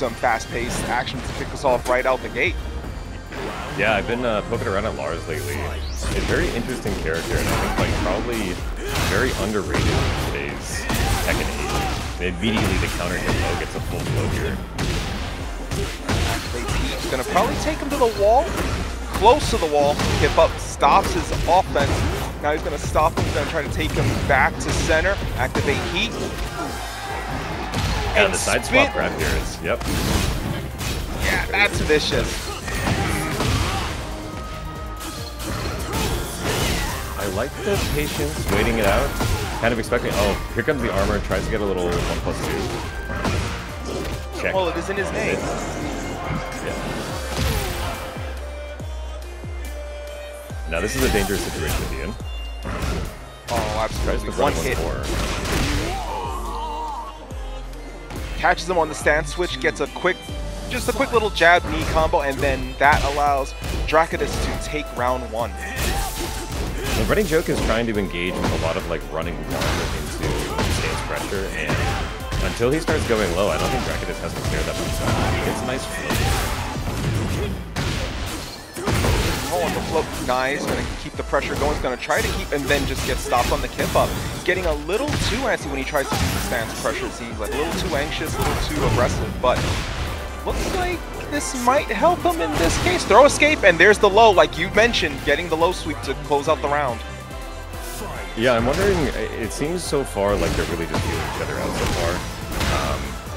some fast-paced action to kick us off right out the gate. Yeah, I've been poking around at Lars lately. He's a very interesting character, and I think like probably very underrated in today's Tekken age. And immediately the counter hit low gets a full flow here. He's gonna probably take him to the wall, close to the wall. Hip up stops his offense. Now he's gonna stop him. He's gonna try to take him back to center. Activate heat. Yeah, the side swap grab here is, yep. Yeah, that's vicious. I like the patience, waiting it out. Kind of expecting, oh, here comes the armor, tries to get a little 1+2. Check. Well, it is in his name. Yeah. Now this is a dangerous situation to be in. Oh, absolutely. Tries to One hit. Catches him on the stance switch, gets a quick, just a quick little jab knee combo, and then that allows Drakidus to take round one. The RunningJoke is trying to engage with a lot of like running water into stance pressure, and until he starts going low, I don't think Drakidus has to clear that much time. He gets a nice float. Oh, on the float, nice. Gonna keep the pressure going. He's gonna try to keep, and then just get stopped on the kip up. He's getting a little too antsy when he tries to do the stance pressure. It seems like a little too anxious, a little too aggressive, but looks like this might help him in this case. Throw escape, and there's the low, like you mentioned, getting the low sweep to close out the round. Yeah, I'm wondering, it seems so far like they're really just feeling each other out so far.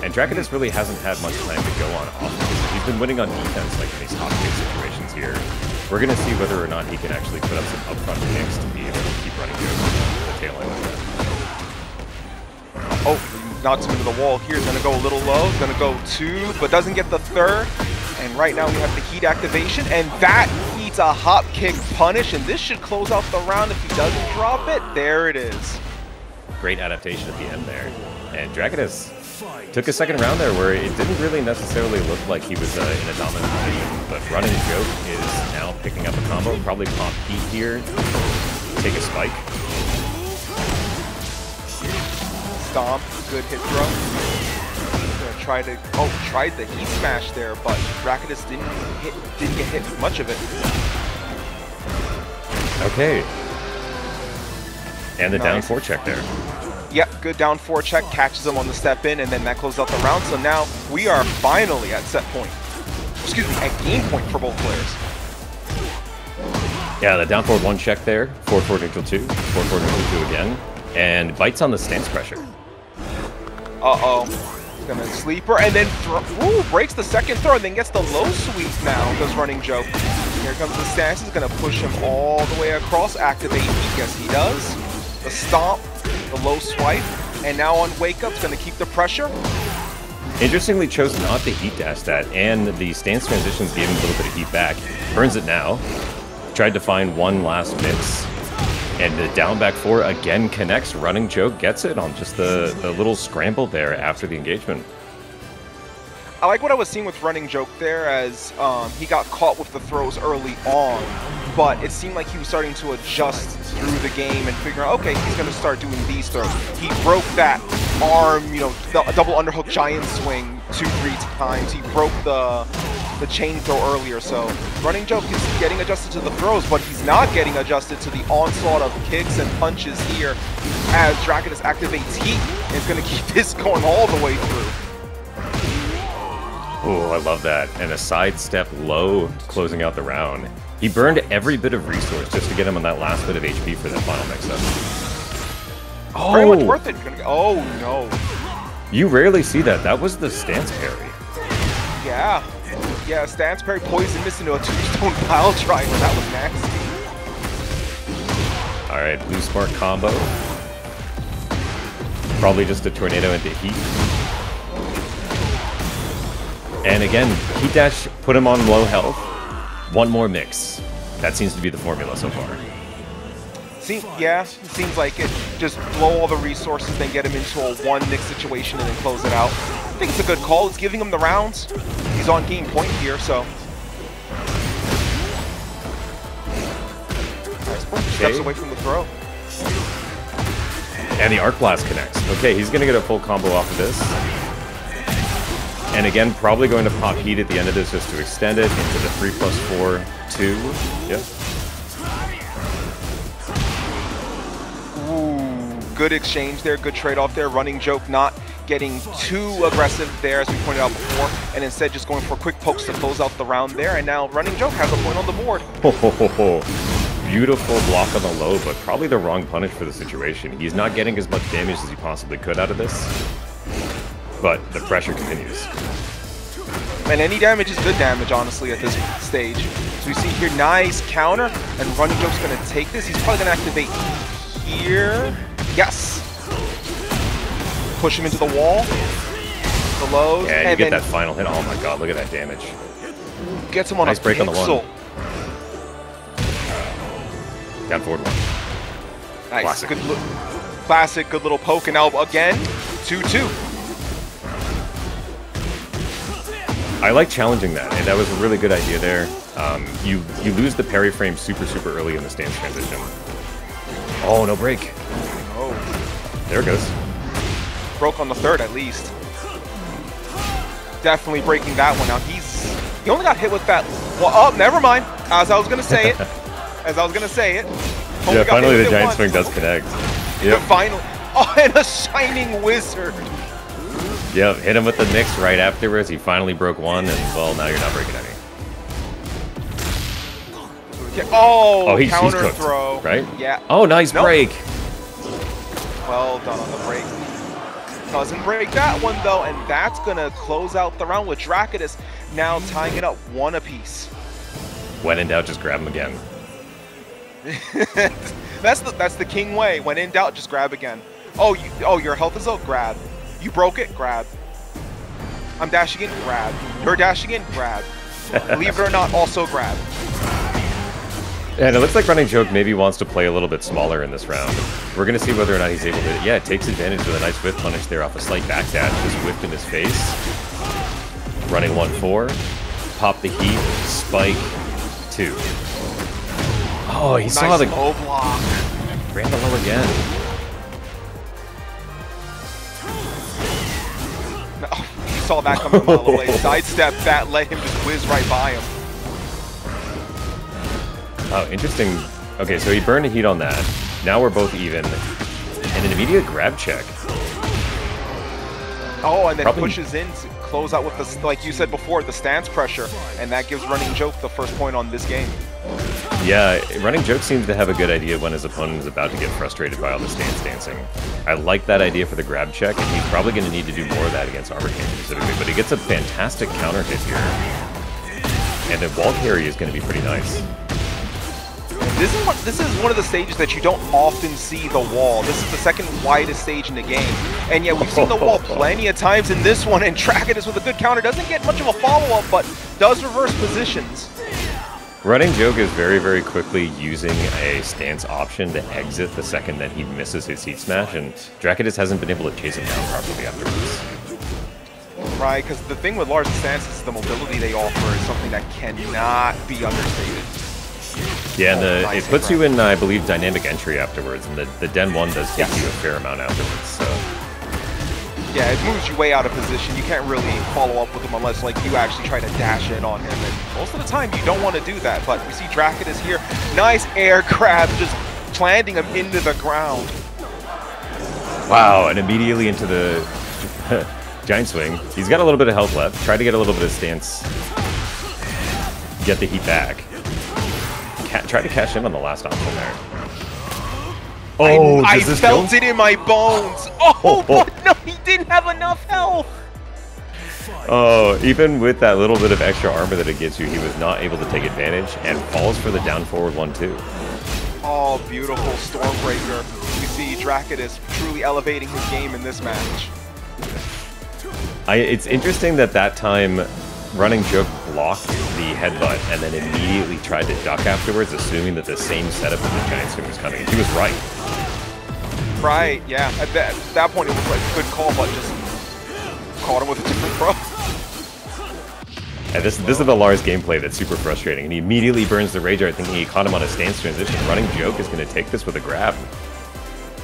And Drakidus really hasn't had much time to go on offense. He's been winning on defense like in these hot-kick situations here. We're going to see whether or not he can actually put up some upfront kicks to be able to keep running good the tail end of that. Oh, knocks him into the wall here. He's going to go a little low. He's going to go two, but doesn't get the third. And right now we have the heat activation, and that eats a hop kick punish, and this should close out the round if he doesn't drop it. There it is. Great adaptation at the end there. And Drakidus took a second round there where it didn't really necessarily look like he was in a dominant position, but RunningJoke is now picking up a combo, probably pop heat here, take a spike. Stomp, good hit throw. Gonna try to, tried the heat smash there, but Drakidus didn't get hit with much of it. Okay. And the down 4 check there. Yep, good down 4 check, catches him on the step in, and then that closes out the round. So now we are finally at set point. Excuse me, at game point for both players. Yeah, the down forward 1 check there, forward forward neutral 2, forward forward neutral 2 again, and bites on the stance pressure. Uh-oh. Gonna sleeper, and then breaks the second throw, and then gets the low sweep now, does RunningJoke. Here comes the stance, is gonna push him all the way across, activate, yes he does. The stomp, the low swipe, and now on wake up, it's gonna keep the pressure. Interestingly chose not to heat dash that, and the stance transitions gave him a little bit of heat back. Burns it now. Tried to find one last mix. And the down back 4 again connects. RunningJoke gets it on just the little scramble there after the engagement. I like what I was seeing with RunningJoke there as he got caught with the throws early on, but it seemed like he was starting to adjust through the game and figure out, okay, he's going to start doing these throws. He broke that arm, you know, the double underhook giant swing 2-3 times. He broke the chain throw earlier, so RunningJoke is getting adjusted to the throws, but he's not getting adjusted to the onslaught of kicks and punches here as Drakidus activates heat, and it's going to keep this going all the way through. Oh, I love that. And a sidestep low closing out the round. He burned every bit of resource just to get him on that last bit of HP for that final mix-up. Oh, very much worth it. Oh, no. You rarely see that. That was the stance parry. Yeah. Yeah, stance parry, poison miss into a 2-stone pile driver. That was nasty. All right, blue smart combo. Probably just a tornado into heat. And again, heat dash put him on low health. One more mix. That seems to be the formula so far. Yeah, it seems like it. Just blow all the resources, then get him into a 1 mix situation and then close it out. I think it's a good call. It's giving him the rounds. He's on game point here, so. Nice. Steps away from the throw. And the Arc Blast connects. Okay, he's going to get a full combo off of this. And again, probably going to pop heat at the end of this just to extend it into the 3+4, 2. Yep. Ooh, good exchange there, good trade-off there. RunningJoke not getting too aggressive there, as we pointed out before, and instead just going for quick pokes to close out the round there. And now RunningJoke has a point on the board. Ho, ho, ho, ho. Beautiful block on the low, but probably the wrong punish for the situation. He's not getting as much damage as he possibly could out of this, but the pressure continues. And any damage is good damage, honestly, at this stage. So we see here, nice counter, and RunningJoke's going to take this. He's probably going to activate here. Yes. Push him into the wall. The lows. Yeah, you and get that final hit. Oh my god, look at that damage. Gets him on nice a break pixel. on the one. Down forward one. Nice. Classic. Classic, good little poke. And now again, 2-2. I like challenging that, and that was a really good idea there. You lose the parry frame super early in the stance transition. Oh, no break. Oh. There it goes. Broke on the third at least. Definitely breaking that one out. He only got hit with that. Well, oh, never mind. As I was gonna say it. Yeah, finally the giant swing does connect. Yep. Finally. Oh, and a shining wizard. Yep, hit him with the Nyx right afterwards. He finally broke one, and well, now you're not breaking any. Oh, he's counter cooked, throw. Right? Yeah. Oh, nice break. Well done on the break. Doesn't break that one though, and that's gonna close out the round with Drakidus now tying it up 1 apiece. When in doubt, just grab him again. that's the king way. When in doubt, just grab again. Oh, your health is low. Grab. You broke it. Grab. I'm dashing in. Grab. You're dashing in. Grab. Believe it or not, also grab. And it looks like RunningJoke maybe wants to play a little bit smaller in this round. We're going to see whether or not he's able to... Yeah, it takes advantage of a nice whiff punish there off a slight backdash. Just whipped in his face. Running 1-4. Pop the heat. Spike. 2. Oh, he saw the... low block. Ran the low again. No, he saw that coming a mile away. Sidestep that, let him just whiz right by him. Oh, interesting. Okay, so he burned a heat on that. Now we're both even. And an immediate grab check. Oh, and then pushes in to close out with the, like you said before, the stance pressure. And that gives RunningJoke the first point on this game. Yeah, RunningJoke seems to have a good idea when his opponent is about to get frustrated by all the stance dancing. I like that idea for the grab check, and he's probably going to need to do more of that against Armor King specifically. But he gets a fantastic counter hit here. And the wall carry is going to be pretty nice. This is one of the stages that you don't often see the wall. This is the second widest stage in the game. And yeah, we've seen the wall plenty of times in this one, and Drakidus with a good counter doesn't get much of a follow-up, but does reverse positions. RunningJoke is very quickly using a stance option to exit the second that he misses his heat smash, and Drakidus hasn't been able to chase him down properly afterwards. Right, because the thing with Lars' stance is the mobility they offer is something that cannot be understated. Yeah, and it puts you in, I believe, dynamic entry afterwards, and the Den 1 does take you a fair amount afterwards, so... Yeah, it moves you way out of position. You can't really follow up with him unless, like, you actually try to dash in on him, and most of the time you don't want to do that, but we see Drakidus here. Nice air grab, just planting him into the ground. Wow, and immediately into the giant swing. He's got a little bit of health left. Try to get a little bit of stance. Get the heat back. Try to cash in on the last option there. Oh, I felt it in my bones. Oh, but no, he didn't have enough health. Oh, even with that little bit of extra armor that it gives you, he was not able to take advantage and falls for the down forward 1-2. Oh, beautiful Stormbreaker. We see Drakidus truly elevating his game in this match. It's interesting that time RunningJoke blocked the headbutt and then immediately tried to duck afterwards, assuming that the same setup of the giant swing was coming. He was right. Right, yeah. At that point, it was like a good call, but just caught him with a different throw. Yeah, this is the Lars gameplay that's super frustrating, and he immediately burns the Rage Art thinking he caught him on a stance transition. RunningJoke is going to take this with a grab.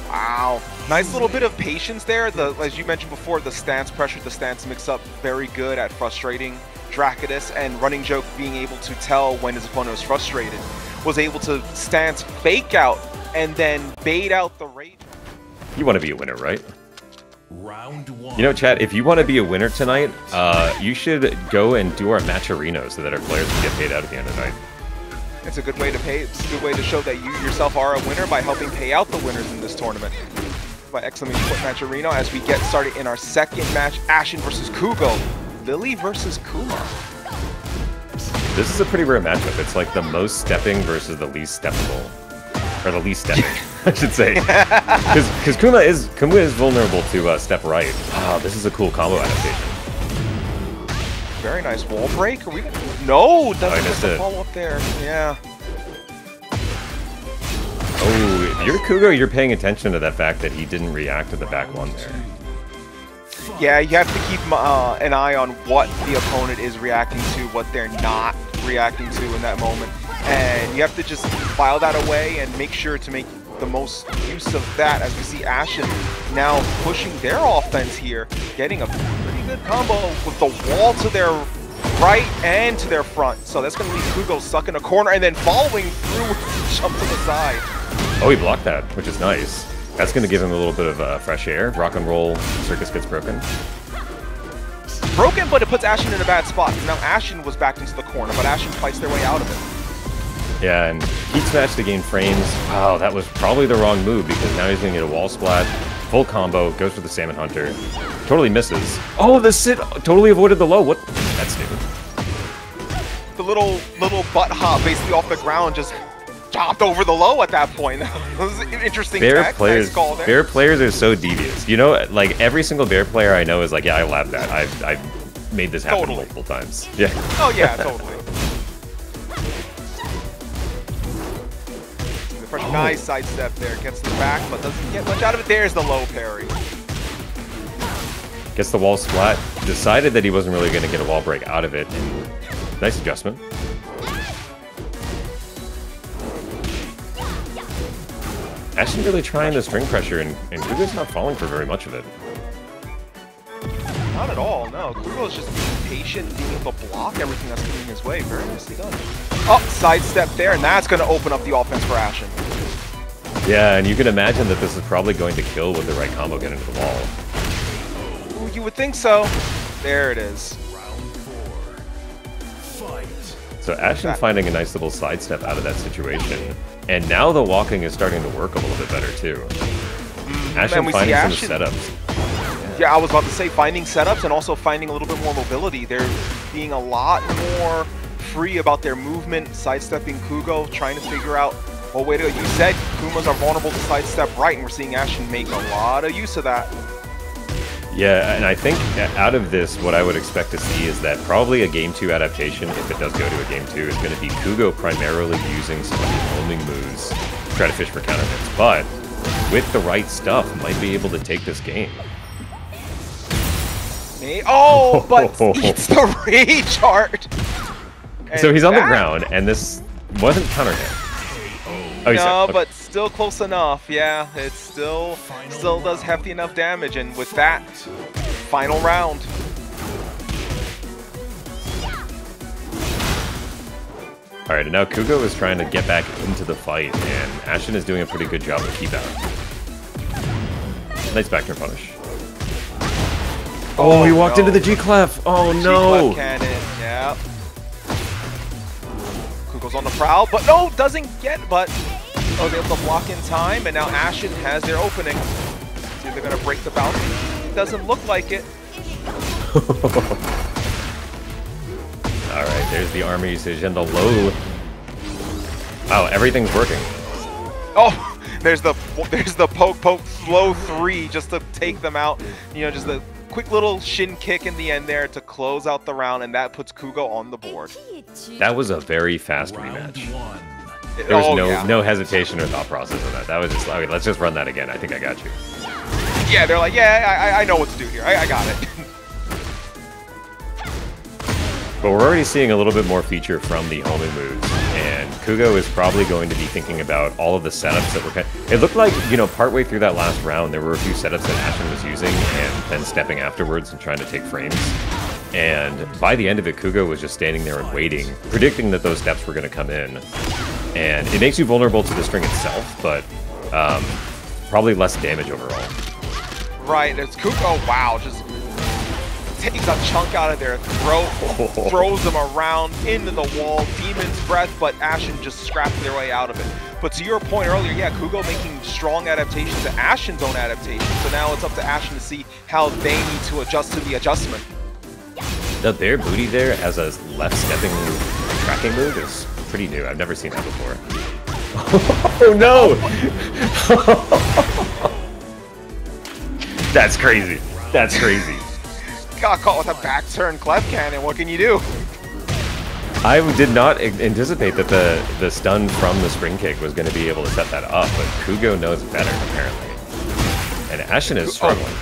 Wow. Nice little bit of patience there. As you mentioned before, the stance pressure, the stance mix-up, very good at frustrating Drakidus, and RunningJoke being able to tell when his opponent was frustrated, was able to stance fake out and then bait out the rage. You want to be a winner, right? Round 1. You know, chat, if you want to be a winner tonight, you should go and do our match arena so that our players can get paid out at the end of the night. It's a good way to pay. It's a good way to show that you yourself are a winner by helping pay out the winners in this tournament. By exclamation point match arena as we get started in our second match, Ashen versus Kuugo, Lili versus Kuma. This is a pretty rare matchup. It's like the most stepping versus the least steppable. Or the least stepping, I should say. Because Kuma is vulnerable to step right. Oh, this is a cool combo adaptation. Very nice wall break. Are we gonna... No, doesn't get the follow up there. Yeah. Oh, if you're Kuugo, you're paying attention to that fact that he didn't react to the back one there. Yeah, you have to keep an eye on what the opponent is reacting to, what they're not reacting to in that moment. And you have to just file that away and make sure to make the most use of that, as we see Ashen now pushing their offense here, getting a pretty good combo with the wall to their right and to their front. So that's going to leave Kuugo stuck in a corner and then following through with the jump to the side. Oh, he blocked that, which is nice. That's going to give him a little bit of fresh air. Rock and roll circus gets broken. Broken, but it puts Ashen in a bad spot. Now Ashen was backed into the corner, but Ashen fights their way out of it. Yeah, and heat smash to gain frames. Oh, that was probably the wrong move because now he's going to get a wall splat. Full combo, goes for the Salmon Hunter. Totally misses. Oh, the sit totally avoided the low. What? That's stupid. The little butt hop basically off the ground just chopped over the low at that point. That was an interesting Bear players, nice call there. Bear players are so devious. You know, like every single Bear player I know is like, yeah, I labbed that. I've made this happen multiple times. Yeah. Oh yeah, totally. Nice sidestep there, gets the back, but doesn't get much out of it. There's the low parry. Gets the wall splat. Decided that he wasn't really going to get a wall break out of it. And nice adjustment. Ashen really trying the string pressure, and Kuugo's not falling for very much of it. Not at all, no. Kuugo's just being patient, being able to block everything that's coming his way. Very nicely done. Oh, sidestep there, and that's going to open up the offense for Ashen. Yeah, and you can imagine that this is probably going to kill with the right combo get into the wall. Ooh, you would think so. There it is. So Ashen finding a nice little sidestep out of that situation. And now the walking is starting to work a little bit better, too. Ashen finding some setups. Yeah, I was about to say finding setups and also finding a little bit more mobility. They're being a lot more free about their movement, sidestepping Kuugo, trying to figure out what way to go. You said Kumas are vulnerable to sidestep right, and we're seeing Ashen make a lot of use of that. Yeah, and I think out of this, what I would expect to see is that probably a Game 2 adaptation, if it does go to a Game 2, is going to be Kuugo primarily using some of the homing moves to try to fish for counter hits. But with the right stuff, might be able to take this game. Oh, but eats the rage art. So he's on the ground, and this wasn't counter hit. Oh, no, okay. But still close enough. Yeah, it still does hefty enough damage, and with that, final round. All right, and now Kuugo is trying to get back into the fight, and Ashen is doing a pretty good job of keep out. Nice backturn punish. Oh, he walked into the G-Clef. Oh, no. G-Clef cannon, yeah. Kuugo's on the prowl, but no, doesn't get, but oh, they're able to block in time, and now Ashen has their opening. See if they're going to break the balcony. Doesn't look like it. All right, there's the armor usage and the low. Wow, everything's working. Oh, there's the poke slow 3 just to take them out. You know, just the quick little shin kick in the end there to close out the round, and that puts Kuugo on the board. That was a very fast rematch. There was no hesitation or thought process in that. That was just, okay, let's just run that again. I think I got you. Yeah, they're like, yeah, I know what to do here. I got it. But we're already seeing a little bit more feature from the homing moves, and Kuugo is probably going to be thinking about all of the setups that were... It looked like, you know, partway through that last round, there were a few setups that Ashen was using and then stepping afterwards and trying to take frames. And by the end of it, Kuugo was just standing there and waiting, predicting that those steps were going to come in. And it makes you vulnerable to the string itself, but probably less damage overall. Right, there's Kuugo, wow, just takes a chunk out of there, throws him around into the wall, Demon's Breath, but Ashen just scrapped their way out of it. But to your point earlier, yeah, Kuugo making strong adaptations to Ashen's own adaptation, so now it's up to Ashen to see how they need to adjust to the adjustment. The bare booty there as a left stepping tracking move is pretty new. I've never seen that before. Oh no! That's crazy. That's crazy. Got caught with a back turn Clef Cannon. What can you do? I did not anticipate that the stun from the spring kick was going to be able to set that up, but Kuugo knows better apparently. And Ashen is struggling.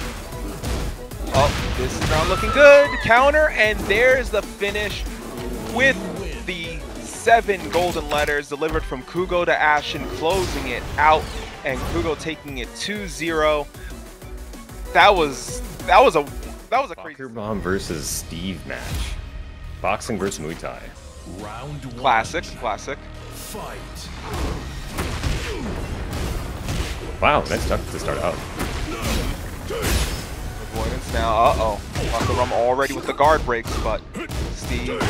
Oh, this is not looking good. Counter, and there's the finish with the 7 golden letters delivered from Kuugo to Ashen, closing it out, and Kuugo taking it 2-0. That was a crazy Fahkumram versus Steve match. Boxing versus Muay Thai. Round 1. Classic. Fight. Wow, nice tuck to start out. Avoidance now. Fahkumram already with the guard breaks, but Steve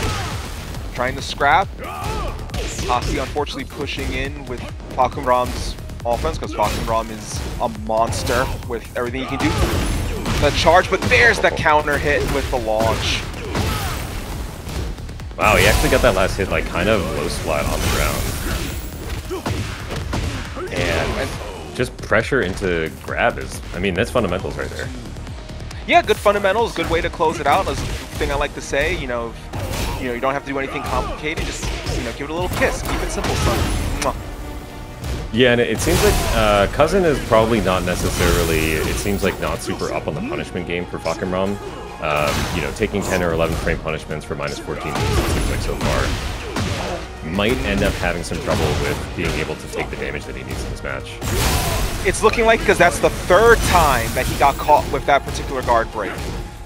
trying to scrap. Heihachi unfortunately pushing in with Fahkumram's offense because Fahkumram is a monster with everything he can do. The charge, but there's the counter hit with the launch. Wow, he actually got that last hit like kind of low splat on the ground. And just pressure into grab is, I mean, that's fundamentals right there. Yeah, good fundamentals, good way to close it out. That's the thing I like to say, you don't have to do anything complicated, just, give it a little kiss. Keep it simple, son. Mwah. Yeah, and it seems like Cousin is probably not necessarily, it seems like not super up on the punishment game for Fahkumram. Taking 10 or 11 frame punishments for -14 moves, it seems like so far, might end up having some trouble with being able to take the damage that he needs in this match. It's looking like, because that's the 3rd time that he got caught with that particular guard break.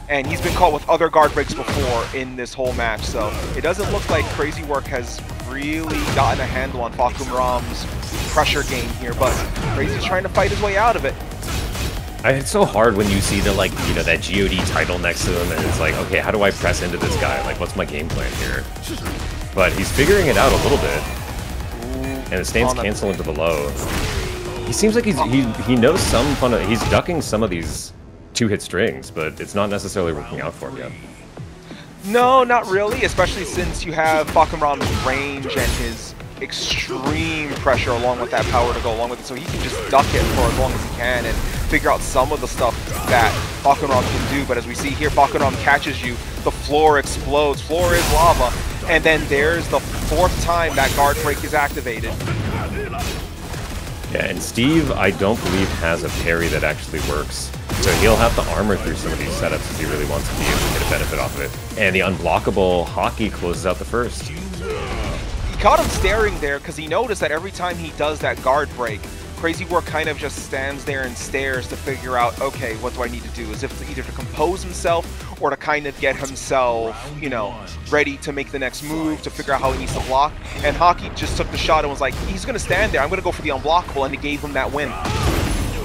And he's been caught with other guard breaks before in this whole match, so it doesn't look like Crazy Work has really gotten a handle on Fahkumram's pressure game here, but Crazy's trying to fight his way out of it. It's so hard when you see the, that GOD title next to him, and it's like, okay, how do I press into this guy? Like, what's my game plan here? But he's figuring it out a little bit, and the stance cancel into the low. He seems like he knows some fun. He's ducking some of these 2-hit strings, but it's not necessarily working out for him yet. No, not really, especially since you have Fahkumram's range and his extreme pressure along with that power to go along with it, so he can just duck it for as long as he can and figure out some of the stuff that Fahkumram can do. But as we see here, Fahkumram catches you, the floor explodes, floor is lava, and then there's the 4th time that guard break is activated. Yeah, and Steve, I don't believe, has a parry that actually works. So he'll have to armor through some of these setups if he really wants to be able to get a benefit off of it. And the unblockable Hockey closes out the first. He caught him staring there because he noticed that every time he does that guard break, Crazy Work kind of just stands there and stares to figure out, okay, what do I need to do? Is it either to compose himself or to kind of get himself, ready to make the next move, to figure out how he needs to block. And Hockey just took the shot and was like, he's going to stand there, I'm going to go for the unblockable, and it gave him that win.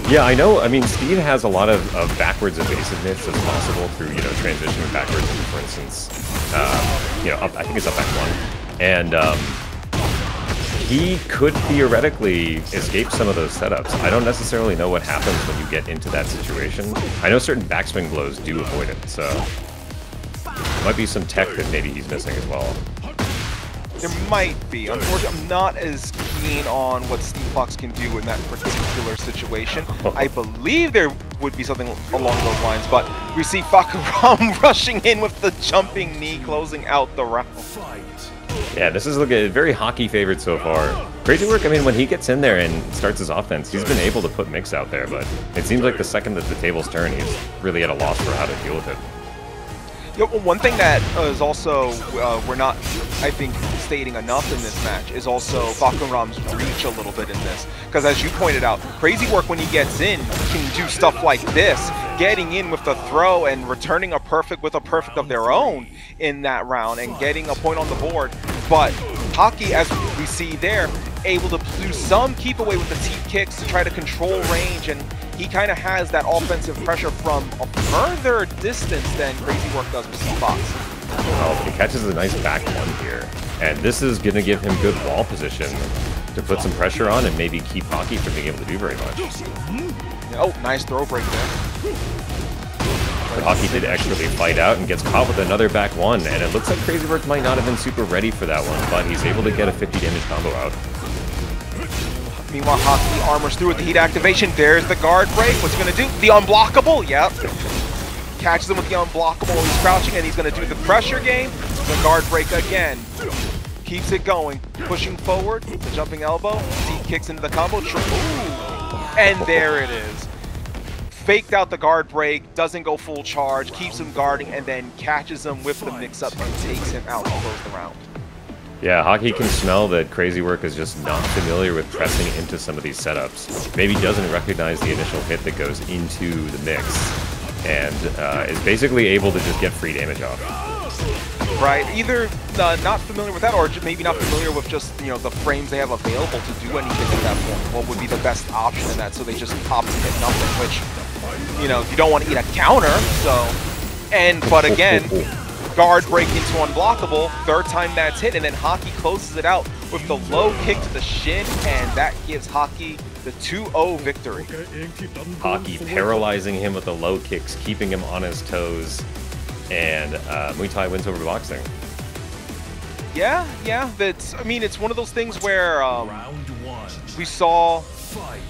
Yeah, I know. I mean, Steve has a lot of backwards evasiveness that's possible through, transitioning backwards into, for instance, I think it's up back 1. And he could theoretically escape some of those setups. I don't necessarily know what happens when you get into that situation. I know certain backswing blows do avoid it, so there might be some tech that maybe he's missing as well. There might be. Unfortunately, I'm not as keen on what Steve Fox can do in that particular situation. I believe there would be something along those lines, but we see Fahkumram rushing in with the jumping knee, closing out the round. Yeah, this is looking very Hockey favored so far. Crazy Work, I mean, when he gets in there and starts his offense, he's been able to put mix out there, but it seems like the second that the tables turn, he's really at a loss for how to deal with it. Yeah, well, one thing that is also we're not, I think, stating enough in this match is also Fahkumram's reach a little bit in this. Because as you pointed out, Crazy Work when he gets in can do stuff like this, getting in with the throw and returning a perfect with a perfect of their own in that round and getting a point on the board. But Hockey, as we see there, able to do some keep away with the teep kicks to try to control range, and he kind of has that offensive pressure from a further distance than Crazy Work does with C-Box. Well, he catches a nice back one here, and this is going to give him good wall position to put some pressure on and maybe keep Hockey from being able to do very much. Oh, nice throw break there. But Hockey did expertly fight out and gets caught with another back one, and it looks like Crazy Work might not have been super ready for that one, but he's able to get a 50 damage combo out. Meanwhile, Hockey armors through with the heat activation. There's the guard break. What's he going to do? The unblockable. Yep. Catches him with the unblockable while he's crouching, and he's going to do the pressure game. The guard break again. Keeps it going. Pushing forward. The jumping elbow. He kicks into the combo. Ooh. And there it is. Faked out the guard break. Doesn't go full charge. Keeps him guarding, and then catches him with the mix-up and takes him out to close the round. Yeah, Hockey can smell that Crazy Work is just not familiar with pressing into some of these setups. Maybe doesn't recognize the initial hit that goes into the mix, and is basically able to just get free damage off. Right, either not familiar with that, or maybe not familiar with just, you know, the frames they have available to do anything at that point. What would be the best option in that? So they just opt to hit nothing, which, you know, you don't want to eat a counter. So, but again. Guard break into unblockable, third time that's hit, and then Hockey closes it out with the low kick to the shin, and that gives Hockey the 2-0 victory. Hockey paralyzing him with the low kicks, keeping him on his toes, and Muay Thai wins over boxing. Yeah, that's, I mean, it's one of those things where we saw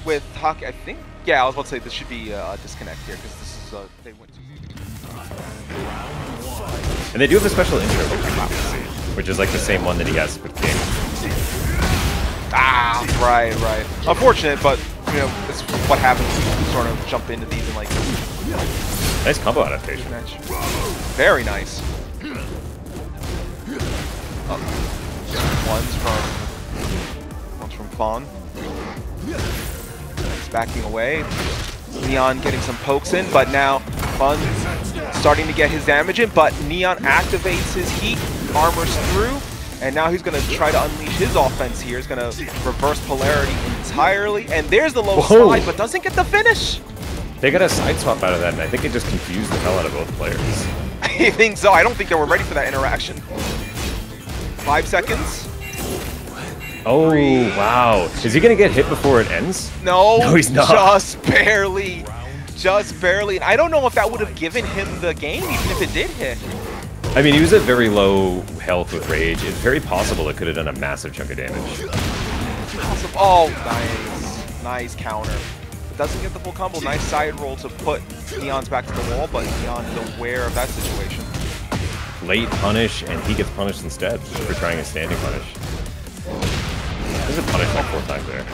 with Hockey, I think, yeah, I was about to say this should be a disconnect here, because this is, they went to... And they do have a special intro, which is like the same one that he has with King. Ah, right. Unfortunate, but, you know, that's what happens when you sort of jump into these and, like... Nice combo adaptation. Very nice. One's from Feng. He's backing away. Neon getting some pokes in, but now Feng starting to get his damage in, but Neon activates his heat, armors through, and now he's going to try to unleash his offense here. He's going to reverse polarity entirely, and there's the low slide, but doesn't get the finish. They got a side swap out of that, and I think it just confused the hell out of both players. I think so. I don't think they were ready for that interaction. 5 seconds. Oh, wow. Is he going to get hit before it ends? No, he's not. Just barely. Just barely. And I don't know if that would have given him the game, even if it did hit. I mean, he was at very low health with Rage. It's very possible it could have done a massive chunk of damage. Oh, nice. Nice counter. It doesn't get the full combo. Nice side roll to put Neon's back to the wall, but Neon is aware of that situation. Late punish, and he gets punished instead for trying a standing punish. There's a punish like 4 times there.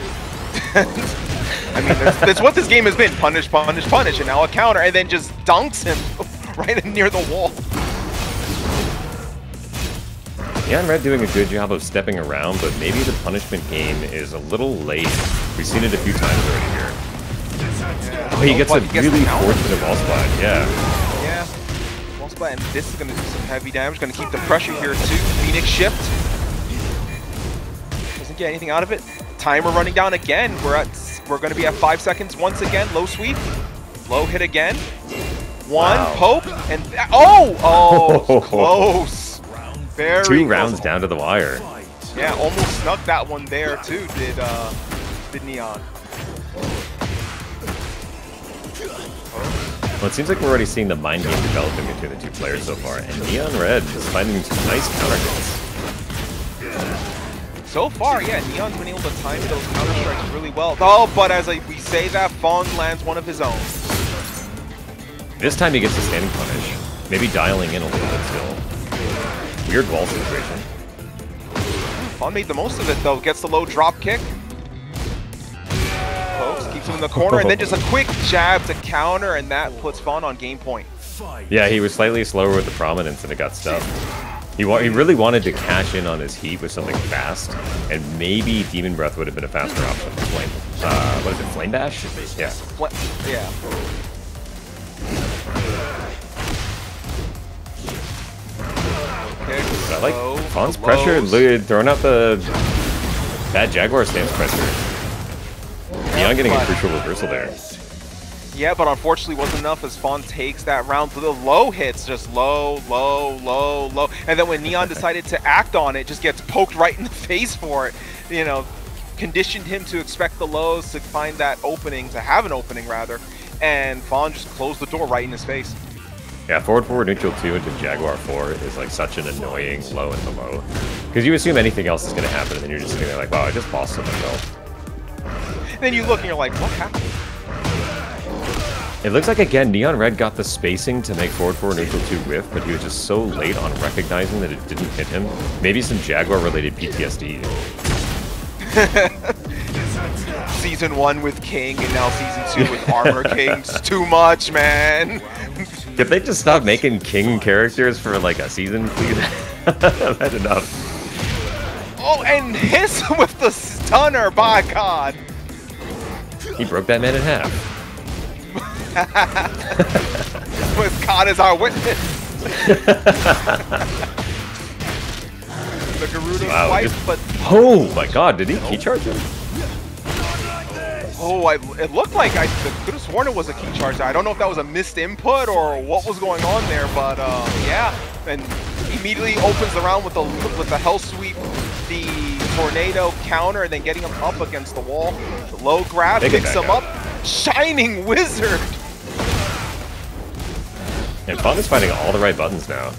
I mean, that's what this game has been. Punish, punish, punish, and now a counter, and then just dunks him right near the wall. Neon Red doing a good job of stepping around, but maybe the punishment game is a little late. We've seen it a few times already here. Yeah. Oh, he gets a really fortunate wall spot, yeah. Yeah, wall spot, and this is going to do some heavy damage. Going to keep the pressure here too. Phoenix shift. Doesn't get anything out of it. Timer running down again. We're going to be at 5 seconds once again. Low sweep, low hit again. One poke and close. Very 2 rounds down to the wire. Yeah, almost snuck that one there too. Did Neon. Well, it seems like we're already seeing the mind game developing between the 2 players so far, and Neon Red is finding some nice counter hits. So far, yeah, Neon's been able to time those counter strikes really well. Oh, but as we say that, Feng lands one of his own. This time he gets a standing punish, maybe dialing in a little bit still. Weird wall situation. Feng made the most of it though. Gets the low drop kick. Pokes, keeps him in the corner, and then just a quick jab to counter, and that puts Feng on game point. Yeah, he was slightly slower with the prominence and it got stuck. He really wanted to cash in on his heat with something fast, and maybe Demon Breath would have been a faster option. Flame, what is it, Flame Dash? Yeah. Yeah. Okay, I like Fawn's pressure, throwing out the bad Jaguar stance pressure. Neon getting a crucial reversal there. Yeah, but unfortunately wasn't enough as Fawn takes that round. The low hits, just low, low, low, low. And then when Neon decided to act on it, just gets poked right in the face for it. You know, conditioned him to expect the lows, to find that opening, to have an opening rather. And Fawn just closed the door right in his face. Yeah, forward neutral 2 into Jaguar 4 is like such an annoying low in the low. Because you assume anything else is going to happen, and then you're just sitting there like, wow, I just bossed myself. And then you look and you're like, what happened? It looks like, again, Neon Red got the spacing to make forward neutral 2 whiff, but he was just so late on recognizing that it didn't hit him. Maybe some Jaguar-related PTSD. Season 1 with King, and now Season 2 with Armor King. It's too much, man. Could they just stop making King characters for, like, a season, please? I've had enough. Oh, and hits with the stunner, by God. He broke that man in half. With God as our witness. The Garuda's wife, but oh my God! Did he key charge him? Oh, it looked like I could have sworn it was a key charge. I don't know if that was a missed input or what was going on there, but yeah. And immediately opens the round with the Hell Sweep, the Tornado counter, and then getting him up against the wall. The low grab picks him up. Shining Wizard. And Fun is finding all the right buttons now.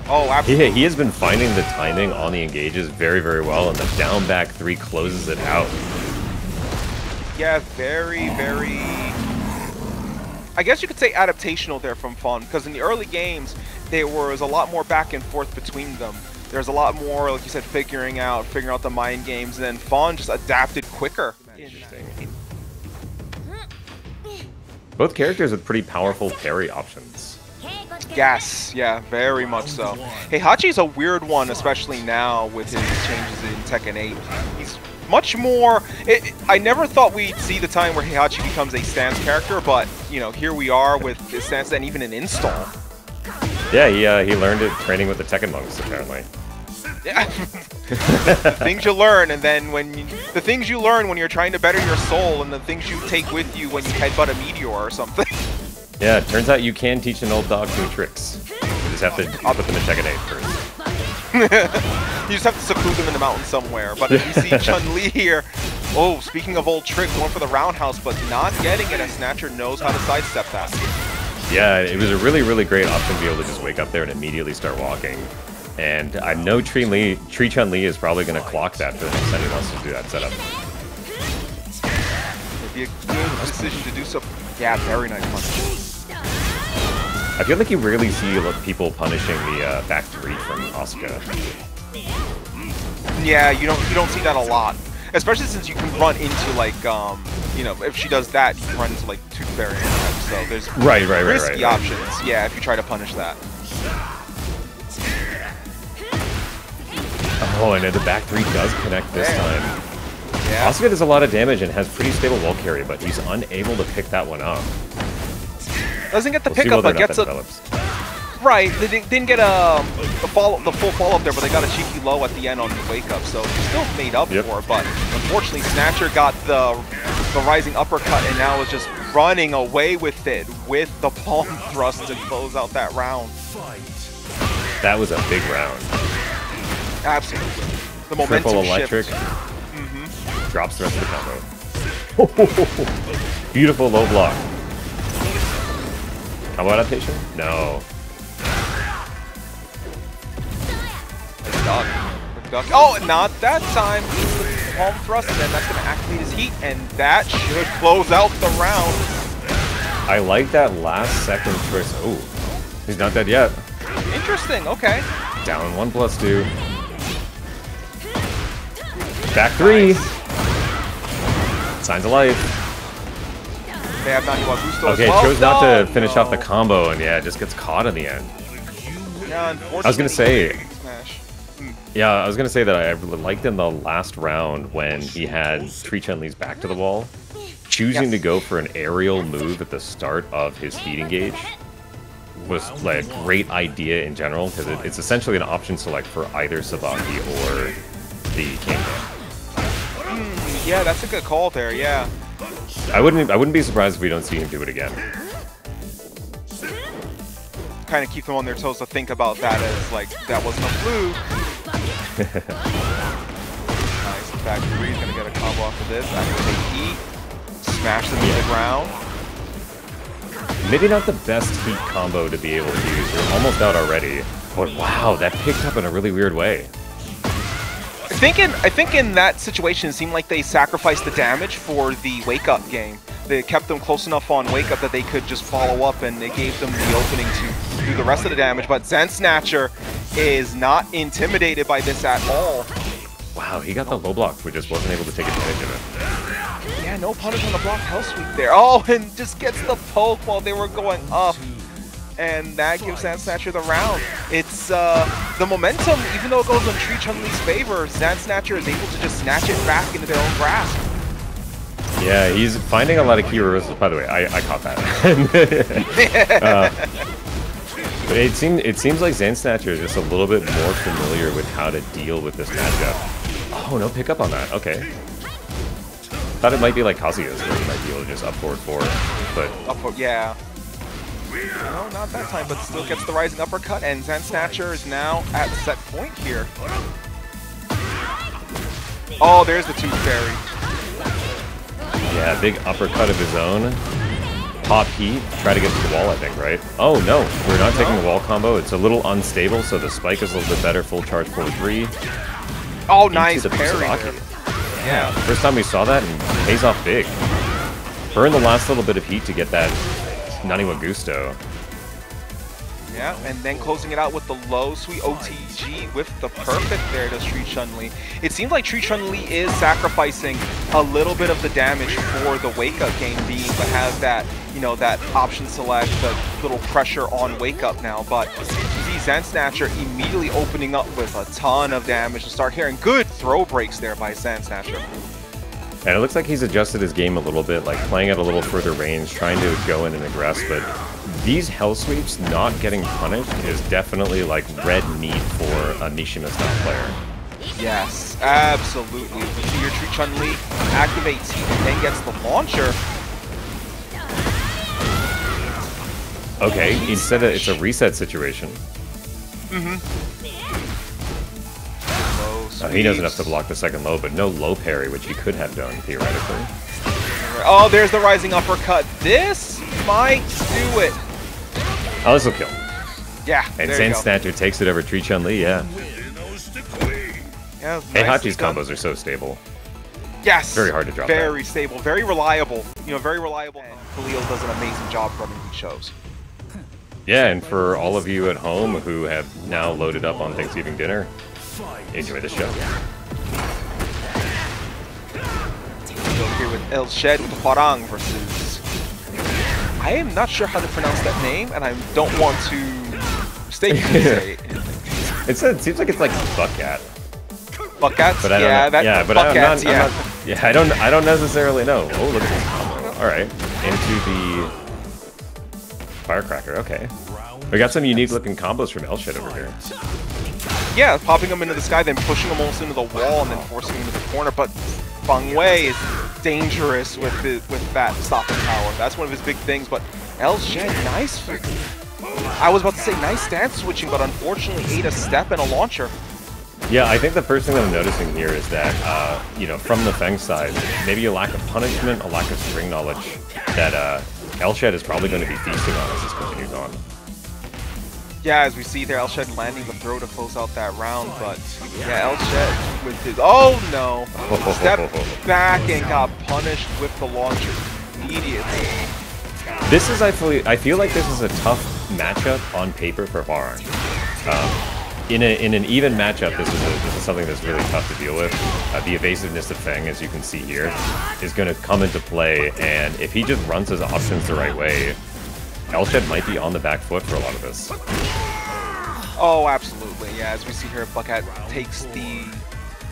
Oh, absolutely. He has been finding the timing on the engages very, very well, and the down back 3 closes it out. Yeah, very, very... I guess you could say adaptational there from Fun, because in the early games, there was a lot more back and forth between them. There's a lot more, like you said, figuring out the mind games, and then Fawn just adapted quicker. Interesting. Both characters with pretty powerful parry options. Yes, yeah, very much so. Heihachi's a weird one, especially now with his changes in Tekken 8. He's much more... I never thought we'd see the time where Heihachi becomes a stance character, but, you know, here we are with his stance and even an install. Yeah, he learned it training with the Tekken monks, apparently. Yeah. Things you learn, and then the things you learn when you're trying to better your soul, and the things you take with you when you headbutt a meteor or something. Yeah, it turns out you can teach an old dog new tricks. You just have to put them in Tekken 8 first. You just have to seclude them in the mountain somewhere. But if you see Chun-Li here, oh, speaking of old tricks, going for the roundhouse, but not getting it, as Snatcher knows how to sidestep that. Yeah, it was a really, really great option to be able to just wake up there and immediately start walking. And I know TREECHUNLEE is probably going to clock that for the next time he wants to do that setup. It'd be a good decision to do so. Yeah, very nice punish. I feel like you rarely see people punishing the back 3 from Asuka. Yeah, you don't see that a lot. Especially since you can run into, like, you know, if she does that, you can run into, like, 2 variant types. So there's risky options, yeah, if you try to punish that. Oh, and the back 3 does connect this time. Yeah. Asuka does a lot of damage and has pretty stable wall carry, but he's unable to pick that one up. Doesn't get the pickup, but gets a... Right, they didn't get the full follow-up there, but they got a cheeky low at the end on the wake-up, so still made up for it, but unfortunately Snatcher got the rising uppercut and now is just running away with it with the palm thrust to close out that round. That was a big round. Absolutely. The momentum Triple electric. Shift. Drops the rest of the combo. Beautiful low block. Combo adaptation? No. Duck. Oh, not that time. Palm thrust, and then that's going to activate his heat, and that should close out the round. I like that last second choice. Oh, he's not dead yet. Interesting, okay. Down 1+2. Back 3. Nice. Signs of life. They have Naniwa Okay, as well. chose not to finish off the combo, and yeah, just gets caught in the end. Yeah, unfortunately. I was gonna say, Smash. yeah, I was gonna say that I liked in the last round when he had TREECHUNLEE's back to the wall, choosing to go for an aerial move at the start of his heat engage was like a great idea in general because it's essentially an option select for either Sabaki or the Kingdom. Yeah, that's a good call there. Yeah. I wouldn't be surprised if we don't see him do it again. Kind of keep them on their toes to think about that as like that wasn't a fluke. Nice. Back three. He's gonna get a combo off of this. Activate heat. Smash them to the ground. Maybe not the best heat combo to be able to use. We're almost out already. But wow, that picked up in a really weird way. I think in that situation, it seemed like they sacrificed the damage for the wake-up game. They kept them close enough on wake-up that they could just follow up, and it gave them the opening to do the rest of the damage. But Snatcher is not intimidated by this at all. Wow, he got the low block, but just wasn't able to take advantage of it. Yeah, no punish on the block hell sweep there. Oh, and just gets the poke while they were going up. And that gives Snatcher the round. It's the momentum, even though it goes in TREECHUNLEE's favor, Snatcher is able to just snatch it back into their own grasp. Yeah, he's finding a lot of key reversals. By the way, I caught that. But it seems like Snatcher is just a little bit more familiar with how to deal with this matchup. Oh, no pickup on that. Okay. Thought it might be like Kazuya's, where he might be able to just up forward forward, but... Up forward, yeah. No, not that time, but still gets the rising uppercut, and Snatcher is now at set point here. Oh, there's the Tooth Fairy. Yeah, big uppercut of his own. Pop heat, try to get to the wall, I think, right? Oh, no, we're not taking the wall combo. It's a little unstable, so the spike is a little bit better. Full charge forward 3. Oh, nice parry. Yeah, first time we saw that, and pays off big. Burn the last little bit of heat to get that Naniwa Gusto. Yeah, and then closing it out with the low, sweet OTG with the perfect there does TREECHUNLEE. It seems like TREECHUNLEE is sacrificing a little bit of the damage for the wake-up game being to have that, you know, that option select, the little pressure on wake-up now, but you see Snatcher immediately opening up with a ton of damage to start here, and good throw breaks there by Snatcher. And it looks like he's adjusted his game a little bit, like playing at a little further range, trying to go in and aggress, but these hell sweeps not getting punished is definitely like red meat for a Mishima-style player. Yes, absolutely. You see your TREECHUNLEE activates heat and then gets the launcher. Okay, instead of it's a reset situation. He knows enough to block the second low, but no low parry, which he could have done, theoretically. Oh, there's the rising uppercut. This might do it. Oh, this will kill. Yeah, and Snatcher takes it over TREECHUNLEE, yeah. Yeah, Heihachi's combos are so stable. Yes. Very hard to drop Very stable, very reliable. You know, very reliable. Khalil does an amazing job running these shows. Yeah, and for all of you at home who have now loaded up on Thanksgiving dinner, enjoy the show. Go here with Shed with Hwoarang versus... I am not sure how to pronounce that name, and I don't want to mistakenly say it. It seems like it's like Bucghat. Bucghat? But I don't yeah, know. Yeah, but Bucghat, I don't necessarily know. Oh, look at this combo. All right, into the Firecracker. Okay, we got some unique looking combos from Shed over here. Yeah, popping them into the sky, then pushing them almost into the wall, and then forcing them into the corner. But Feng Wei is dangerous with that stopping power. That's one of his big things. But Shed, nice. I was about to say nice stance switching, but unfortunately ate a step and a launcher. Yeah, I think the first thing that I'm noticing here is that, you know, from the Feng side, maybe a lack of punishment, a lack of string knowledge that Shed is probably going to be feasting on as this continues on. Yeah, as we see there, Shed landing the throw to close out that round, but yeah, Shed with his... Oh no! Step back and got punished with the launcher immediately. This is, I feel like this is a tough matchup on paper for Hwoarang. in an even matchup, this is something that's really tough to deal with. The evasiveness of Feng, as you can see here, is going to come into play, and if he just runs his options the right way, Elshed might be on the back foot for a lot of this. Oh, absolutely. Yeah, as we see here, Bucghat takes the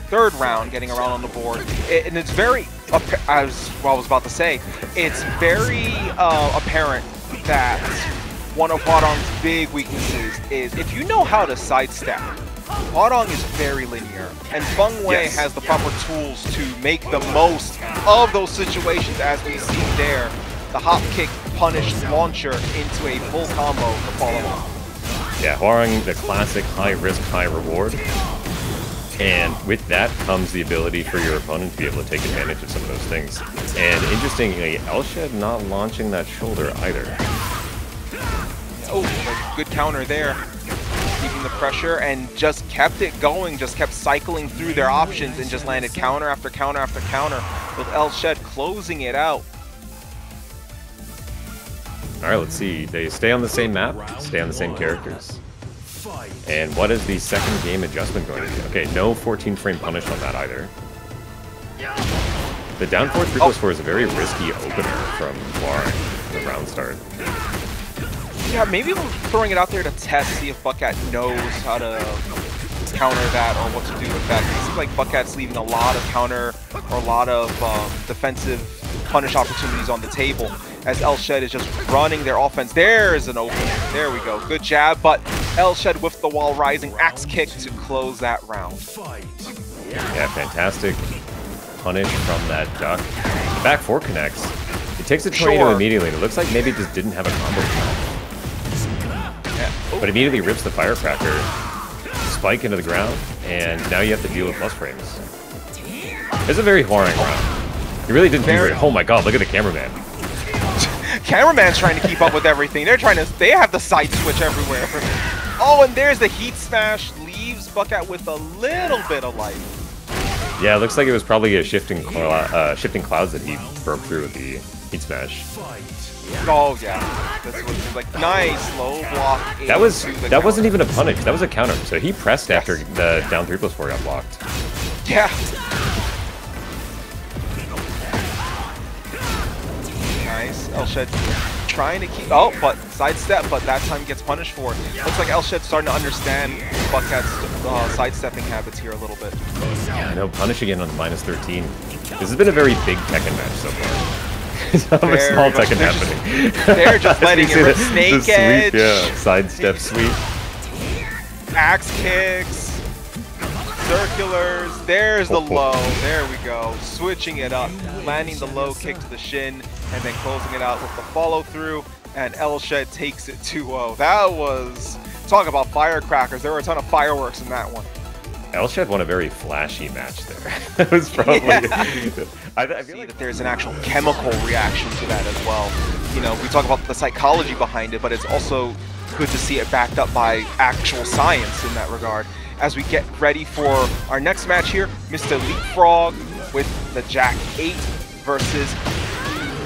third round, getting around on the board. And it's very, as I was about to say, it's very apparent that one of Hwoarang's big weaknesses is if you know how to sidestep, Hwoarang is very linear, and Feng Wei has the proper tools to make the most of those situations, as we see there. The hop kick punish launcher into a full combo to follow up. Yeah, Hwoarang, the classic high risk, high reward. And with that comes the ability for your opponent to be able to take advantage of some of those things. And interestingly, Elshed not launching that shoulder either. Oh, good counter there. Keeping the pressure and just kept it going, just kept cycling through their options and just landed counter after counter after counter with Elshed closing it out. Alright, let's see. They stay on the same map, stay on the same characters. And what is the second game adjustment going to be? Okay, no 14-frame punish on that either. The down 4 3+4 is a very risky opener from Hwoarang, the round start. Yeah, maybe we're throwing it out there to test, see if Bucghat knows how to counter that or what to do with that. It seems like Buckhat's leaving a lot of counter or a lot of defensive punish opportunities on the table, as Elshed is just running their offense. There's an opening. There we go. Good jab, but Elshed with the wall rising axe kick to close that round. Yeah, fantastic punish from that duck. The back 4 connects. It takes a tornado immediately, and it looks like maybe it just didn't have a combo count. But immediately rips the firecracker, spike into the ground, and now you have to deal with plus frames. It's a very Hwoarang round. He really didn't do it. Oh my god, look at the cameraman. Cameraman's trying to keep up with everything. They have the side switch everywhere. Oh, and there's the heat smash. Leaves Bucghat with a little bit of life. Yeah, it looks like it was probably a shifting clouds that he broke through with the heat smash. Oh yeah, that's what it's like. Nice low block. That wasn't even a punish. That was a counter. So he pressed after the down 3+4 got blocked. Yeah. Nice. Elshed trying to keep. Oh, but sidestep, but that time gets punished for it. Looks like Elshed's starting to understand Buckhat's sidestepping habits here a little bit. Yeah, I know. Punish again on the -13. This has been a very big Tekken match so far. It's a small Tekken happening. They're just letting it rip. Snake edge. Sweep, yeah. Sidestep sweep. Axe kicks. Circulars. There's the low. There we go. Switching it up. Landing the low kick to the shin. And then closing it out with the follow through. And Elshed takes it 2-0. That was... Talk about firecrackers. There were a ton of fireworks in that one. Elshed won a very flashy match there. That was probably... Yeah. I feel like that there's an actual chemical reaction to that as well. You know, we talk about the psychology behind it, but it's also good to see it backed up by actual science in that regard. As we get ready for our next match here, MrLeapFrog with the Jack 8 versus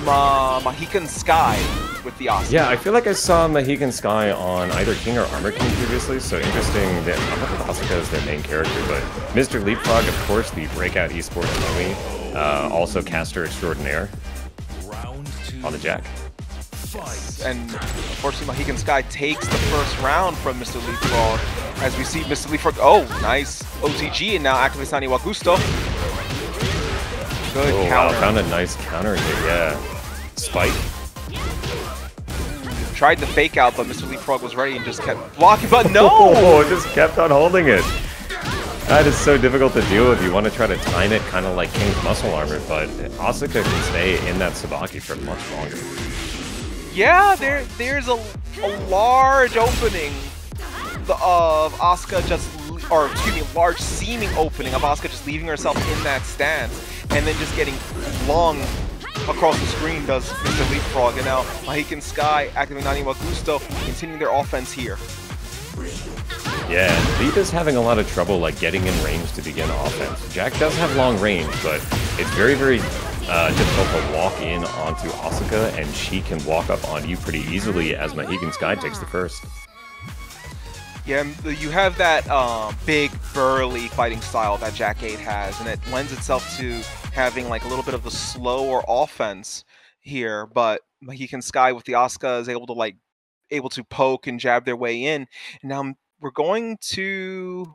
Mahihkan Sky with the Asuka. Yeah, I feel like I saw Mahihkan Sky on either King or Armor King previously, so interesting that Asuka is their main character, but MrLeapFrog, of course, the breakout esport only, also caster extraordinaire on the Jack. Yes. And unfortunately, Mahihkan Sky takes the first round from MrLeapFrog, as we see MrLeapFrog. Oh, nice OTG, and now activates Nani wa Gusto. Good counter. Wow, found a nice counter here, yeah. Spike. Tried the fake out, but MrLeapFrog was ready and just kept blocking, but no! Oh, just kept on holding it. That is so difficult to deal with. You want to try to time it kind of like King's Muscle Armor, but Asuka can stay in that Sabaki for much longer. Yeah, there's a large opening of Asuka just, or excuse me, large seeming opening of Asuka just leaving herself in that stance and then just getting flung across the screen does MrLeapFrog, and now Mahihkan Sky activating Nani wa Gusto, continuing their offense here. Yeah, Leap is having a lot of trouble like getting in range to begin offense. Jack does have long range, but it's very, very difficult to walk in onto Asuka, and she can walk up on you pretty easily as Mahihkan Sky takes the first. Yeah, you have that big, burly fighting style that Jack 8 has, and it lends itself to having like a little bit of the slower offense here. But Mahihkan Sky with the Asuka is able to poke and jab their way in. And now we're going to.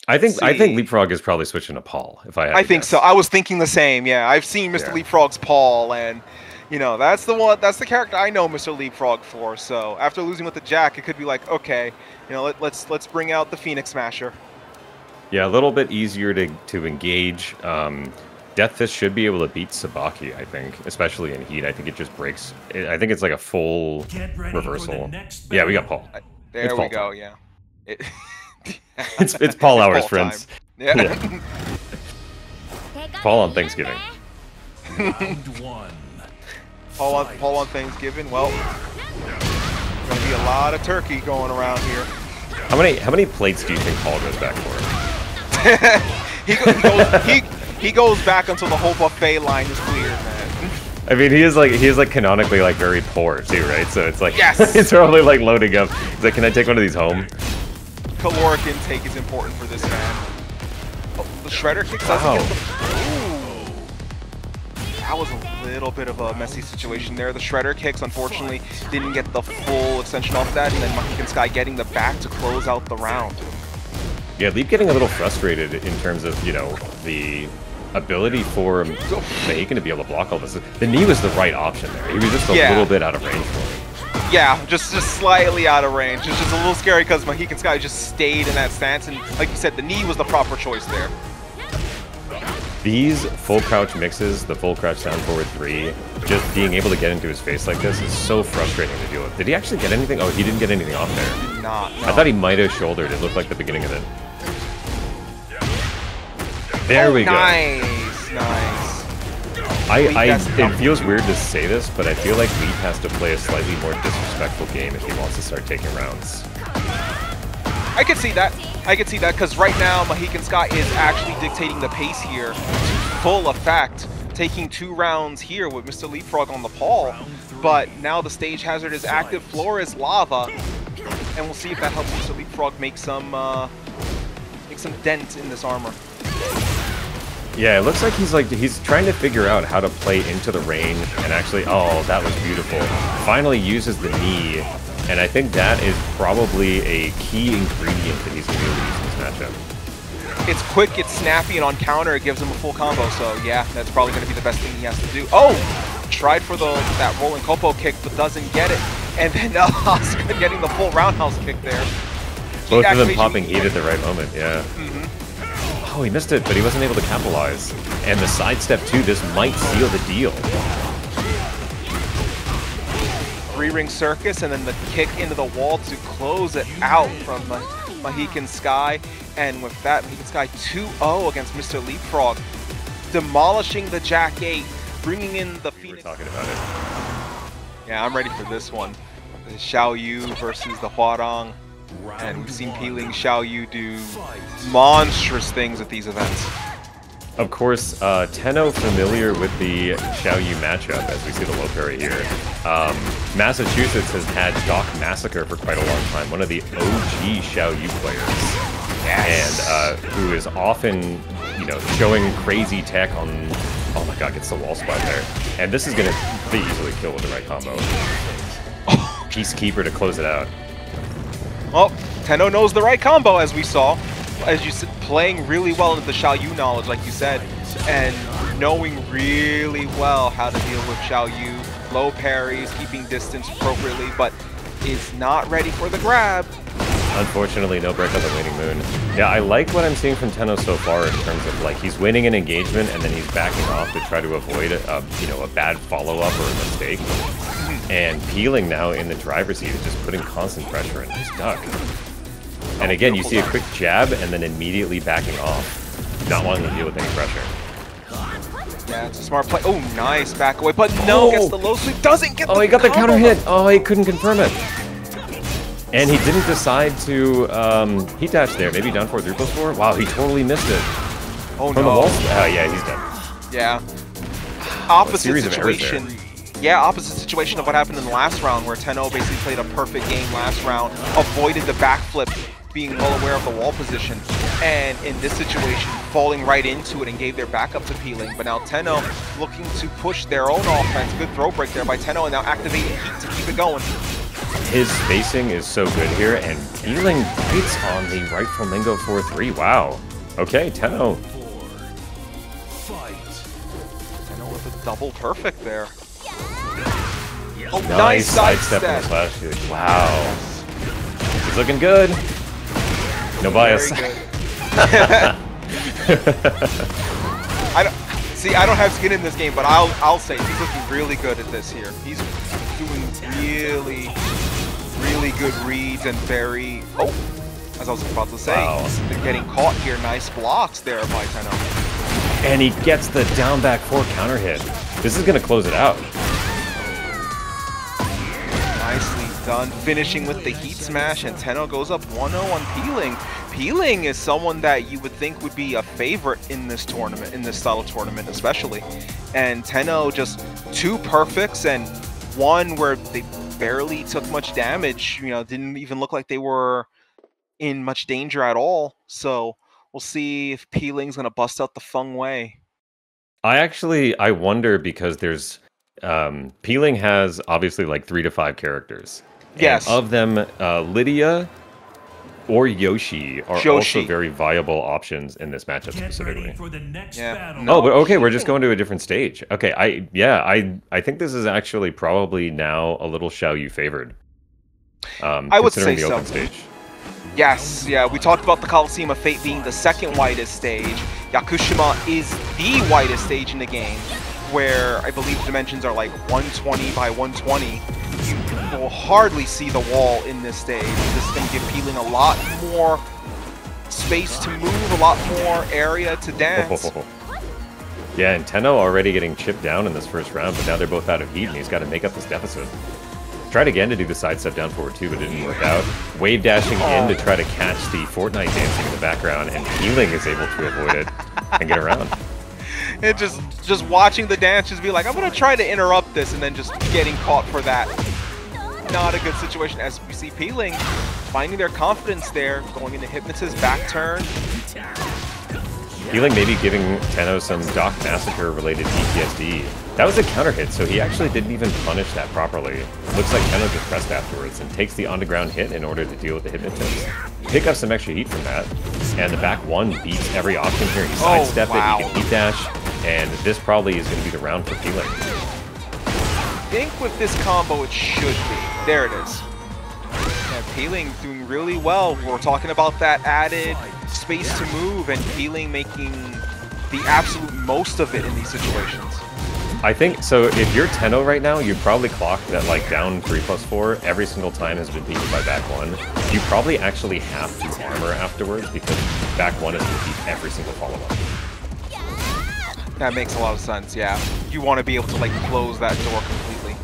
I think LeapFrog is probably switching to Paul. If I had to think guess. so. I was thinking the same. Yeah, I've seen MrLeapFrog's Paul, and you know that's the one. That's the character I know MrLeapFrog for. So after losing with the Jack, it could be like, okay, you know, let's bring out the Phoenix Smasher. Yeah, a little bit easier to engage. Death Fist should be able to beat Sabaki, I think, especially in heat. I think it just breaks. I think it's like a full reversal. Yeah, we got Paul. There we go. Yeah. It's Paul hours, friends. Yeah. Paul on Thanksgiving. Round 1. Paul on Thanksgiving. Well, gonna be a lot of turkey going around here. How many plates do you think Paul goes back for? he goes back until the whole buffet line is cleared, man. I mean, he is like canonically like very poor too, right? So it's like yes, it's probably like loading up. He's like, can I take one of these home? Caloric intake is important for this man. Oh, the Shredder kick doesn't get the... Ooh. That was a little bit of a messy situation there. The Shredder kicks, unfortunately, didn't get the full extension off that, and then Mahihkan Sky getting the back to close out the round. Yeah, Leap getting a little frustrated in terms of, you know, the ability for Mahihkan to be able to block all this. The knee was the right option there. He was just a little bit out of range for him. Yeah, just slightly out of range. It's just a little scary because Mahihkan Sky just stayed in that stance, and like you said, the knee was the proper choice there. These full crouch mixes, the full crouch down forward 3, just being able to get into his face like this is so frustrating to deal with. Did he actually get anything? Oh, he didn't get anything off there. Did not. No. I thought he might have shouldered. It looked like the beginning of it. There we go. Nice, nice. It feels weird to say this, but I feel like Leap has to play a slightly more disrespectful game if he wants to start taking rounds. I could see that. I could see that because right now Mahihkan Sky is actually dictating the pace here to full effect, taking 2 rounds here with MrLeapFrog on the Paul. But now the stage hazard is active. Floor is lava, and we'll see if that helps MrLeapFrog make some dent in this armor. Yeah, it looks like he's trying to figure out how to play into the range and actually, oh, that was beautiful. Finally uses the knee, and I think that is probably a key ingredient that he's going to be able to use in this matchup. It's quick, it's snappy, and on counter it gives him a full combo, so yeah, that's probably going to be the best thing he has to do. Oh! Tried for that rolling Kopo kick, but doesn't get it. And then Asuka getting the full roundhouse kick there. Both of them popping heat at the right moment, yeah. Mm-hmm. Oh, he missed it, but he wasn't able to capitalize. And the sidestep too, this might seal the deal. 3-ring circus, and then the kick into the wall to close it out from Mahihkan Sky. And with that, Mahihkan Sky 2-0 against MrLeapFrog, demolishing the Jack 8, bringing in the Phoenix. We're talking about it. Yeah, I'm ready for this one. The Xiaoyu versus the Hwoarang. And we've seen Peeling Xiaoyu do monstrous things at these events. Of course, Tenno familiar with the Xiaoyu matchup, as we see the low parry here. Massachusetts has had Doc Massacre for quite a long time, one of the OG Xiaoyu players. Yes. And who is often, you know, showing crazy tech on... Oh my god, gets the wall spot there. And this is going to be easily kill with the right combo. Peacekeeper to close it out. Well, Tenno knows the right combo, as we saw. As you said, playing really well into the Xiaoyu knowledge, like you said, and knowing really well how to deal with Xiaoyu, low parries, keeping distance appropriately, but is not ready for the grab. Unfortunately, no break on the Waning Moon. Yeah, I like what I'm seeing from Tenno so far in terms of, like, he's winning an engagement and then he's backing off to try to avoid a bad follow-up or a mistake. And Peeling now in the driver's seat is just putting constant pressure in his duck. And again, you see a quick jab and then immediately backing off, not wanting to deal with any pressure. Yeah, it's a smart play. Oh, nice back away, but no, gets the low sweep, doesn't get the he got the counter combo. hit. Oh, he couldn't confirm it. And he didn't decide to heat dash there. Maybe down 4 3 +4. Wow, he totally missed it. Oh, From no. the wall. Yeah, he's dead. Yeah. Opposite situation. Yeah, opposite situation of what happened in the last round, where Tenno basically played a perfect game last round, avoided the backflip, being well aware of the wall position, and in this situation, falling right into it and gave their backup to Peeling. But now Tenno looking to push their own offense. Good throw break there by Tenno, and now activating Heat to keep it going. His spacing is so good here, and Peeling bites on the right flamingo 4-3. Wow. Okay, Tenno. Tenno with a double perfect there. Oh, nice sidestep on the slash kick. Wow. He's looking good. No bias. I don't have skin in this game, but I'll say he's looking really good at this here. He's doing really good reads and very, as I was about to say, they're getting caught here. Nice blocks there by Tenno. And he gets the down back 4 counter hit. This is going to close it out. Nicely done, finishing with the heat smash, and Tenno goes up 1-0 on Peeling. Peeling is someone that you would think would be a favorite in this tournament, in this style of tournament especially. And Tenno just 2 perfects and one where they barely took much damage, you know, didn't even look like they were in much danger at all. So we'll see if Peeling's gonna bust out the Feng way. I wonder, because there's Peeling has obviously like 3 to 5 characters. Yes. And of them, Lydia or Yoshi are also very viable options in this matchup specifically. For the next yeah. battle. No, but okay, we're just going to a different stage. Okay, I think this is actually probably now a little Xiaoyu favored. I would say the so. open stage. Yes, yeah, we talked about the Coliseum of Fate being the second widest stage. Yakushima is the widest stage in the game, where I believe dimensions are like 120 by 120. You will hardly see the wall in this stage. This is going to give Peeling a lot more space to move, a lot more area to dance. Yeah, and Tenno already getting chipped down in this first round, but now they're both out of heat, and he's got to make up this deficit. Tried again to do the sidestep down forward 2, but it didn't work out. Wave dashing in to try to catch the Fortnite dancing in the background, and Peeling is able to avoid it and get around. And just watching the dance, just be like, I'm gonna try to interrupt this, and then just getting caught for that. Not a good situation, as we see Peeling finding their confidence there, going into Hypnotist back turn. Peeling maybe giving Tenno some Doc Massacre related PTSD. That was a counter hit, so he actually didn't even punish that properly. Looks like Tenno just pressed afterwards and takes the on-the-ground hit in order to deal with the Hypnotist. Pick up some extra heat from that, and the back 1 beats every option here. He sidestepped it, he can heat dash, and this probably is going to be the round for Peeling. I think with this combo it should be. There it is. Yeah, Peeling doing really well. We're talking about that added space to move, and Peeling making the absolute most of it in these situations. I think, so if you're Tenno right now, you'd probably clock that like down 3+4 every single time has been beaten by back 1. You probably actually have to armor afterwards, because back 1 is going to beat every single follow-up. That makes a lot of sense, yeah. You want to be able to like close that door completely.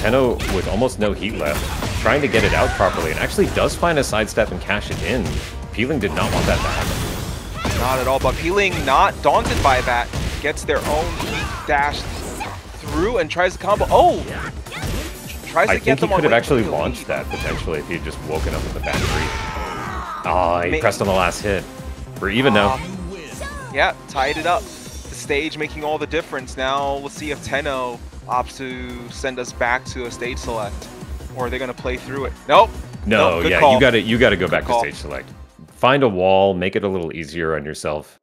Tenno with almost no heat left, trying to get it out properly, and actually does find a sidestep and cash it in. Peeling did not want that to happen. Not at all, but Peeling not daunted by that. Gets their own heat dash through and tries the combo. Oh! Tries to get them on. I think he could have actually launched that potentially if he had just woken up with the back 3. Oh, he pressed on the last hit. We're even now. Yeah, tied it up. The stage making all the difference. Now let's see if Tenno opts to send us back to a stage select, or are they going to play through it? Nope. No, nope, yeah, call. you got to go back to stage select. Find a wall, make it a little easier on yourself.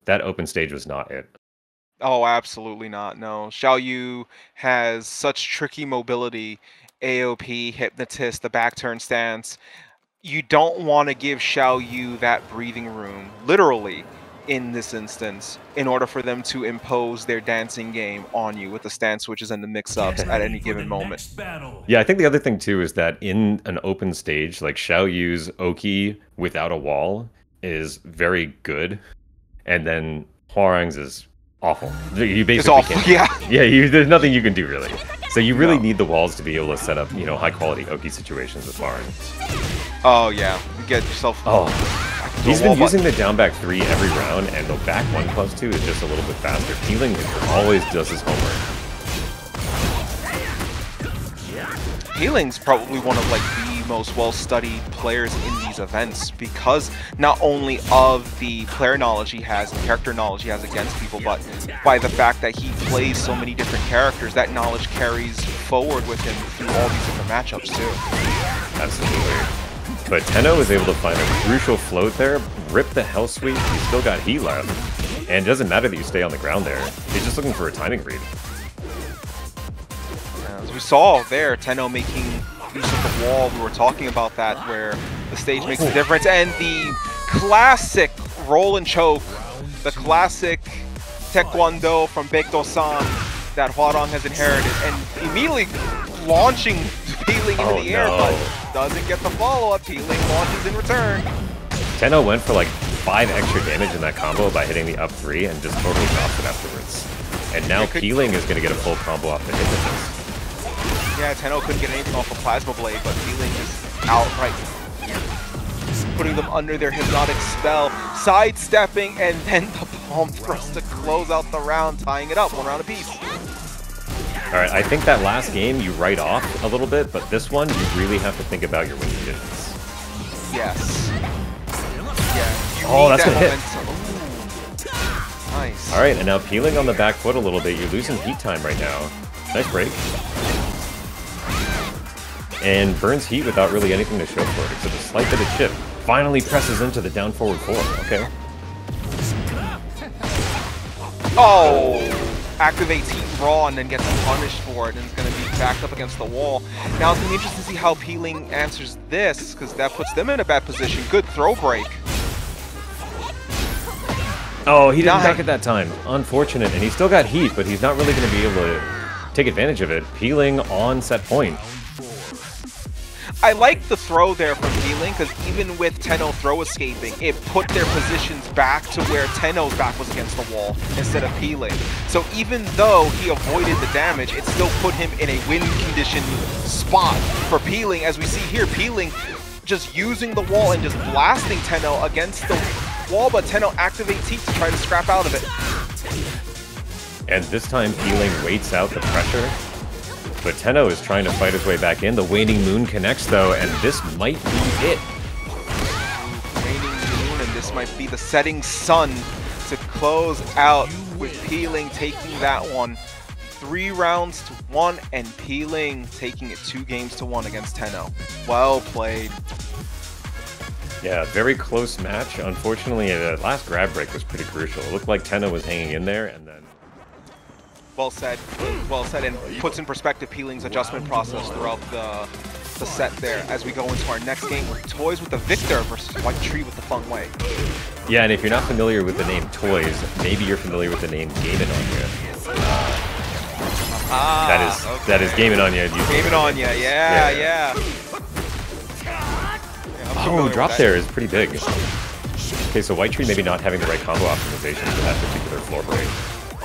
That open stage was not it. Oh, absolutely not. No, Xiaoyu has such tricky mobility. AOP, Hypnotist, the back turn stance. You don't want to give Xiaoyu that breathing room, literally, in this instance, in order for them to impose their dancing game on you with the stance switches and the mix-ups at any given moment. Yeah, I think the other thing too is that in an open stage, like Xiaoyu's Oki without a wall is very good, and then Hwoarang's is awful. You basically can't. Yeah, there's nothing you can do really. So you really need the walls to be able to set up, high quality Oki situations with Hwoarang. Oh yeah, you get yourself. Oh. I He's been using the down back 3 every round, and the back 1+2 is just a little bit faster. Peeling always does his homework. Peeling's probably one of like the most well-studied players in these events because not only of the player knowledge he has and character knowledge he has against people, but by the fact that he plays so many different characters, that knowledge carries forward with him through all these different matchups too. Absolutely. But Tenno was able to find a crucial float there, rip the Hell Sweep, he's still got heat left, and it doesn't matter that you stay on the ground there, he's just looking for a timing read. As we saw there, Tenno making use of the wall, we were talking about that, where the stage makes a difference, and the classic roll and choke, the classic taekwondo from Baekdo-san that Hwoarang has inherited, and immediately launching Peeling into the air, but doesn't get the follow-up. Peeling launches in return. Tenno went for like 5 extra damage in that combo by hitting the up 3 and just totally dropped it afterwards. And now Peeling is going to get a full combo off the hypnotist. Yeah, Tenno couldn't get anything off of Plasma Blade, but Peeling is outright putting them under their hypnotic spell, sidestepping, and then the palm thrust to close out the round, tying it up 1 round apiece. Alright, I think that last game you write off a little bit, but this one you really have to think about your win conditions. Yes. Yeah. Oh, that's gonna hit. Nice. Alright, and now Peeling on the back foot a little bit. You're losing heat time right now. Nice break. And burns heat without really anything to show for it, except a slight bit of chip. Finally presses into the down forward 4. Okay. Oh! Activates heat raw and then gets punished for it, and is going to be backed up against the wall. Now it's going to be interesting to see how Peeling answers this, because that puts them in a bad position. Good throw break. Oh, he didn't back at that time. Unfortunate, and he still got heat, but he's not really going to be able to take advantage of it. Peeling on set point. I like the throw there from Peeling, because even with Tenno throw escaping, it put their positions back to where Tenno's back was against the wall instead of Peeling. So even though he avoided the damage, it still put him in a win condition spot for Peeling. As we see here, Peeling just using the wall and just blasting Tenno against the wall, but Tenno activates heat to try to scrap out of it. And this time Peeling waits out the pressure. But Tenno is trying to fight his way back in. The waning moon connects though, and this might be it. Waning moon, and this might be the setting sun to close out with Peeling taking that one. 3 rounds to 1, and Peeling taking it 2 games to 1 against Tenno. Well played. Yeah, very close match. Unfortunately, the last grab break was pretty crucial. It looked like Tenno was hanging in there, and then... Well said, and puts in perspective Peeling's adjustment process throughout the set there as we go into our next game with Toys with the Victor versus Whitetree with the Feng Wei. Yeah, and if you're not familiar with the name Toys, maybe you're familiar with the name Game and Anya. That is Game and Anya. Game and Anya, yeah. Oh, drop there is pretty big. Okay, so Whitetree maybe not having the right combo optimization for that particular floor break.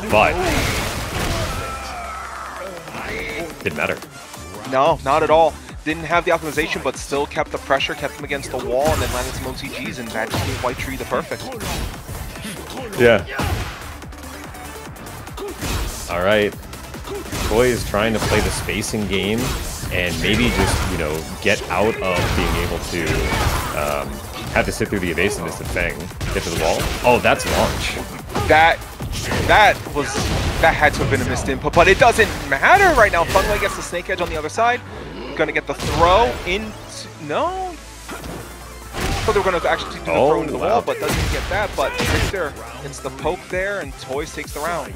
But didn't matter. No, not at all. Didn't have the optimization, but still kept the pressure, kept him against the wall, and then landed some OCGs, and that just gave Whitetree the perfect. Yeah. All right. Toys trying to play the spacing game and maybe just, you know, get out of being able to have to sit through the evasiveness of Feng. Get to the wall. Oh, that's launch. That had to have been a missed input, but it doesn't matter right now. Feng Wei gets the snake edge on the other side. Gonna get the throw into... No? So they were gonna actually do the throw into the wall, but doesn't get that. But Victor gets the poke there, and Toys takes the round.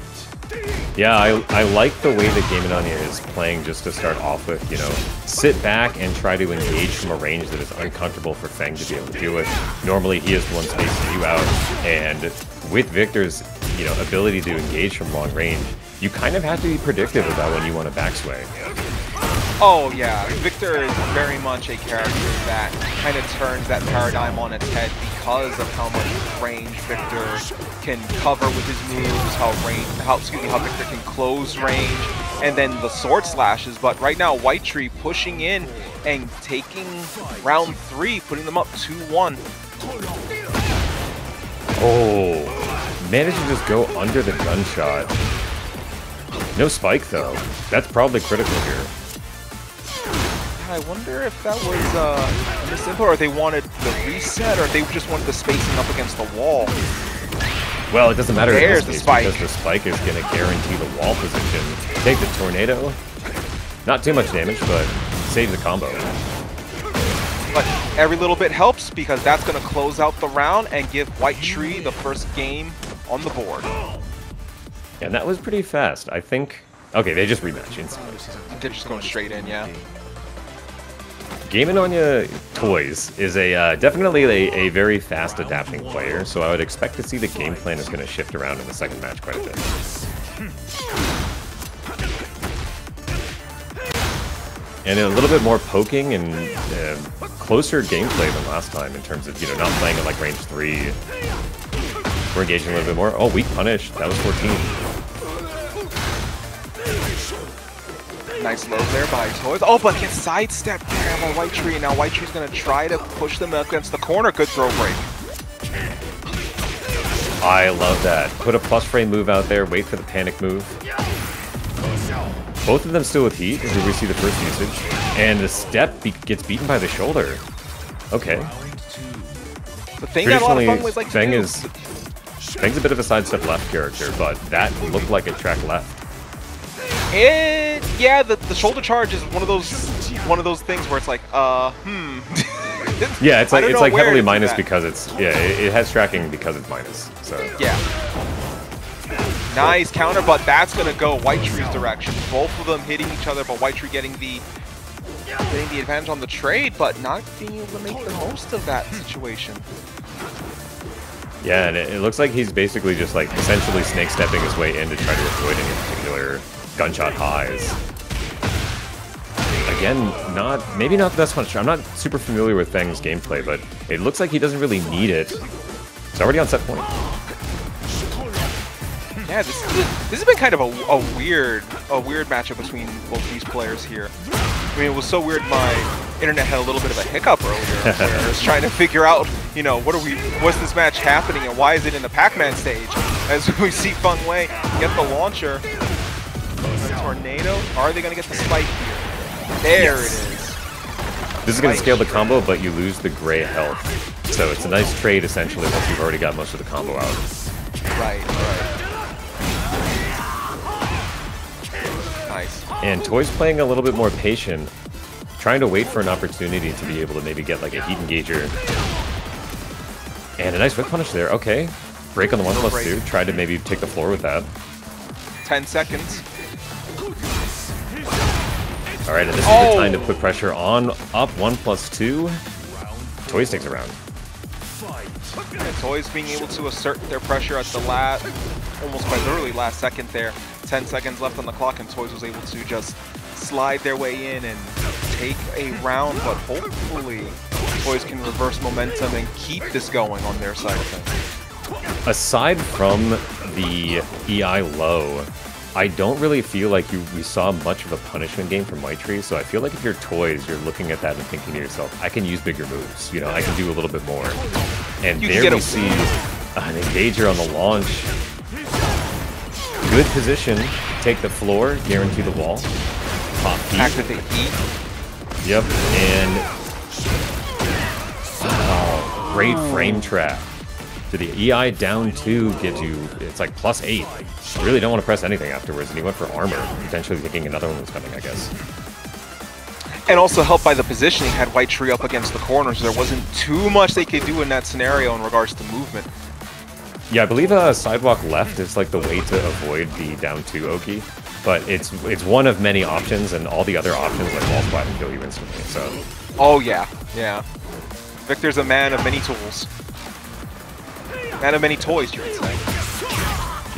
Yeah, I like the way that Game and Anya is playing just to start off with, you know, sit back and try to engage from a range that is uncomfortable for Feng to be able to deal with. Normally he is the one spacing you out, and with Victor's, you know, ability to engage from long range, you kind of have to be predictive about when you want to backsway. Oh yeah, Victor is very much a character that kind of turns that paradigm on its head because of how much range Victor can cover with his moves, how Victor can close range, and then the sword slashes. But right now, Whitetree pushing in and taking round 3, putting them up 2-1. Oh, managed to just go under the gunshot. No spike though. That's probably critical here. I wonder if that was a misinput, or if they wanted the reset, or if they just wanted the spacing up against the wall. Well, it doesn't matter There's in this the case, spike. because the spike is going to guarantee the wall position. Take the tornado. Not too much damage, but save the combo. But every little bit helps, because that's going to close out the round and give Whitetree the first game on the board. And that was pretty fast, I think. Okay, they just rematch instantly. They're just going straight in, yeah. Game & Anya Toys is a definitely a very fast adapting player, so I would expect to see the game plan is going to shift around in the second match quite a bit. And a little bit more poking and closer gameplay than last time in terms of, you know, not playing at like range 3. We're engaging a little bit more. Oh, weak punish. That was 14. Nice low there by Toys. Oh, but gets sidestepped there by Whitetree. Now Whitetree's going to try to push them against the corner. Good throw break. I love that. Put a plus frame move out there. Wait for the panic move. Both of them still with heat as we see the first usage. And the step gets beaten by the shoulder. Okay. The thing that a lot of fun ways like Feng to do. Feng's a bit of a sidestep left character, but that looked like a track left. Yeah, the shoulder charge is one of those things where it's like, Yeah, it's like heavily minus that. because it's it has tracking because it's minus. So yeah. Nice counter, but that's gonna go Whitetree's direction. Both of them hitting each other, but Whitetree getting the advantage on the trade, but not being able to make the most of that situation. yeah, and it looks like he's basically just like essentially snake stepping his way in to try to avoid any particular gunshot highs. Again, maybe not the best punch. I'm not super familiar with Feng's gameplay, but it looks like he doesn't really need it. It's already on set point. Yeah, this has been kind of a weird matchup between both these players here. I mean, it was so weird. My internet had a little bit of a hiccup earlier, where I was trying to figure out, you know, what's this match happening, and why is it in the Pac-Man stage? As we see Feng Wei get the launcher, the tornado. Are they going to get the spike here? There it is. This is going to scale the combo, but you lose the gray health. So it's a nice trade essentially once you've already got most of the combo out. Right. Nice. And Toy's playing a little bit more patient, trying to wait for an opportunity to be able to maybe get like a heat engager. And a nice whip punish there. Okay. Break on the 1+2. Try to maybe take the floor with that. 10 seconds. Alright, and this is the time to put pressure on up 1+2. Toy sticks around. And Toys being able to assert their pressure at the almost quite literally last second there. 10 seconds left on the clock, and Toys was able to just slide their way in and take a round, but hopefully Toys can reverse momentum and keep this going on their side of things. Aside from the EI low, I don't really feel like we saw much of a punishment game from Whitetree, so I feel like if you're Toys, you're looking at that and thinking to yourself, I can use bigger moves, you know, I can do a little bit more. And there we see an engager on the launch. Good position, take the floor, guarantee the wall. Pop heat. Activate heat. Yep, and great frame trap. To the EI down 2 gives you, it's like +8. You really don't want to press anything afterwards, and he went for armor, potentially thinking another one was coming, I guess. And also helped by the positioning, had Whitetree up against the corner, so there wasn't too much they could do in that scenario in regards to movement. Yeah, I believe sidewalk left is like the way to avoid the down 2 Oki, but it's one of many options, and all the other options like wall splat and kill you instantly, so. Oh yeah. Victor's a man of many tools. Man of many toys, you could say.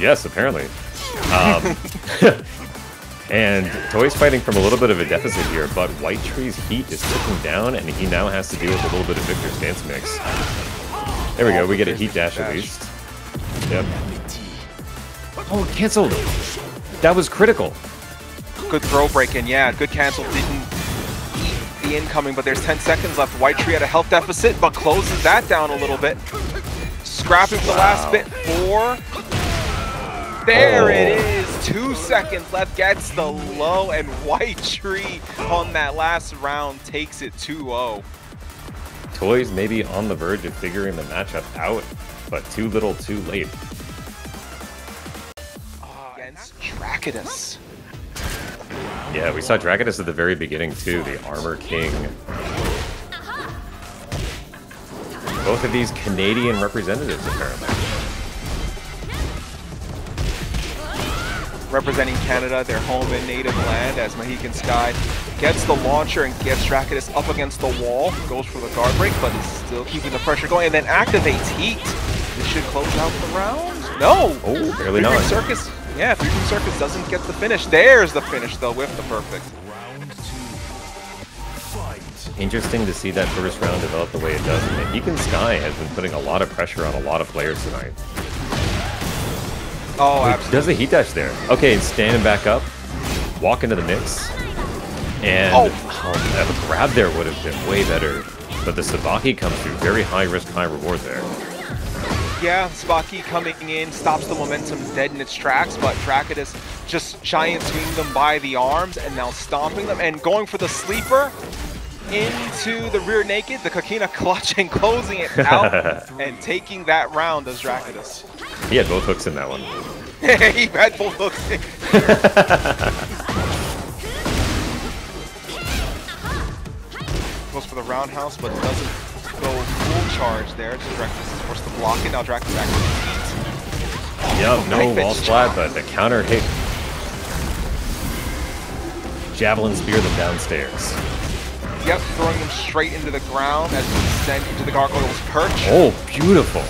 Yes, apparently. And Toy's fighting from a little bit of a deficit here, but Whitetree's heat is ticking down, and he now has to deal with a little bit of Victor's dance mix. There we go, we get a heat dash at least. Yep. Oh, canceled! That was critical! Good throw break in, yeah, good cancel. Didn't eat the incoming, but there's 10 seconds left. Whitetree at a health deficit, but closes that down a little bit. scrapping for the last bit. 4. There it is. 2 seconds left. Gets the low, and Whitetree on that last round takes it 2-0. Toys may be on the verge of figuring the matchup out, but too little too late. Against Drakidus. Yeah, we saw Drakidus at the very beginning too, the Armor King. Both of these Canadian representatives, apparently. Representing Canada, their home and native land, as Mahihkan Sky gets the launcher and gets Drakidus up against the wall. Goes for the guard break, but is still keeping the pressure going, and then activates Heat. This should close out the round. No! Oh, barely not. Circus. Yeah, Freaking Circus doesn't get the finish. There's the finish, though, with the perfect. Round 2. Fight. Interesting to see that first round develop the way it does. Mahihkan Sky has been putting a lot of pressure on a lot of players tonight. Oh, absolutely. Does the heat dash there. Okay, standing back up, walk into the mix, and a grab there would have been way better. But the Sabaki comes through, very high risk, high reward there. Yeah, Sabaki coming in, stops the momentum dead in its tracks, but Drakidus just giant swinging them by the arms and now stomping them and going for the sleeper into the rear naked, the Kakina clutch, and closing it out and taking that round as Drakidus. He had both hooks in that one. He had both hooks. Goes for the roundhouse, but doesn't go full charge there. So Drakidus is forced to block it. Now Drakidus activates Heat. Yep, no wall splat, but the counter hit. Javelin spear them downstairs. Yep, throwing them straight into the ground as we descend into the gargoyle's perch. Oh, beautiful.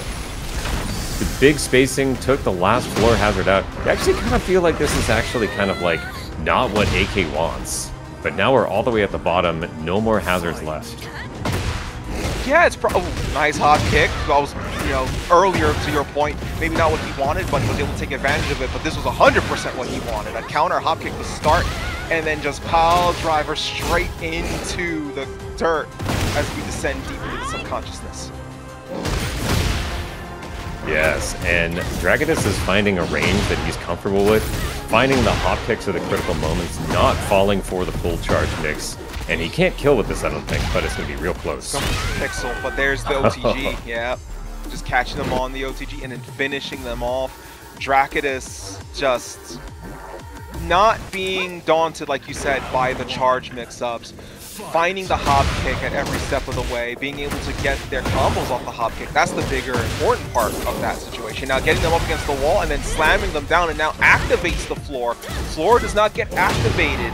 The big spacing took the last floor hazard out. I actually kind of feel like this is actually kind of like not what AK wants. But now we're all the way at the bottom, no more hazards left. Yeah, it's nice hot kick. I was, earlier to your point, maybe not what he wanted, but he was able to take advantage of it. But this was 100% what he wanted. A counter hop kick to start, and then just pile driver straight into the dirt as we descend deep into the subconsciousness. Yes, and Drakidus is finding a range that he's comfortable with, finding the hop kicks at the critical moments, not falling for the full charge mix. And he can't kill with this, I don't think, but it's going to be real close. Some pixel, but there's the OTG, yeah. Just catching them on the OTG and then finishing them off. Drakidus just not being daunted, like you said, by the charge mix-ups. Finding the hop kick at every step of the way, being able to get their combos off the hop kick. That's the bigger, important part of that situation. Now getting them up against the wall and then slamming them down and now activates the floor. Floor does not get activated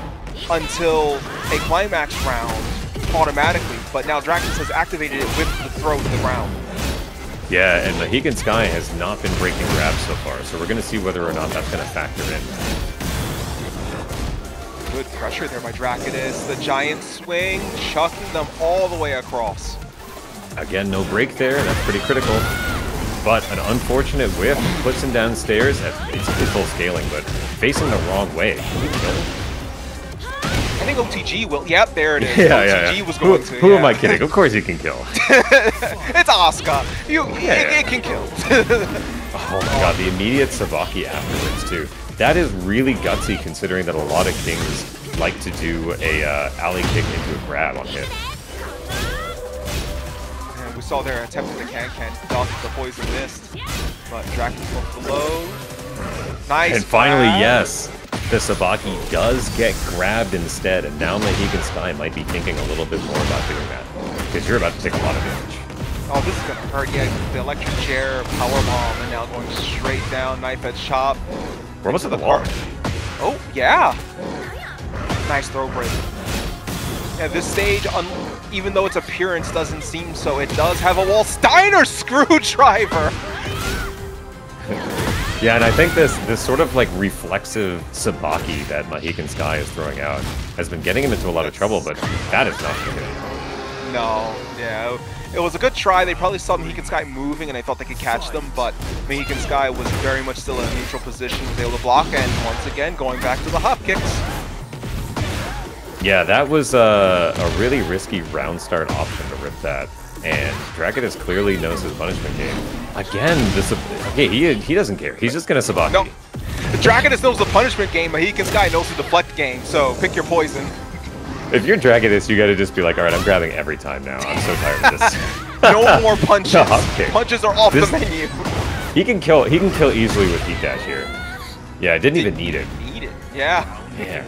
until a climax round automatically, but now Drakidus has activated it with the throw to the ground. Yeah, and Mahihkan Sky has not been breaking grabs so far, so we're going to see whether or not that's going to factor in. Good pressure there by Drakidus. The giant swing, chucking them all the way across. Again, no break there, and that's pretty critical. But an unfortunate whiff puts him downstairs at basically full scaling, but facing the wrong way. I think OTG will. Yep, there it is. Yeah, OTG was going to. Who am I kidding? Of course he can kill. It's Asuka. It can kill. Oh my god, the immediate Sabaki afterwards, too. That is really gutsy, considering that a lot of kings like to do a alley kick into a grab on hit. And we saw their attempt at the can-can, dodge the poison mist, but Drakidus went below. Nice. And finally, yes, the Sabaki does get grabbed instead, and now Mahihkan Sky might be thinking a little bit more about doing that, because you're about to take a lot of damage. Oh, this is gonna hurt. Yeah, the electric chair, power bomb, and now going straight down, knife edge chop. We're almost at the wall. Oh, yeah. Nice throw break. Yeah, this stage, even though its appearance doesn't seem so, it does have a wall. Steiner screwdriver! Yeah, and I think this sort of like reflexive Sabaki that Mahihkan Sky is throwing out has been getting him into a lot of trouble, but that is not good. No, yeah. It was a good try. They probably saw Mahihkan Sky moving and they thought they could catch them, but Mahihkan Sky was very much still in a neutral position, was able to block, and once again, going back to the hop kicks. Yeah, that was a really risky round start option to rip that. And Drakidus clearly knows his punishment game. Again, this okay, he doesn't care. He's just gonna Sabaki. No. Drakidus knows the punishment game, Mahihkan Sky knows the deflect game, so pick your poison. If you're Drakidus, you gotta just be like, alright, I'm grabbing every time now. I'm so tired of this. No more punches. No, okay. Punches are off the menu. He can kill easily with heat dash here. Yeah, I didn't even need it. Need it. Yeah. Yeah.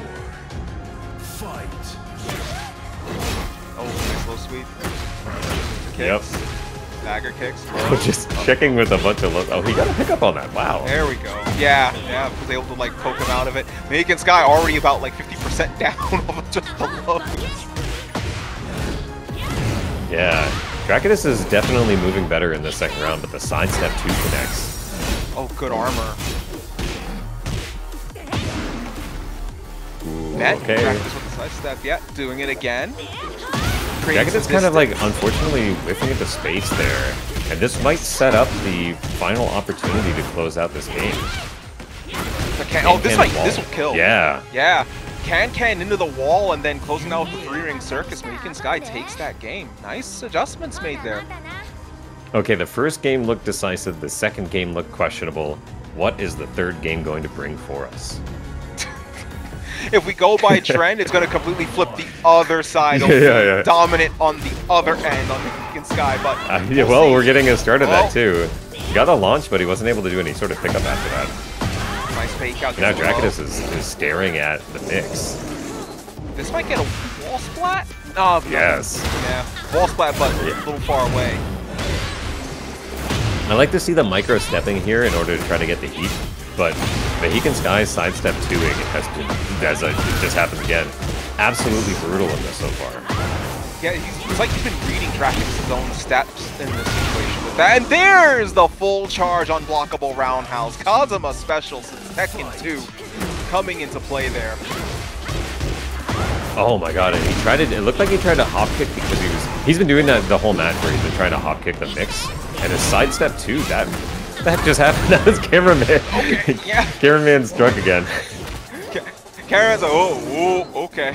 Fight. Oh, nice low sweep. Kicks. Yep. Dagger kicks. Oh, just checking with a bunch of low. Oh, he got a pick up on that. Wow. There we go. Yeah, was able to like poke him out of it. Mahihkan Sky already about like 50% down of just the lows. Yeah. Drakidus is definitely moving better in the second round, but the sidestep 2 connects. Oh, good armor. Ooh, Met. okay. Drakidus with the sidestep. Yeah, doing it again. Drakidus kind of like, unfortunately, whiffing into space there. And this might set up the final opportunity to close out this game. Oh, this will kill. Yeah. Yeah. Can into the wall and then closing out with the 3-ring circus. Mahihkan Sky takes that game. Nice adjustments made there. Okay, the first game looked decisive. The second game looked questionable. What is the third game going to bring for us? If we go by trend, it's going to completely flip the other side. Yeah. Dominant on the other end on Mahihkan Sky. But yeah, well, we're getting a start of that too. He got a launch, but he wasn't able to do any sort of pickup after that. Nice fake out. Now Drakidus is staring at the mix. This might get a wall splat? Oh, yes. Yeah, wall splat, but a little far away. I like to see the micro stepping here in order to try to get the heat, but Mahihkan Sky's sidestep 2-ing it just happened again. Absolutely brutal in this so far. Yeah, it's like he's been reading Drakidus' own steps in this situation with that. And there's the full charge unblockable roundhouse. Kazuma special since Tekken 2 coming into play there. Oh my god, and it looked like he tried to hop kick because he's been doing that the whole match where he's been trying to hop kick the mix. And his sidestep 2, that just happened. That was cameraman. Okay, yeah. Cameraman struck again. Cameraman's like, oh, okay.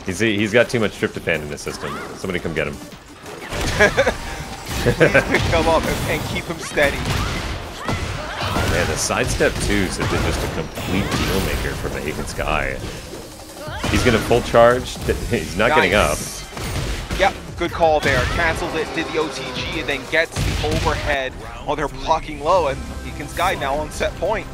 He's got too much tryptophan in his system. Somebody come get him. Please pick him up and keep him steady. Oh man, the sidestep 2s have been just a complete deal maker for Mahihkan Sky. He's gonna full charge. He's not getting up. Yep, good call there. Cancels it, did the OTG, and then gets the overhead while they're blocking low, and Mahihkan Sky now on set point.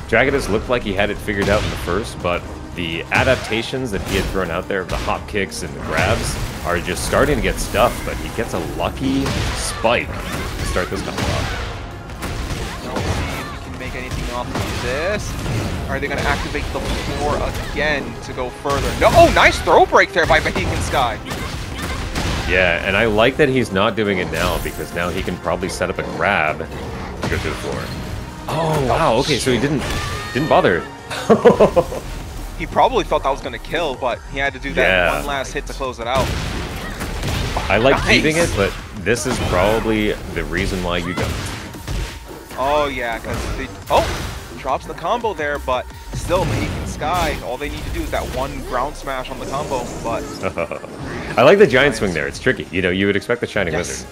Drakidus looked like he had it figured out in the first, but the adaptations that he had thrown out there of the hop kicks and the grabs are just starting to get stuffed, but he gets a lucky spike to start this combo off. Now we'll see if he can make anything off of this. Are they going to activate the floor again to go further? No! Oh, nice throw break there by Mahihkan Sky. Yeah, and I like that he's not doing it now, because now he can probably set up a grab to go to the floor. Oh, wow, okay, so he didn't bother. He probably thought that was going to kill, but he had to do that one last hit to close it out. I like keeping it, but this is probably the reason why you don't. Oh, yeah, because they... Oh! Drops the combo there, but still, Mahihkan Sky, all they need to do is that one ground smash on the combo, but... I like the giant swing there. It's tricky. You know, you would expect the Shining Wizard.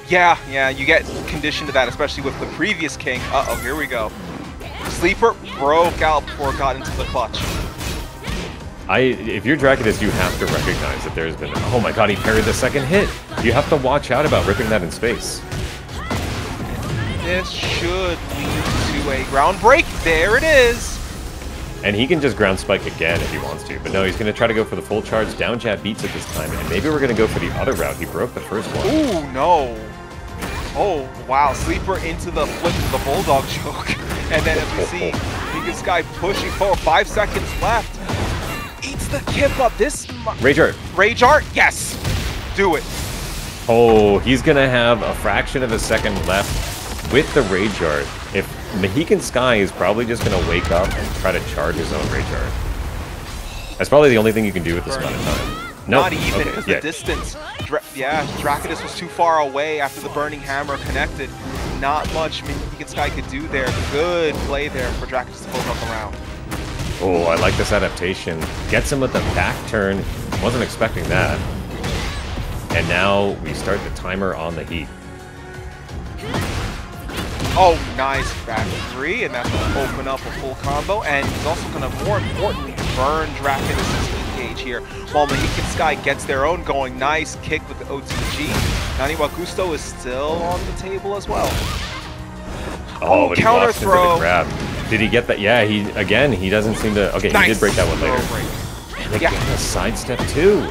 Yeah, you get conditioned to that, especially with the previous king. Uh-oh, here we go. Sleeper broke out before it got into the clutch. If you're Drakidus, you have to recognize that there's been... Oh my god, he parried the second hit! You have to watch out about ripping that in space. This should lead to a ground break. There it is! And he can just ground spike again if he wants to. But no, he's going to try to go for the full charge. Down jab beats it this time. And maybe we're going to go for the other route. He broke the first one. Ooh, no. Oh, wow. Sleeper into the flip of the bulldog choke. And then as we see, Mahihkan Sky pushing forward. 5 seconds left. Eats the kip up. This... Rage Art. Rage Art? Yes. Do it. Oh, he's going to have a fraction of a second left with the Rage Art. If Mahihkan Sky is probably just going to wake up and try to charge his own Rage Art. That's probably the only thing you can do with this amount of time. Nope. Not even, because the distance. Drakidus was too far away after the Burning Hammer connected. Not much Mahihkan Sky could do there. Good play there for Drakidus to close out the round. Oh, I like this adaptation. Gets him with the back turn. Wasn't expecting that. And now we start the timer on the heat. Oh, nice back 3, and that's going to open up a full combo, and he's also going to, more importantly, burn Drakidus' heat gauge here, while Mahihkan Sky gets their own going. Nice kick with the OTG. Naniwa Gusto is still on the table as well. Oh, but counter he throw. The grab. Did he get that? Yeah, he doesn't seem to... Okay, nice. He did break that one later. And again, a sidestep too.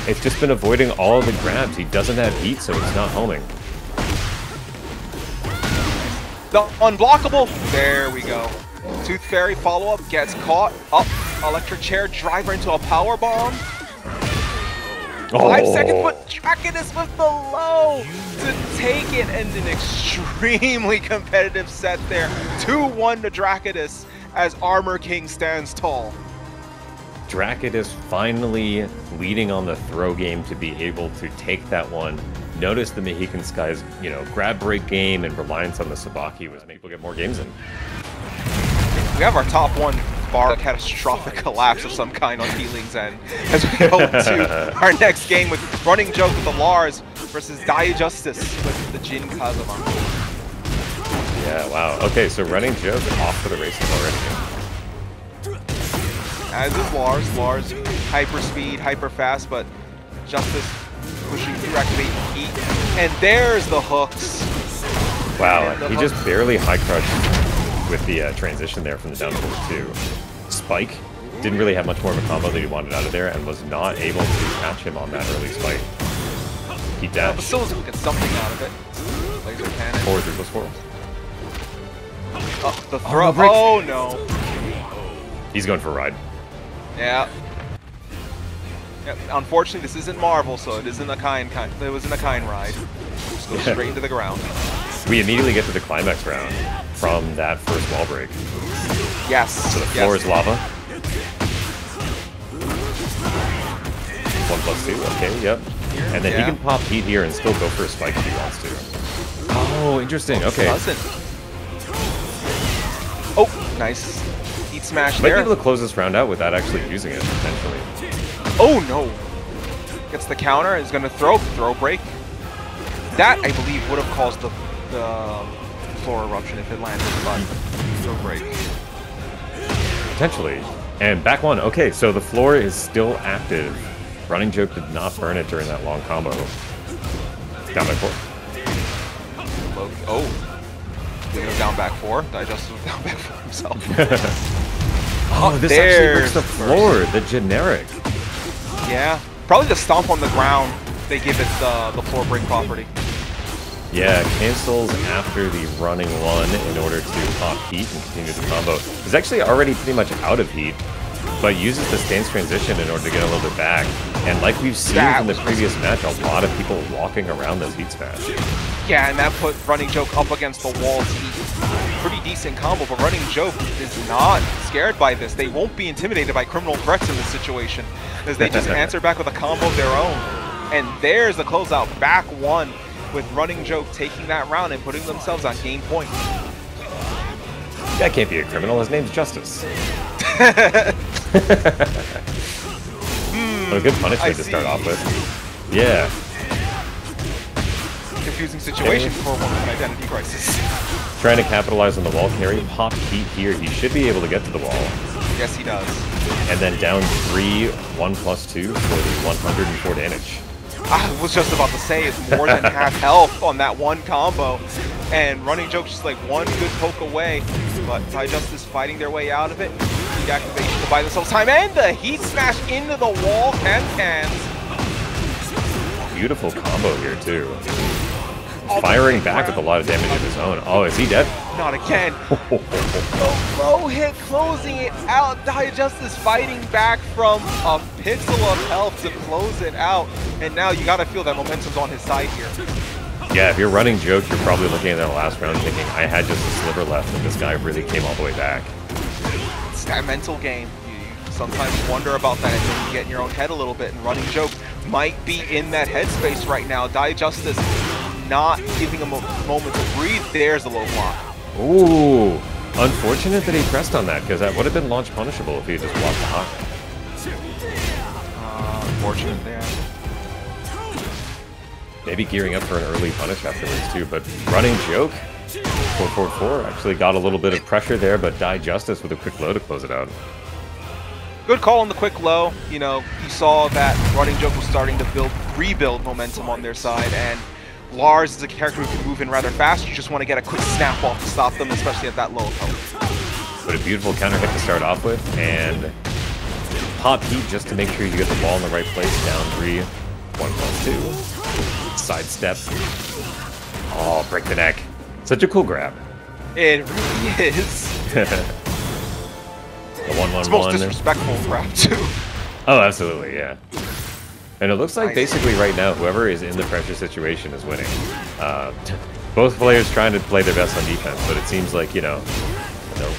It's just been avoiding all of the grabs. He doesn't have heat, so it's not homing. The unblockable. There we go. Tooth Fairy follow-up gets caught. Up. Electric chair driver into a power bomb. 5 seconds, but Drakidus with the low to take it, and an extremely competitive set there. 2-1 to Drakidus as Armor King stands tall. Drakidus finally leading on the throw game to be able to take that one. Notice the Mahihkan Sky's, grab break game and reliance on the Sabaki was able to get more games in. We have our top one bar, a catastrophic collapse of some kind on Healing's end as we go to our next game with RunningJoke with the Lars versus DAIJUSTICE with the Jin Kazama. Yeah, wow. Okay, so RunningJoke off for the races already. As is Lars. Lars hyper speed, hyper fast, but Justice pushing through, activating heat. And there's the hooks. Wow, he just barely high crushed with the transition there from the down forward 2. Spike didn't really have much more of a combo that he wanted out of there and was not able to catch him on that early spike. He dashed. But still was able to get something out of it. Laser cannon. Forward 3+4. The throw. Oh, no. He's going for a ride. Yeah. Yep. Unfortunately, this isn't Marvel, so it isn't a kind. It wasn't a kind ride. Just go straight into the ground. We immediately get to the climax round from that first wall break. Yes. So the floor is lava. 1+2. Okay. Yep. And then he can pop heat here and still go for a spike if he wants to. Oh, interesting. Okay. Oh, nice. Heat smash Might there. be able to close this round out without actually using it, potentially. Oh, no. Gets the counter. Is going to throw break. That, I believe, would have caused the floor eruption if it landed, but throw break. Potentially. And back one. Okay, so the floor is still active. RunningJoke did not burn it during that long combo. Down by 4. Oh. Down back 4. DAIJUSTICE was down back 4 himself. Oh, this actually breaks the floor, the generic. Yeah. Probably the stomp on the ground, they give it the floor break property. Yeah, cancels after the running one in order to pop heat and continue the combo. He's actually already pretty much out of heat, but uses the stance transition in order to get a little bit back. And like we've seen from the previous match, a lot of people walking around those heat smash. Yeah, and that put RunningJoke up against the wall. Pretty decent combo, but RunningJoke is not scared by this. They won't be intimidated by criminal threats in this situation, as they just answer back with a combo of their own. And there's the closeout, back 1, with RunningJoke taking that round and putting themselves on game point. That can't be a criminal, his name's Justice. What a good punishment to start off with. Yeah. Confusing situation for one with an identity crisis. Trying to capitalize on the wall carry, pop heat here. He should be able to get to the wall. Yes, he does. And then down 3, 1+2 for the 104 damage. I was just about to say it's more than half health on that one combo. And RunningJoke's just like one good poke away. But DAIJUSTICE fighting their way out of it. Heat activation to buy themselves time. And the heat smash into the wall. Cans. Beautiful combo here, too. Firing back with a lot of damage of his own. Oh, is he dead? Not again. The low hit closing it out. DAIJUSTICE fighting back from a pixel of health to close it out. And now you gotta feel that momentum's on his side here. Yeah, if you're RunningJoke, you're probably looking at that last round thinking, I had just a sliver left and this guy really came all the way back. It's that mental game. You sometimes wonder about that until you get in your own head a little bit, and RunningJoke might be in that headspace right now. DAIJUSTICE not giving him a moment to breathe. There's the low block. Ooh, unfortunate that he pressed on that, because that would have been launch punishable if he had just blocked the hawk. Unfortunate there. Maybe gearing up for an early punish afterwards too, but RunningJoke, 444, actually got a little bit of pressure there, but DAIJUSTICE with a quick low to close it out. Good call on the quick low. You know, you saw that RunningJoke was starting to rebuild momentum on their side, and Lars is a character who can move in rather fast. You just want to get a quick snap off to stop them, especially at that low health. But a beautiful counter hit to start off with, and pop heat just to make sure you get the ball in the right place. Down 3, 1+2. Sidestep. Oh, break the neck. Such a cool grab. It really is. The 1-1-1. It's the most disrespectful grab, too. Oh, absolutely, yeah. And it looks like Nice. basically right now, whoever is in the pressure situation is winning. Both players trying to play their best on defense, but it seems like, you know,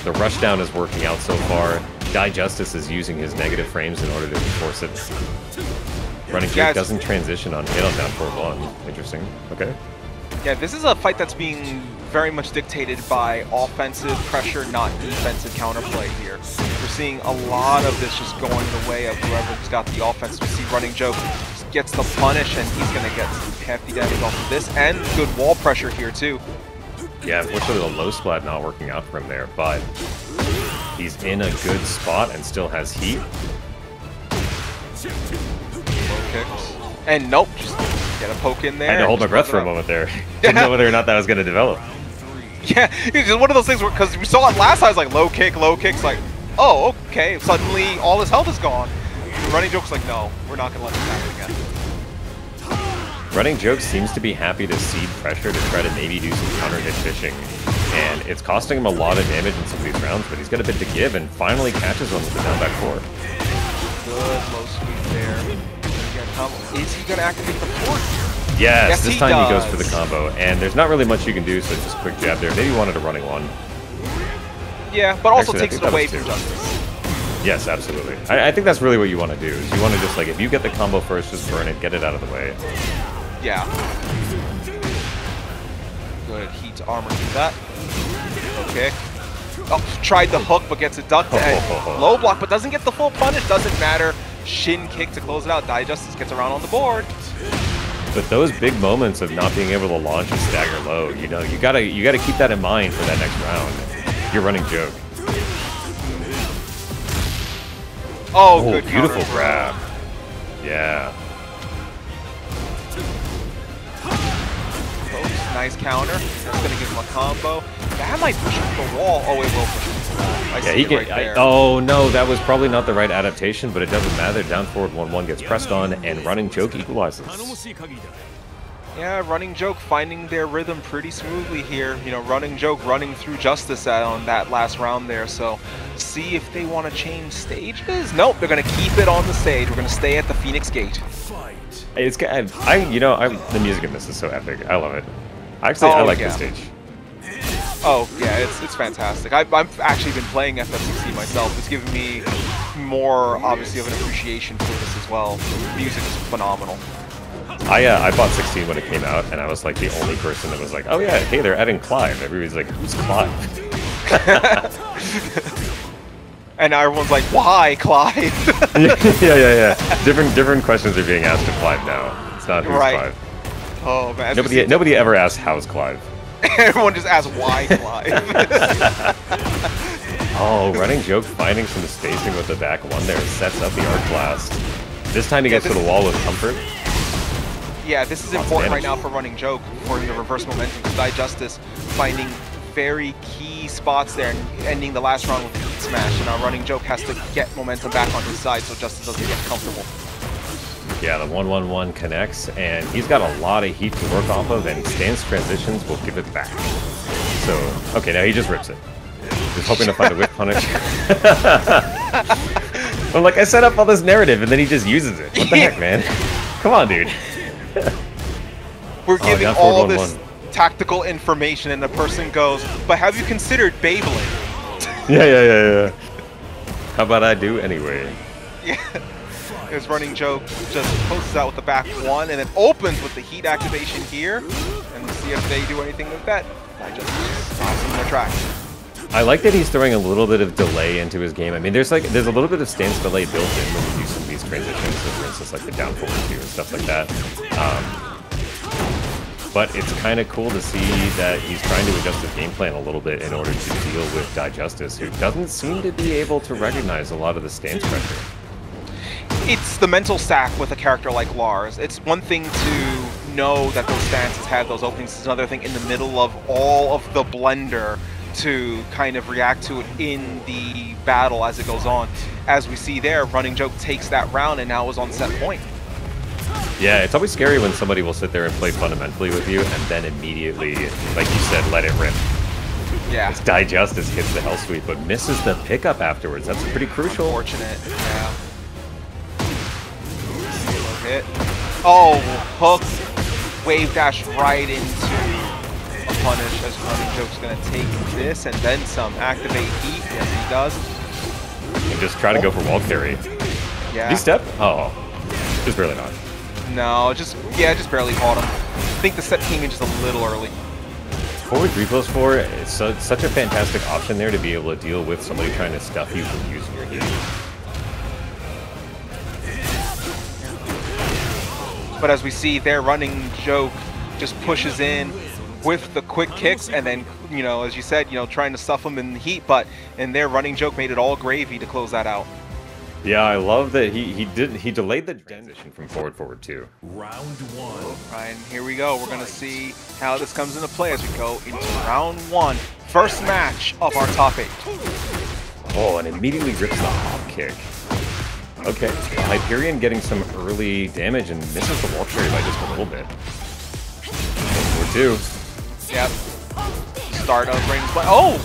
the rushdown is working out so far. DAIJUSTICE is using his negative frames in order to force it. RunningJoke doesn't transition on hit on down 4-1. Interesting. Okay. Yeah, this is a fight that's being very much dictated by offensive pressure, not defensive counterplay here. We're seeing a lot of this just going the way of whoever's got the offense. We see RunningJoke gets the punish, and he's going to get some hefty damage off of this, and good wall pressure here, too. Yeah, unfortunately the low splat not working out for him there, but he's in a good spot and still has heat. Low kicks. And nope, just get a poke in there. I had to hold my breath for a moment there. Didn't know whether or not that was going to develop. Yeah, it's just one of those things where, because we saw it last time, it's like low kicks, like, oh, okay, suddenly all his health is gone. RunningJoke's like, no, we're not going to let this happen again. RunningJoke seems to be happy to cede pressure to try to maybe do some counter hit fishing. And it's costing him a lot of damage in some of these rounds, but he's got a bit to give and finally catches one with the down back 4. Good low sweep there. Is he going to activate the fort here? Yes, this time does. he goes for the combo, and there's not really much you can do, so just a quick jab there. Maybe he wanted a running one. Yeah, but also Actually, takes it away from two. Justice. Yes, absolutely. I think that's really what you want to do, is you want to just, like, if you get the combo first, just burn it, get it out of the way. Yeah. Good heat to armor through that. Okay. Oh, tried the hook, but gets it ducked. Low block, but doesn't get the full punish. Doesn't matter. Shin kick to close it out. DAIJUSTICE gets around on the board. But those big moments of not being able to launch and stagger low, you know, you gotta keep that in mind for that next round. You're RunningJoke. Oh, good beautiful counter. grab. Yeah. Nice counter. That's going to give him a combo. That might push him to the wall. Oh, it will push him to the wall. I see he it can. right there. Oh no, that was probably not the right adaptation, but it doesn't matter. Down forward 1-1 gets pressed on, and RunningJoke equalizes. Yeah, RunningJoke finding their rhythm pretty smoothly here. You know, RunningJoke running through Justice on that last round there. So, see if they want to change stages. Nope, they're going to keep it on the stage. We're going to stay at the Phoenix Gate. It's the music in this is so epic. I love it. Actually, I like this stage. Oh, yeah, it's fantastic. I've actually been playing FF16 myself. It's given me more, obviously, of an appreciation for this as well. The music is phenomenal. I bought 16 when it came out, and I was like the only person that was like, oh yeah, hey, they're adding Clive. Everybody's like, who's Clive? And everyone's like, why, Clive? yeah. Different questions are being asked of Clive now. It's not who's Clive. Oh man. Nobody ever asks how's Clive. Everyone just asks why Clive. Oh, RunningJoke finding some spacing with the back 1 there, sets up the Arc Blast. This time he gets to the wall with comfort. Yeah, this is important right now for RunningJoke for the reverse momentum. DAIJUSTICE finding very key spots there and ending the last round with a heat smash. And now RunningJoke has to get momentum back on his side so Justice doesn't get comfortable. Yeah, the 1-1-1 connects, and he's got a lot of heat to work off of, and stance transitions will give it back. So, okay, now he just rips it. Just hoping to find a whip punish. I'm like, I set up all this narrative, and then he just uses it. What the heck, man? Come on, dude. We're giving all this tactical information, and the person goes, but have you considered Beyblade? Yeah. How about I do anyway? Yeah. There's RunningJoke, just closes out with the back 1, and then opens with the heat activation here. And we'll see if they do anything with that. DAIJUSTICE stops in their tracks. I like that he's throwing a little bit of delay into his game. I mean, there's a little bit of stance delay built in when you do some of these transitions. So for instance, like the down forward 2 and stuff like that. But it's kind of cool to see that he's trying to adjust his game plan a little bit in order to deal with DAIJUSTICE, who doesn't seem to be able to recognize a lot of the stance pressure. It's the mental sack with a character like Lars. It's one thing to know that those stances have those openings. It's another thing in the middle of all of the blender to kind of react to it in the battle as it goes on. As we see there, RunningJoke takes that round and now is on set point. Yeah, it's always scary when somebody will sit there and play fundamentally with you and then immediately, like you said, let it rip. Yeah. This DAIJUSTICE hits the Hell Sweep, but misses the pickup afterwards. That's pretty crucial. Unfortunate, yeah. Hit. Oh, hook. Wave dash right into a punish as RunningJoke's going to take this and then some. Activate heat. Yes, he does. And just try to go for wall carry. Yeah. Did he step? Oh, just barely not. No, just barely caught him. I think the set came in just a little early. Forward 3+4, it's such a fantastic option there to be able to deal with somebody trying to stuff you from using your heat. But as we see there, RunningJoke just pushes in with the quick kicks and then, you know, as you said, you know, trying to stuff him in the heat, but in there, RunningJoke made it all gravy to close that out. Yeah, I love that he delayed the transition from forward 2. Round 1. Right, and here we go. We're going to see how this comes into play as we go into round 1. First match of our top 8. Oh, and immediately rips the hop kick. Okay, Hyperion getting some early damage and misses the wall carry by just a little bit. Forward 2. Yep. Start of range play. Oh!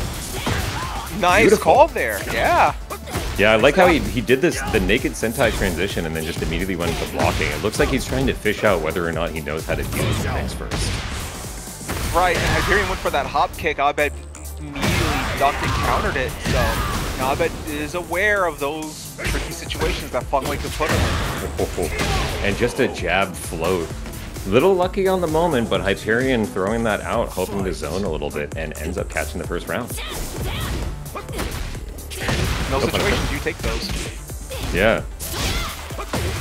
Nice Beautiful. call there. Yeah. Yeah, I like how he did this, the naked Sentai transition, and then just immediately went into blocking. It looks like he's trying to fish out whether or not he knows how to deal with things first. Right, and Hyperion went for that hop kick. Abed immediately ducked and countered it, so Abed is aware of those tricky situations that Feng could put him in. And just a jab float. Little lucky on the moment, but Hyperion throwing that out, hoping to zone a little bit, and ends up catching the first round. In those situations, you take those. Yeah.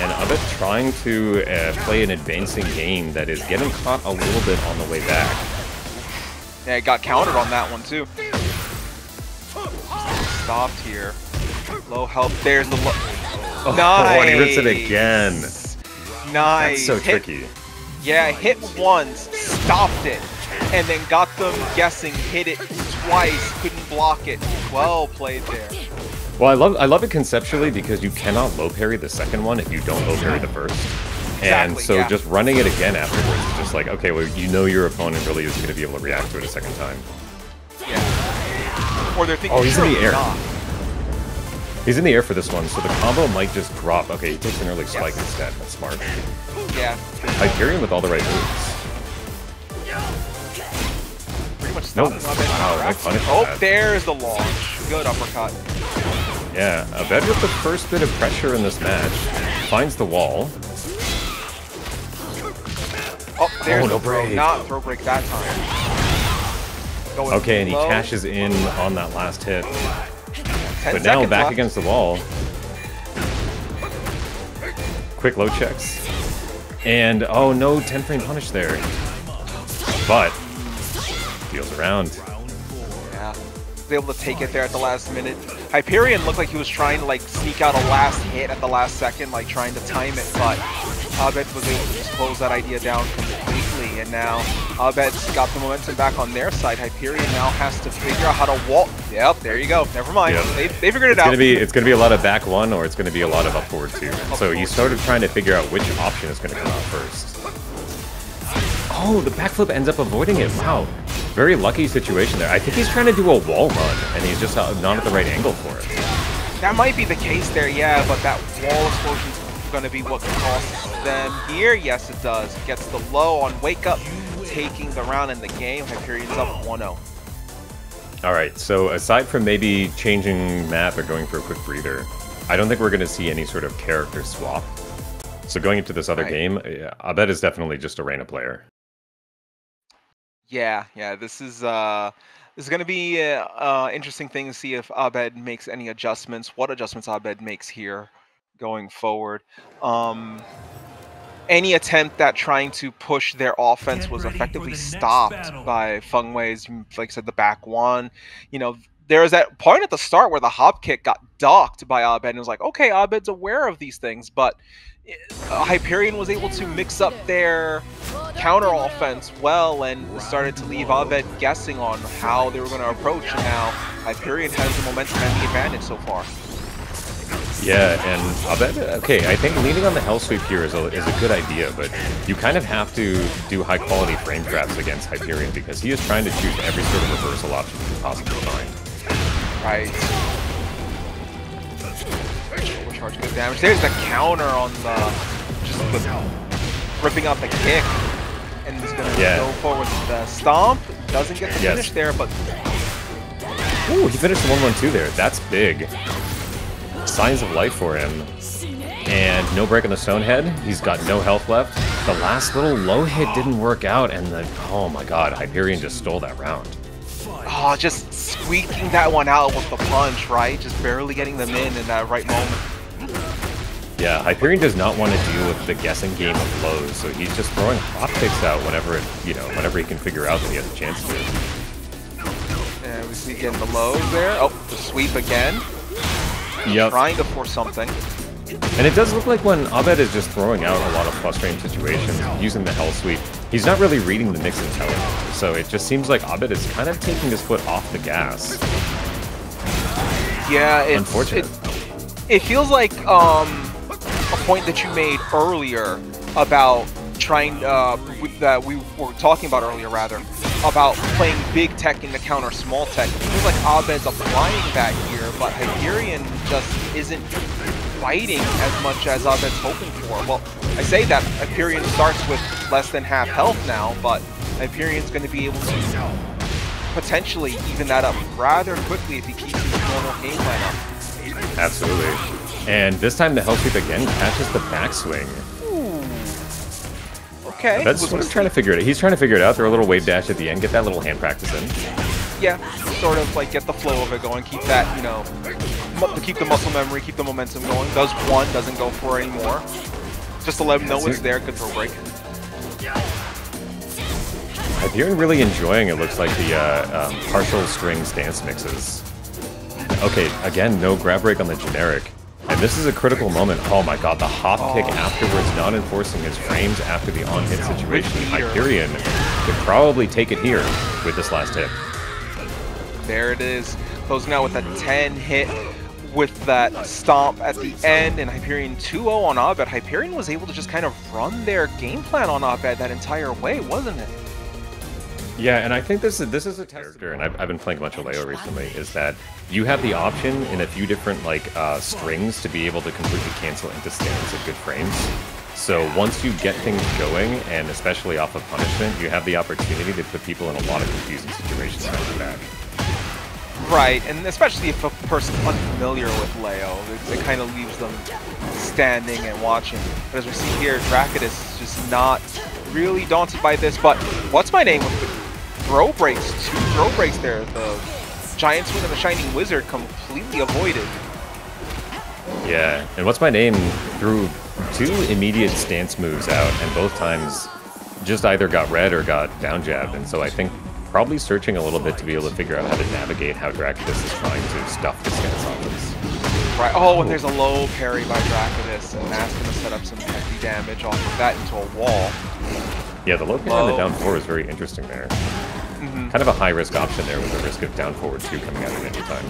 And Abed trying to play an advancing game that is getting caught a little bit on the way back. Yeah, it got countered on that one, too. Stopped here. Low health. There's the low. Oh, nice. And he rips it again. Nice. That's so tricky. Yeah, hit once, stopped it, and then got them guessing, hit it twice, couldn't block it. Well played there. Well, I love it conceptually because you cannot low parry the second one if you don't low parry the first. And Exactly, so yeah. just running it again afterwards is just like, okay, well, you know your opponent really isn't going to be able to react to it a second time. Yeah. Or they're thinking, Oh, he's in the surely air. not. He's in the air for this one, so the combo might just drop. Okay, he takes an early spike instead. That's smart. Yeah. Hyperion with all the right moves. Pretty much Nope. stopped him. Wow, nice punish for Oh, that. there's the launch. Good uppercut. Yeah, Abed with the first bit of pressure in this match. Finds the wall. Oh, there's no the throw. break. Not throw break that time. Going Okay, and he low. cashes in on that last hit. 10 But now seconds back left. against the wall. Quick low checks. And, oh no, 10 frame punish there. But, deals around. Yeah. Was able to take it there at the last minute. Hyperion looked like he was trying to like sneak out a last hit at the last second, like trying to time it, but Abed was able to just close that idea down completely, and now Abed's got the momentum back on their side. Hyperion now has to figure out how to wall. Yep, there you go. Never mind. Yep. They figured it out. It's gonna be a lot of back one, or it's gonna be a lot of up forward two. So he's sort of trying to figure out which option is gonna come out first. Oh, the backflip ends up avoiding it. Wow. Very lucky situation there. I think he's trying to do a wall run, and he's just not at the right angle for it. That might be the case there, yeah, but that wall explosion's going to be what costs them here. Yes, it does. Gets the low on Wake Up, taking the round in the game. Hyperion's up 1-0. All right, so aside from maybe changing map or going for a quick breather, I don't think we're going to see any sort of character swap. So going into this other game, Abed is definitely just a Reina player. Yeah, this is going to be an interesting thing to see if Abed makes any adjustments, what adjustments Abed makes here going forward. any attempt at trying to push their offense was effectively stopped by Feng Wei's, like I said, the back one. You know, there was that point at the start where the hop kick got docked by Abed, and it was like, okay, Abed's aware of these things, but Hyperion was able to mix up their counter offense well and started to leave Abed guessing on how they were going to approach, and now Hyperion has the momentum and the advantage so far. Yeah, and Abed, okay, I think leaning on the Hell Sweep here is a good idea, but you kind of have to do high-quality frame traps against Hyperion because he is trying to choose every sort of reversal option you can possibly find. Right. Overcharge, good damage. There's the counter on the ripping out the kick, and he's gonna go forward with the stomp. Doesn't get the finish there, but ooh, he finished the 1-1-2 there. That's big. Signs of life for him. And no break on the stone head. He's got no health left. The last little low hit didn't work out, and the oh my god, Hyperion just stole that round. Oh, just squeaking that one out with the punch, right? Just barely getting them in that right moment. Yeah, Hyperion does not want to deal with the guessing game of lows, so he's just throwing hop kicks out whenever whenever he can figure out that he has a chance to. And we see getting the lows there. Oh, the sweep again. Yep. Trying to force something. And it does look like when Abed is just throwing out a lot of plus frame situations, using the Hell Sweep, he's not really reading the mix intelligence. So it just seems like Abed is kind of taking his foot off the gas. Yeah, it's unfortunate. It feels like a point that you made earlier about trying that we were talking about earlier, rather, about playing big tech into counter small tech. It feels like Abed's applying that here, but Hyperion just isn't fighting as much as Abed's hoping for. Well, I say that Hyperion starts with less than half health now, but Hyperion's going to be able to potentially even that up rather quickly if he keeps his normal game plan up. Absolutely. And this time the Hell Sweep again catches the backswing. Okay. That's what he's trying to figure it out. He's trying to figure it out. Throw a little wave dash at the end. Get that little hand practice in. Yeah, sort of like get the flow of it going. Keep that, you know, keep the muscle memory, keep the momentum going. Does one, doesn't go for it anymore. Just to let him know it's there. Good throw break. Hyperion really enjoying, it looks like, the partial string stance mixes. Okay, again, no grab break on the generic. And this is a critical moment. Oh my god, the hop kick afterwards, not enforcing his frames after the on-hit situation. Hyperion could probably take it here with this last hit. There it is. Closing out with a 10 hit with that stomp at the end, and Hyperion 2-0 on Abed. Hyperion was able to just kind of run their game plan on Abed that entire way, wasn't it? Yeah, and I think this is a character, and I've been playing a bunch of Leo recently, is that you have the option in a few different strings to be able to completely cancel into stands at good frames. So once you get things going, and especially off of punishment, you have the opportunity to put people in a lot of confusing situations back to back. Right, and especially if a person's unfamiliar with Leo, it kind of leaves them standing and watching. But as we see here, Drakidus is just not really daunted by this, but WhatsMyName with the throw breaks, 2 throw breaks there. The Giant Swing and the Shining Wizard completely avoided. Yeah, and WhatsMyName threw 2 immediate stance moves out, and both times just either got red or got down jabbed, and so I think probably searching a little bit to be able to figure out how to navigate how Drakidus is trying to stuff the stance offense. Right, oh, and there's a low parry by Drakidus, and that's going to set up some hefty damage off of that into a wall. Yeah, the low parry on the down 4 is very interesting there. Kind of a high-risk option there with the risk of down forward 2 coming out at any time.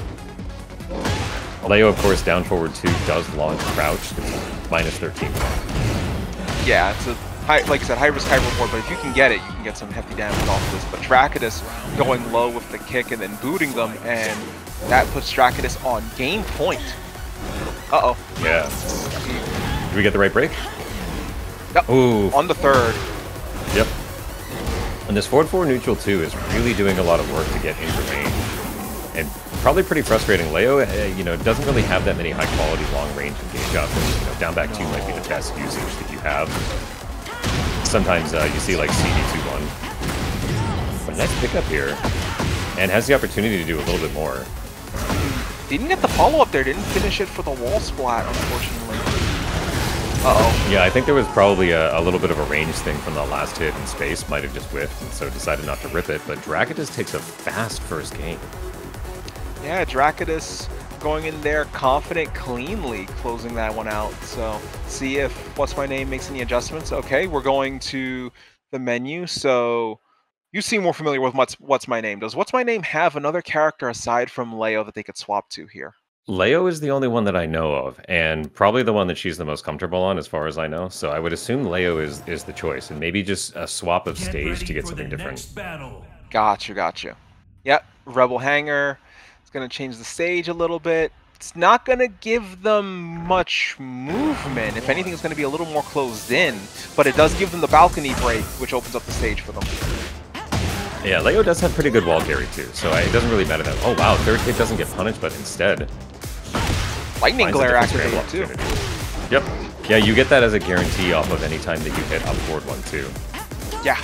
Leo, of course, down forward 2 does launch crouched. It's minus 13. Yeah, it's a high, like I said, high risk, high reward, but if you can get it, you can get some hefty damage off of this. But Drakidus going low with the kick and then booting them, and that puts Drakidus on game point. Uh-oh. Yeah. Do we get the right break? Yep. Ooh. On the 3rd. Yep. And this forward 4 neutral 2 is really doing a lot of work to get into range. And probably pretty frustrating. Leo, doesn't really have that many high-quality, long-range engage options. Down back 2 might be the best usage that you have. Sometimes you see like CD2-1. But nice pickup here. And has the opportunity to do a little bit more. Didn't get the follow-up there. Didn't finish it for the wall splat, unfortunately. Uh-oh. Yeah, I think there was probably a little bit of a range thing from the last hit in space. Might have just whiffed, and so decided not to rip it. But Drakidus takes a fast first game. Yeah, Drakidus going in there confident, cleanly closing that one out. So see if WhatsMyName makes any adjustments. Okay, we're going to the menu. So you seem more familiar with WhatsMyName. Does WhatsMyName have another character aside from Leo that they could swap to here? Leo is the only one that I know of, and probably the one that she's the most comfortable on, as far as I know. So I would assume Leo is the choice, and maybe just a swap of stage to get something different. Gotcha. Yep, Rebel Hangar. It's going to change the stage a little bit. It's not going to give them much movement. If anything, it's going to be a little more closed in, but it does give them the balcony break, which opens up the stage for them. Yeah, Leo does have pretty good wall carry too, so it doesn't really matter that. Oh wow, third hit doesn't get punished, but instead Lightning Glare activated too. Yep. Yeah, you get that as a guarantee off of any time that you hit up forward 1-2. Yeah.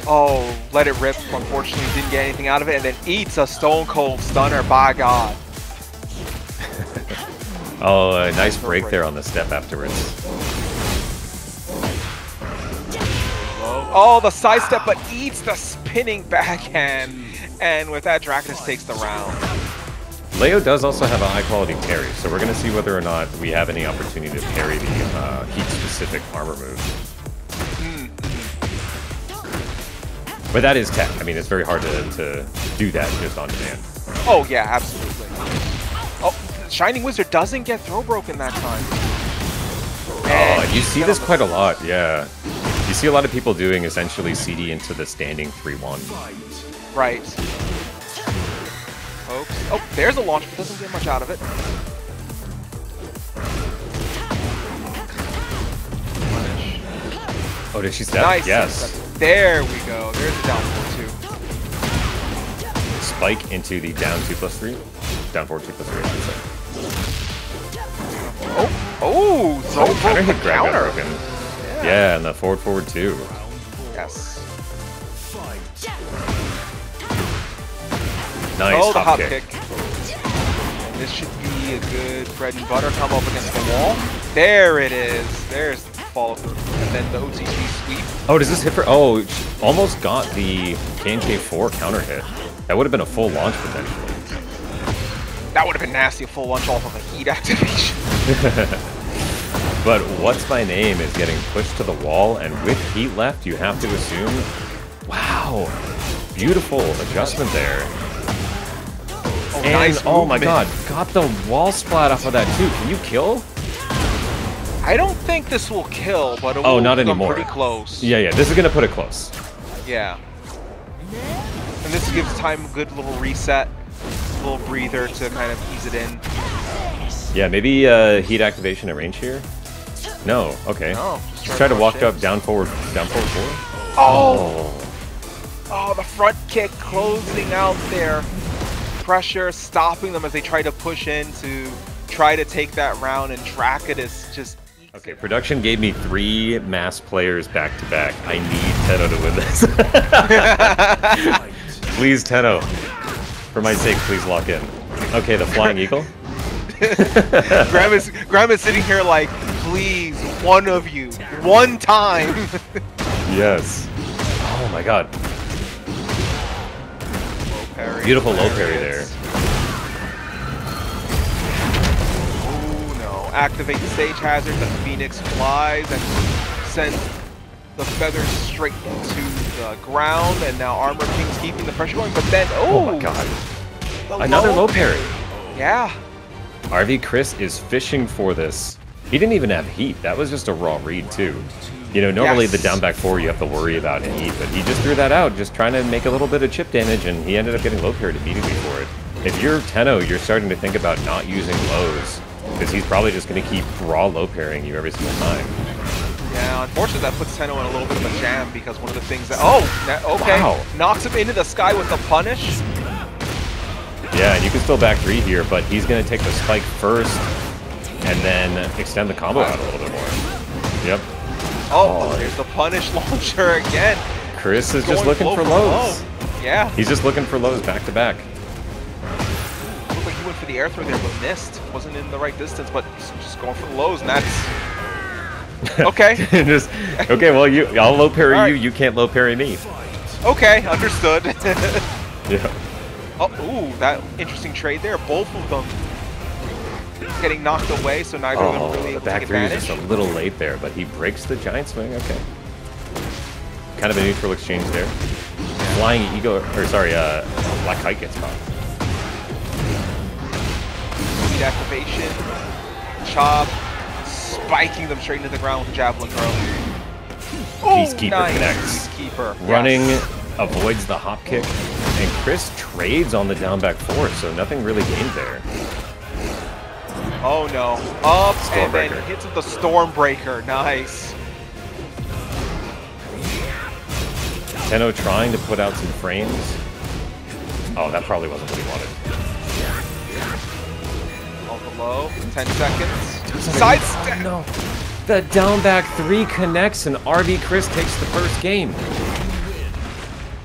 Oh, let it rip. Unfortunately, didn't get anything out of it, and then eats a Stone Cold Stunner. By God. Oh, a nice break there on the step afterwards. Oh, the sidestep, but eats the spinning backhand, and with that, Drakidus takes the round. Leo does also have a high-quality parry, so we're going to see whether or not we have any opportunity to parry the heat-specific armor move. But that is tech. I mean, it's very hard to do that just on demand. Oh, yeah, absolutely. Oh, Shining Wizard doesn't get throw broken that time. Oh, you see this quite a lot, yeah. You see a lot of people doing essentially CD into the standing 3-1. Right. Oh, there's a launch, but doesn't get much out of it. Oh, did she step? Nice. Yes. There we go. There's a down 4-2. Spike into the down 2+3. Down 4 2+3, I should say. So counter hit grab got broken. Yeah, and the forward 2. Yes. Nice. Oh, the hop kick. This should be a good bread and butter combo up against the wall. There it is. There's the follow through. And then the OTC sweep. Oh, does this hit for... Oh, almost got the KNK4 counter hit. That would have been a full launch potentially. That would have been nasty, a full launch off of a heat activation. But WhatsMyName is getting pushed to the wall, and with heat left, you have to assume... Wow. Beautiful adjustment there. Oh, and, nice oh my god, got the wall splat off of that too. Can you kill? I don't think this will kill, but it will not come anymore. pretty close. Yeah, this is going to put it close. Yeah. And this gives time a good little reset, a little breather to kind of ease it in. Yeah, maybe heat activation at range here? No, okay. No, just try to walk up, down forward 4. Oh, the front kick closing out their pressure, stopping them as they try to push in to try to take that round, and Drakidus just... Okay, production gave me 3 mass players back to back. I need Tenno to win this. Please, Tenno. For my sake, please lock in. Okay, the Flying Eagle. Graham is sitting here like, please, one of you, one time. Yes. Oh my god. Low parry. Beautiful low parry there. Activate the stage hazard, the Phoenix flies and sends the feathers straight into the ground, and now Armor King's keeping the pressure going, but then, oh my god. Another low parry. Yeah. RV Cris is fishing for this. He didn't even have heat. That was just a raw read too. You know, normally the down back 4 you have to worry about heat, but he just threw that out, just trying to make a little bit of chip damage, and he ended up getting low parried immediately for it. If you're Tenno, you're starting to think about not using lows, because he's probably just going to keep raw low parrying you every single time. Yeah, unfortunately that puts Tenno in a little bit of a jam, because one of the things that... Oh, okay. Wow. Knocks him into the sky with the punish. Yeah, and you can still back 3 here, but he's going to take the spike first, and then extend the combo out a little bit more. Yep. Oh, there's the punish launcher again. Cris is just looking for lows. Yeah. He's just looking for lows back to back. Looks like he went for the air throw there, but missed. Wasn't in the right distance, but just going for the lows, and that's okay. Okay, well, I'll low parry right. you. You can't low parry me. Okay, understood. Yeah. Oh, ooh, that interesting trade there. Both of them getting knocked away, so neither of them really able the to back take three was advantage. just a little late there, but he breaks the giant swing. Okay. Kind of a neutral exchange there. Flying Ego, or sorry, Black Kite gets caught. Speed activation, chop, spiking them straight into the ground with a javelin throw. Peacekeeper Nice. connects. Peacekeeper. Running, Yes. avoids the hop kick, and Cris trades on the down back four, so nothing really gained there. Oh no. Up and then Stormbreaker. hits with the Stormbreaker. Nice. Tenno trying to put out some frames. Oh, that probably wasn't what he wanted. On the low. 10 seconds. Side step. No. The down back three connects, and Cris takes the first game.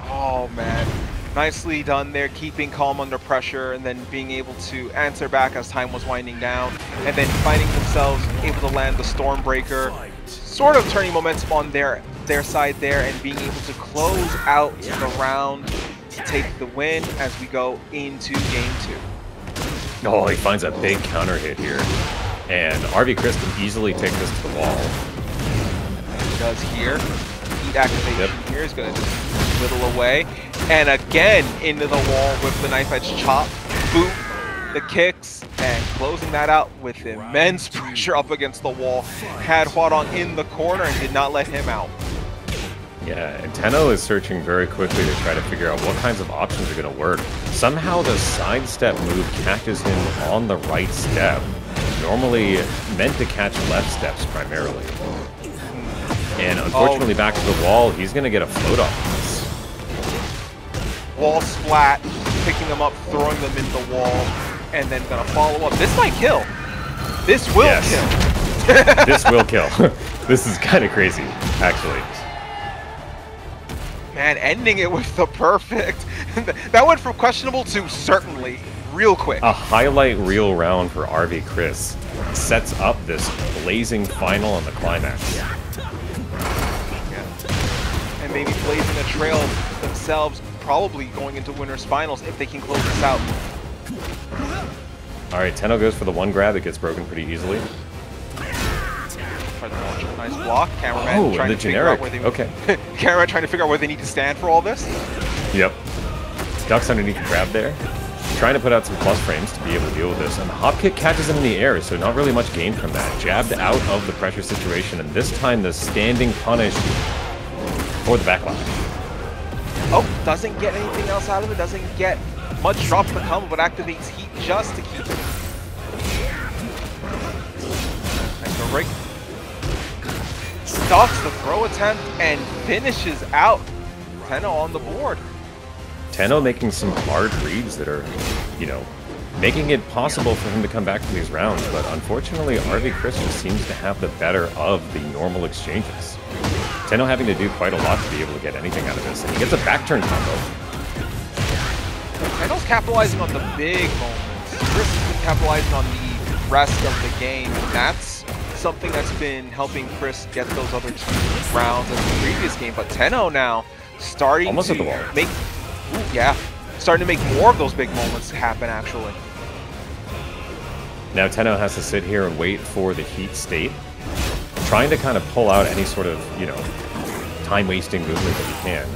Oh man. Nicely done there, keeping calm under pressure and then being able to answer back as time was winding down. And then finding themselves able to land the Stormbreaker. Sort of turning momentum on their side there and being able to close out the round to take the win as we go into game 2. Oh, he finds a big counter hit here. And Cris can easily take this to the wall. He does here. Heat activation here is going to just whittle away. And again into the wall with the knife edge chop. Boot, the kicks, and closing that out with immense pressure up against the wall. Had Hwoarang in the corner and did not let him out. Yeah, and Tenno is searching very quickly to try to figure out what kinds of options are going to work. Somehow the sidestep move catches him on the right step. Normally meant to catch left steps primarily. And unfortunately back to the wall, he's going to get a float off this. Wall splat, picking them up, throwing them in the wall, and then going to follow up. This might kill. This will kill. This will kill. This is kind of crazy, actually. Man, ending it with the perfect. That went from questionable to certainly real quick. A highlight reel round for Cris sets up this blazing final on the climax. Yeah. And maybe blazing a trail themselves, probably going into winners finals if they can close this out. All right, Tenno goes for the one grab. It gets broken pretty easily. Nice block. Cameraman trying to figure out where they Cameraman trying to figure out where they need to stand for all this. Yep. Ducks underneath the grab there. Trying to put out some plus frames to be able to deal with this. And the hop kick catches him in the air, so not really much gain from that. Jabbed out of the pressure situation, and this time the standing punish for the backlash. Oh, doesn't get anything else out of it. Doesn't get much drop in the combo, but activates heat just to keep it. Nice throw break. Stops the throw attempt and finishes out Tenno on the board. Tenno making some hard reads that are, you know, making it possible for him to come back from these rounds, but unfortunately Cris just seems to have the better of the normal exchanges. Tenno having to do quite a lot to be able to get anything out of this, and he gets a back turn combo. Tenno's capitalizing on the big moments. Cris has been capitalizing on the rest of the game, and that's something that's been helping Cris get those other 2 rounds in the previous game. But Tenno now starting almost to at the wall. make, starting to make more of those big moments happen actually. Now Tenno has to sit here and wait for the heat state, trying to kind of pull out any sort of, you know, time-wasting movement that he can.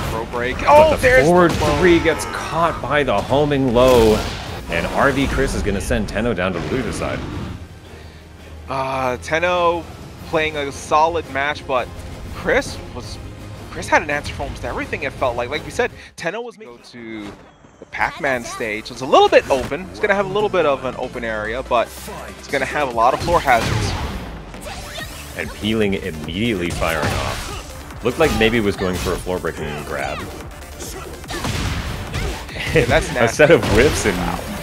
Throw break. But the there's forward the low. 3 gets caught by the homing low, and Cris is going to send Tenno down to the loser side. Tenno playing a solid match, but Cris had an answer for almost everything, it felt like. Like we said, Tenno was going to go to the Pac-Man stage. It's a little bit open. It's going to have a little bit of an open area, but it's going to have a lot of floor hazards. And Peeling immediately firing off. Looked like maybe was going for a floor breaking grab. Yeah, that's nasty. A set of whips in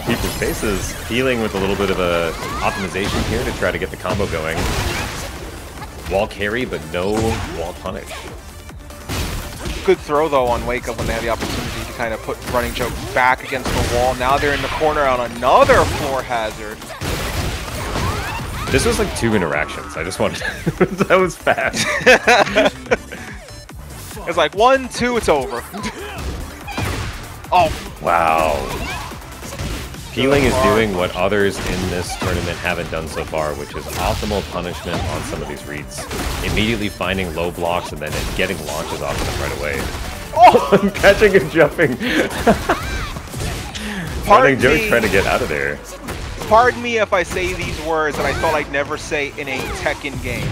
people's faces. Peeling with a little bit of a optimization here to try to get the combo going. Wall carry, but no wall punish. Good throw though on Wake Up when they had the opportunity to kind of put Running Joke back against the wall. Now they're in the corner on another floor hazard. This was like 2 interactions. I just wanted to... That was fast. It's like 1, 2, it's over. Oh. Wow. Peeling is doing what others in this tournament haven't done so far, which is optimal punishment on some of these reads. Immediately finding low blocks and then getting launches off of them right away. Oh! I'm catching and jumping. Running Joke trying to get out of there. Pardon me if I say these words that I thought I'd never say in a Tekken game.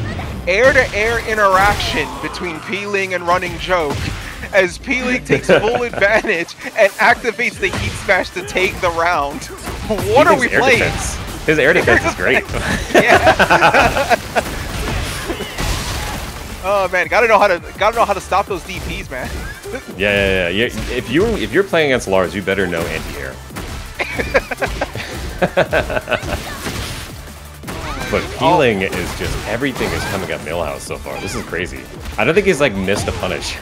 Air-to-air interaction between Peeling and Running Joke, as Peeling takes full advantage and activates the Heat Smash to take the round. What are we playing? Defense. His air defense is great. Yeah. Oh man, gotta know how to stop those DPs, man. Yeah. If you're playing against Lars, you better know anti-air. But Peeling is just, everything is coming at Millhouse so far. This is crazy. I don't think he's like missed a punish.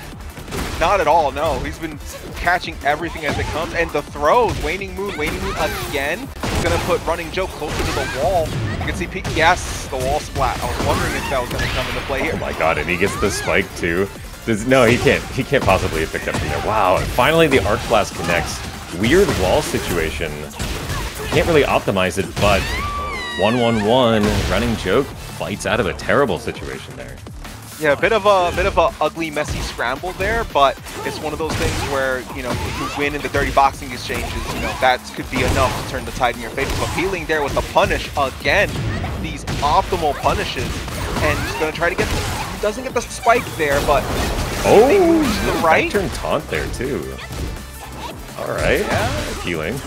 Not at all, no. He's been catching everything as it comes. And the throws, Waning Moon again. He's gonna put Running Joke closer to the wall. You can see, yes, the wall splat. I was wondering if that was gonna come into play here. Oh my god, and he gets the spike too. No, he can't. He can't possibly have picked up from there. Wow, and finally the Arc Blast connects. Weird wall situation. Can't really optimize it, but 1-1-1, Running Joke fights out of a terrible situation there. Yeah, a bit of a ugly, messy scramble there, but it's one of those things where, you know, if you win in the dirty boxing exchanges, you know, that could be enough to turn the tide in your favor. But Peeling there with a punish again, these optimal punishes, and he's gonna try to get he doesn't get the spike there, but he moves to the right. Turn taunt there too. All right, yeah. Peeling.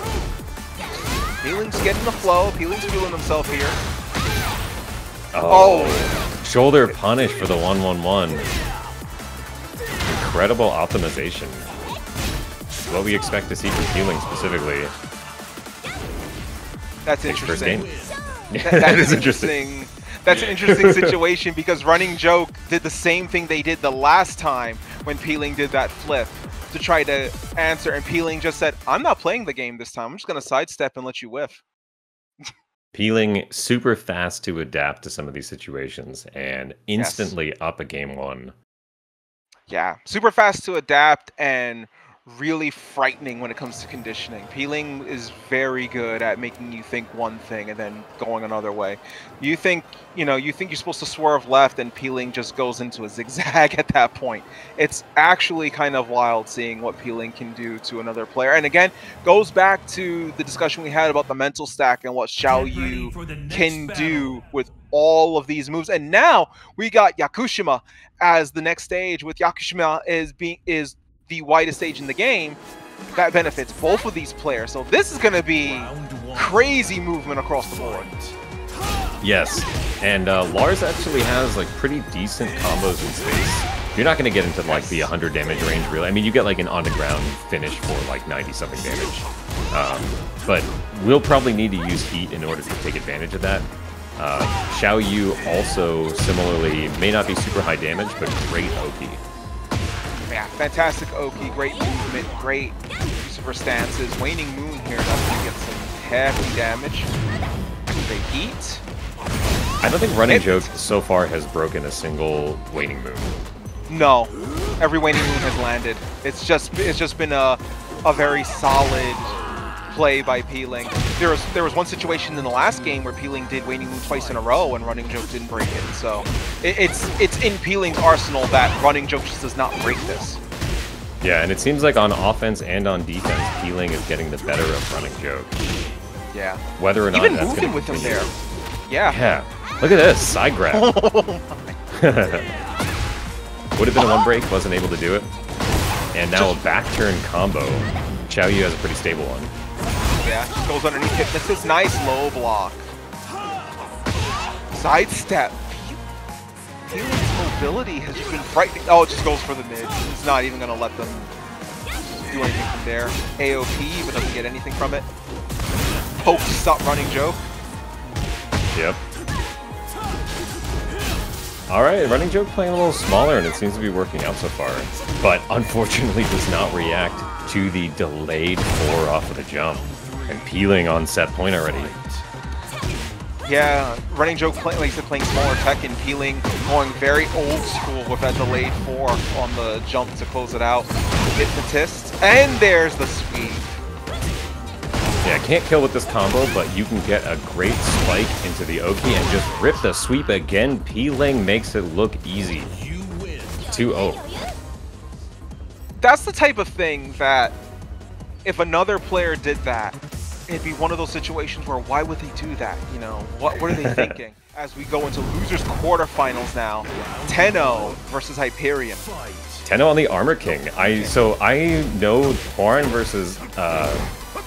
Peeling's getting the flow. Peeling's feeling himself here. Oh. Shoulder punish for the 1-1-1. Incredible optimization. What we expect to see from Peeling specifically. That's interesting. That is interesting. That's an interesting situation because Running Joke did the same thing they did the last time when Peeling did that flip to try to answer, and Peeling just said, I'm not playing the game this time. I'm just going to sidestep and let you whiff. Peeling super fast to adapt to some of these situations and instantly up a game 1. Yeah, super fast to adapt and really frightening when it comes to conditioning. Peeling is very good at making you think one thing and then going another way. You think you're supposed to swerve left and Peeling just goes into a zigzag at that point. It's actually kind of wild seeing what Peeling can do to another player. And again, goes back to the discussion we had about the mental stack and what Xiaoyu can do with all of these moves. And now we got Yakushima as the next stage, with Yakushima is the widest stage in the game. That benefits both of these players. So this is going to be crazy movement across the board. Yes, and Lars actually has like pretty decent combos in space. You're not going to get into like the 100 damage range, really. I mean, you get like an on-the-ground finish for like 90-something damage. But we'll probably need to use heat in order to take advantage of that. Xiaoyu also similarly may not be super high damage, but great OP. Yeah, fantastic Oki, great movement, great super stances. Waning Moon here, that's going to get some heavy damage. Great heat. I don't think Running Joke so far has broken a single Waning Moon. No, every Waning Moon has landed. It's just been a very solid play by Peeling. There was one situation in the last game where Peeling did Waning Moon twice in a row and Running Joke didn't break it. So it's in Peeling's arsenal that Running Joke just does not break this. Yeah, and it seems like on offense and on defense, Peeling is getting the better of Running Joke. Yeah. Whether or not even that's moving with him there. Yeah. Yeah. Look at this side grab. Would have been a one break, wasn't able to do it. And now a back turn combo. Xiaoyu has a pretty stable one. Yeah, just goes underneath it. This is nice low block. Sidestep. Peeling's mobility has just been frightening. Oh, it just goes for the mid. It's not even going to let them do anything from there. AOP, but doesn't get anything from it. Poke to stop Running Joke. Yep. Alright, RunningJoke playing a little smaller, and it seems to be working out so far. But unfortunately does not react to the delayed 4 off of the jump. And peeling on set point already. Yeah, RunningJoke likes to playing smaller Tekken, peeling, going very old school with that delayed 4 on the jump to close it out. Hypnotist, and there's the sweep. Yeah, can't kill with this combo, but you can get a great spike into the Oki and just rip the sweep again. Peeling makes it look easy. 2-0. That's the type of thing that if another player did that, it'd be one of those situations where why would they do that? You know, what are they thinking? As we go into losers quarterfinals now, Tenno versus Hyperion. Tenno on the Armor King. So I know Hwoarang versus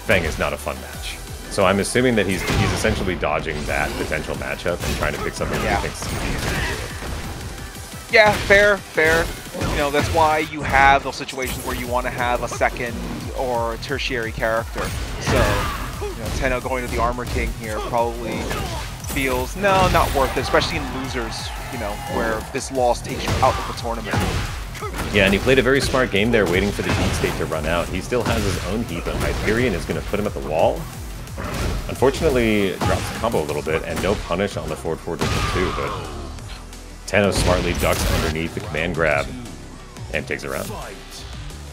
Feng is not a fun match. So I'm assuming that he's essentially dodging that potential matchup and trying to pick something that he thinks is easier. Yeah, fair. You know, that's why you have those situations where you want to have a second or tertiary character. So, you know, Tenno going to the Armor King here probably feels, no, not worth it, especially in losers, you know, where this loss takes you out of the tournament. Yeah, and he played a very smart game there, waiting for the heat state to run out. He still has his own heat, but Hyperion is going to put him at the wall. Unfortunately, drops the combo a little bit, and no punish on the forward 2, but Tenno smartly ducks underneath the command grab and takes it around.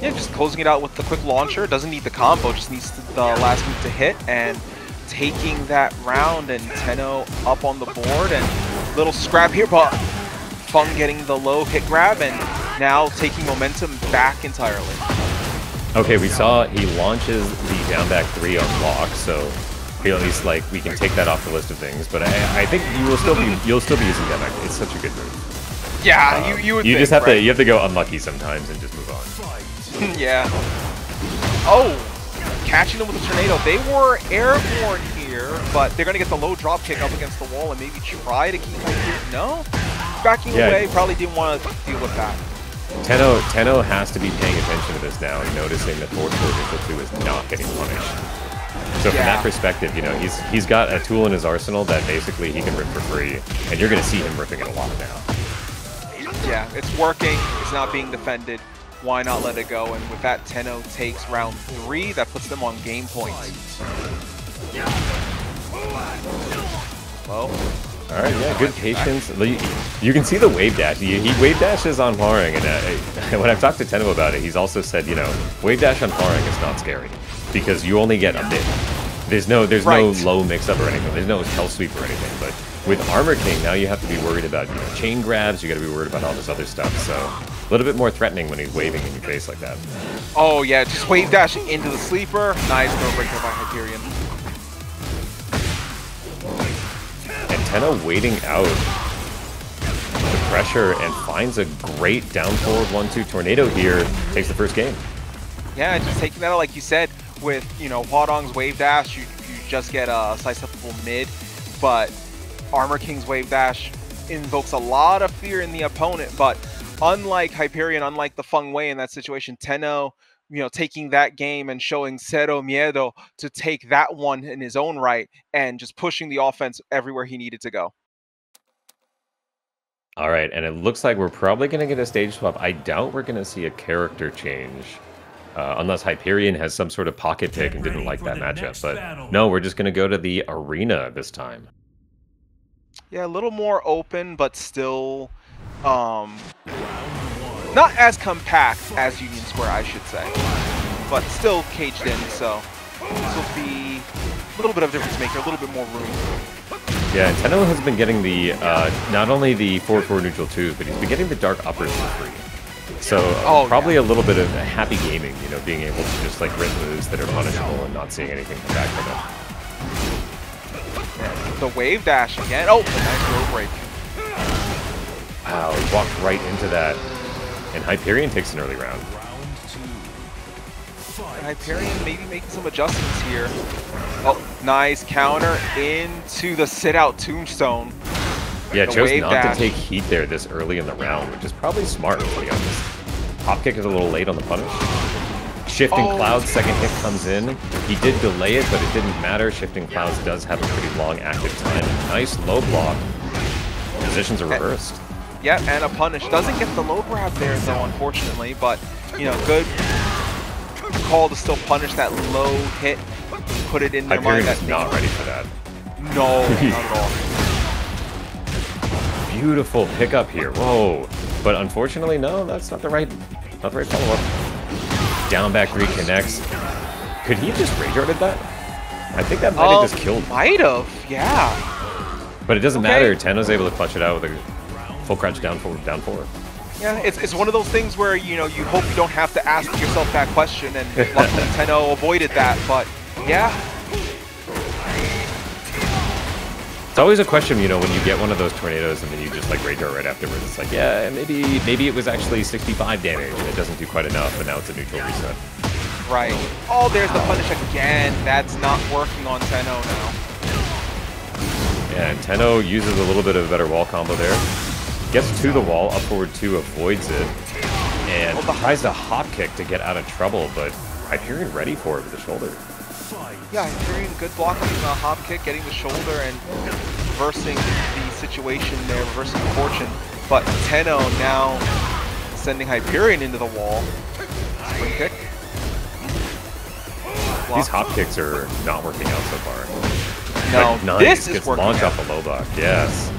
Yeah, just closing it out with the quick launcher. Doesn't need the combo, just needs the last move to hit, and taking that round, and Tenno up on the board, and little scrap here, but Feng getting the low hit grab, and now taking momentum back entirely. Okay, we saw he launches the down back 3 on block, so at least like we can take that off the list of things. But I think you'll still be using that back. It's such a good move. Yeah, you would. You think, just have right? to go unlucky sometimes and just move on. Yeah. Oh, catching them with the tornado. They were airborne here, but they're gonna get the low drop kick up against the wall and maybe try to keep it. No, backing away. Probably didn't want to deal with that. Tenno has to be paying attention to this now and noticing that forward 2 is not getting punished. So from that perspective, you know, he's got a tool in his arsenal that basically he can rip for free, and you're going to see him ripping it a lot now. Yeah, it's working. It's not being defended. Why not let it go? And with that, Tenno takes round 3. That puts them on game point. Well. All right, yeah, good patience. You can see the wave dash. He wave dashes on Hwoarang, and when I've talked to Tenno about it, he's also said, you know, wave dash on Hwoarang is not scary because you only get a bit. There's no low mix-up or anything. There's no hell sweep or anything. But with Armor King, now you have to be worried about, you know, chain grabs. You got to be worried about all this other stuff. So a little bit more threatening when he's waving in your face like that. Oh yeah, just wave dashing into the sleeper. Nice throw breaker by Hyperion. And Tenno waiting out the pressure and finds a great down forward 1-2 tornado here. Takes the first game. Yeah, just taking that out, like you said, with, you know, Hwoarang's wave dash, you just get a slice-upable mid, but Armor King's wave dash invokes a lot of fear in the opponent, but unlike Hyperion, unlike the Feng Wei in that situation, Tenno, you know, taking that game and showing cero miedo to take that one in his own right and just pushing the offense everywhere he needed to go. All right, and it looks like we're probably going to get a stage swap. I doubt we're going to see a character change. Unless Hyperion has some sort of pocket pick and didn't like that matchup. But no, we're just going to go to the arena this time. Yeah, a little more open, but still not as compact as Union Square, I should say. But still caged in, so this will be a little bit of a difference maker, a little bit more room. Yeah, Tenno has been getting the, not only the forward neutral 2s, but he's been getting the dark uppers for free. So probably a little bit of happy gaming, you know, being able to just like rip moves that are punishable and not seeing anything come back from it. Yeah, the wave dash again. Oh, a nice road break. Wow, he walked right into that. And Hyperion takes an early round. Hyperion maybe making some adjustments here. Oh, nice counter into the sit-out tombstone. Yeah, chose not to take heat there this early in the round, which is probably smart, to be honest. Hop kick is a little late on the punish. Shifting Clouds, second hit comes in. He did delay it, but it didn't matter. Shifting Clouds does have a pretty long active time. Nice low block. Positions are reversed. Yeah, and a punish. Doesn't get the low grab there, though, unfortunately. But, you know, good call to still punish that low hit. Put it in their mind. Hyperion is not ready for that. No, not at all. Beautiful pickup here. Whoa. But unfortunately, no, that's not the right follow-up. Down back reconnects. Could he have just rage ordered that? I think that might have just killed. Might have, yeah. But it doesn't matter. Tenno's able to clutch it out with a full crouch down forward. Yeah, it's one of those things where, you know, you hope you don't have to ask yourself that question, and luckily Tenno avoided that, but yeah. It's always a question, you know, when you get one of those tornadoes and then you just like rage art right afterwards. It's like, yeah, maybe it was actually 65 damage and it doesn't do quite enough, and now it's a neutral reset. Right. Oh, there's the punish again. That's not working on Tenno now. Yeah, and Tenno uses a little bit of a better wall combo there. Gets to the wall, up forward 2, avoids it, and tries to hop kick to get out of trouble, but Hyperion ready for it with the shoulder. Yeah, Hyperion, good block on the hop kick, getting the shoulder and reversing the situation there, reversing the fortune. But Tenno now sending Hyperion into the wall. Spring kick. Block. These hop kicks are not working out so far. No, nice. This is gets working launched out. off a low buck, yes.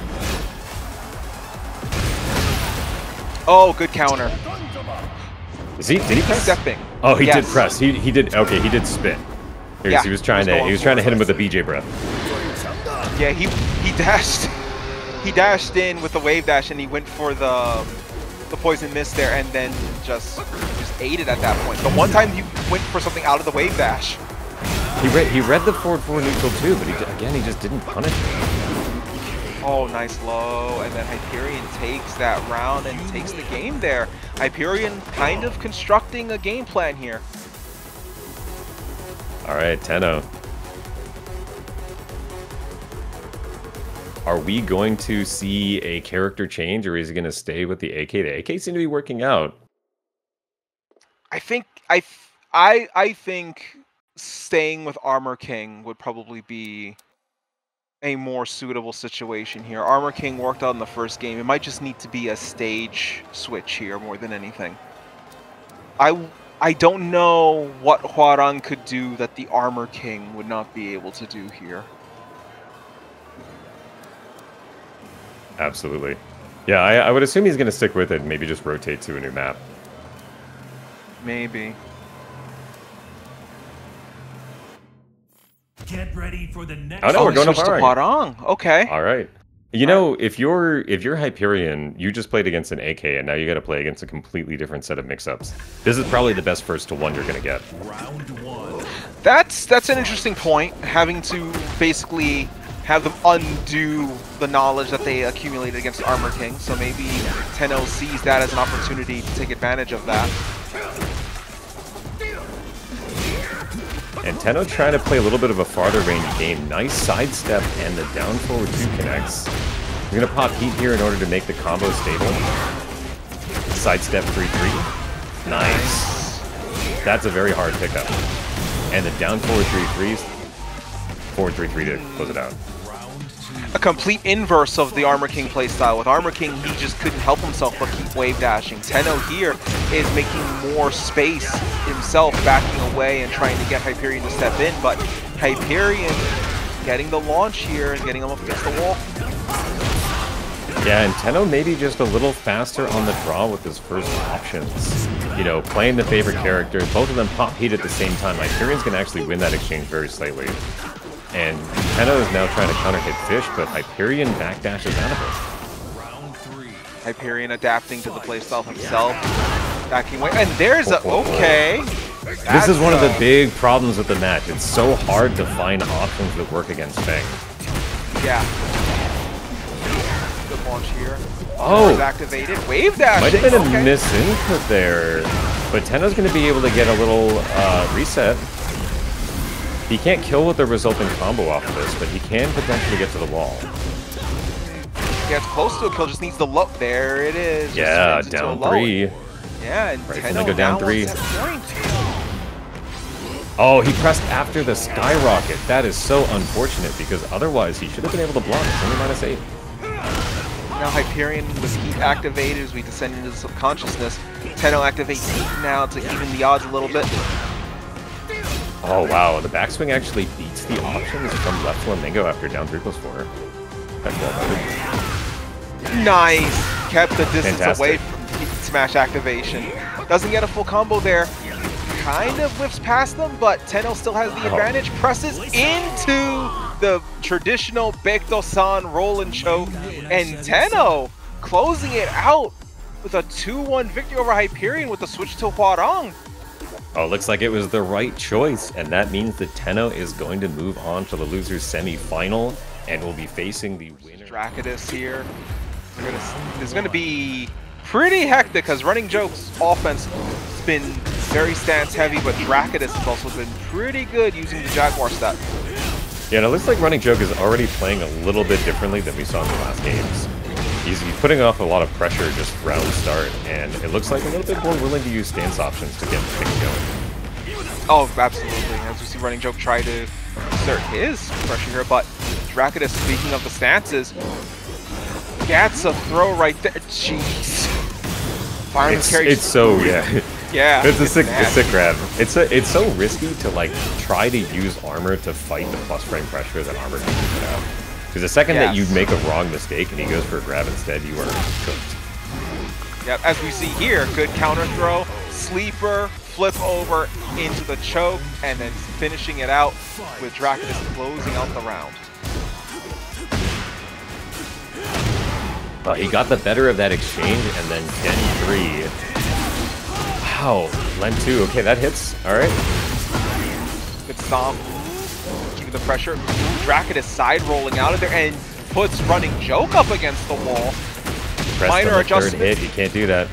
Oh, good counter. Did he press? Stepping. Oh, he Yes. did press. He did. Okay, he did spin. Yeah, he was trying to hit him with a BJ breath. Yeah, he dashed in with the wave dash, and he went for the poison mist there, and then just ate it at that point. The one time he went for something out of the wave dash. He read the forward 4 neutral too, but he just didn't punish it. Oh, nice low, and then Hyperion takes that round and takes the game there. Hyperion kind of constructing a game plan here. All right, Tenno. Are we going to see a character change, or is he going to stay with the AK? The AK seem to be working out. I think staying with Armor King would probably be a more suitable situation here. Armor King worked out in the first game. It might just need to be a stage switch here more than anything. I don't know what Hwoarang could do that the Armor King would not be able to do here. Absolutely. Yeah, I would assume he's going to stick with it and maybe just rotate to a new map. Maybe. Get ready for the next. Oh no, we're going to Hwoarang. Okay. All right. You know, if you're Hyperion, you just played against an AK, and now you got to play against a completely different set of mix-ups. This is probably the best first to one you're going to get. Round 1. That's an interesting point. Having to basically have them undo the knowledge that they accumulated against Armor King. So maybe Tenno sees that as an opportunity to take advantage of that. And Tenno trying to play a little bit of a farther range game. Nice sidestep, and the down forward 2 connects. We're going to pop heat here in order to make the combo stable. Sidestep 3-3. Nice. That's a very hard pickup. And the down forward 3-3s. Forward 3-3 to close it out. A complete inverse of the Armor King playstyle. With Armor King, he just couldn't help himself but keep wave dashing. Tenno here is making more space himself, backing away and trying to get Hyperion to step in, but Hyperion getting the launch here and getting him up against the wall. Yeah, and Tenno maybe just a little faster on the draw with his first options. You know, playing the favorite character, both of them pop heat at the same time. Hyperion's going to actually win that exchange very slightly. And Tenno is now trying to counter-hit Fish, but Hyperion backdashes out of it. Round 3. Hyperion adapting to the playstyle himself, backing away, and there's a okay. This is one of the big problems with the match. It's so hard to find options that work against Feng. Yeah. Good launch here. Oh! Activated. Wave dash. Might have been a misinput there, but Tenno's going to be able to get a little reset. He can't kill with the resulting combo off of this, but he can potentially get to the wall. Gets close to a kill, just needs the low. There it is. Yeah, down 3. Yeah, and Right, Tenno go down now 3. wants that point. Oh, he pressed after the skyrocket. That is so unfortunate, because otherwise he should have been able to block. It's only -8. Now Hyperion with Heat activated as we descend into the subconsciousness. Tenno activates Heat now to even the odds a little bit. Oh wow, the backswing actually beats the options from left flamingo after down 3+4. That's well noted. Nice! Kept the distance Fantastic. away from Heat smash activation. Doesn't get a full combo there. Kind of whiffs past them, but Tenno still has the advantage. Presses into the traditional Baekdo-san roll and choke. And Tenno closing it out with a 2-1 victory over Hyperion with the switch to Hwoarang. Oh, looks like it was the right choice, and that means that Tenno is going to move on to the losers semi-final and will be facing the winner. Drakidus here. It's going to be pretty hectic because RunningJoke's offense has been very stance heavy, but Drakidus has also been pretty good using the Jaguar stat. Yeah, and it looks like RunningJoke is already playing a little bit differently than we saw in the last games. He's putting off a lot of pressure just round start, and it looks like a little bit more willing to use stance options to get things going. Oh, absolutely. As we see RunningJoke try to assert his pressure here, but Drakidus, speaking of the stances, gets a throw right there. Jeez. Fireman's carry. It's so, yeah. Yeah. It's a sick grab. It's so risky to like try to use armor to fight the plus frame pressure that armor can put out. Because the second that you make a wrong mistake and he goes for a grab instead, you are cooked. Yep, as we see here, good counter throw, sleeper, flip over into the choke, and then finishing it out with Drakidus closing out the round. Well, he got the better of that exchange, and then Gen 3. Wow, Len 2. Okay, that hits. All right. Good stomp. Keeping the pressure. Drakidus side rolling out of there and puts RunningJoke up against the wall. Minor adjustment. Third hit, he can't do that.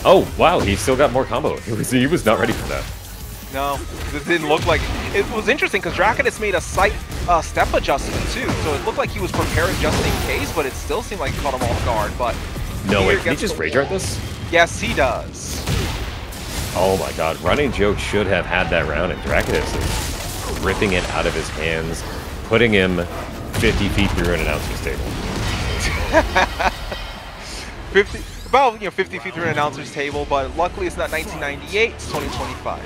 Oh, wow, he still got more combo. He was not ready for that. No, this didn't look like it. Was interesting because Drakidus made a slight step adjustment too, so it looked like he was preparing just in case, but it still seemed like it caught him off guard. But no, wait, can he just rage art this? Yes, he does. Oh my god, RunningJoke should have had that round, and Drakidus is ripping it out of his hands, putting him 50 feet through an announcer's table. 50 feet through an announcer's table, but luckily it's not 1998, it's 2025.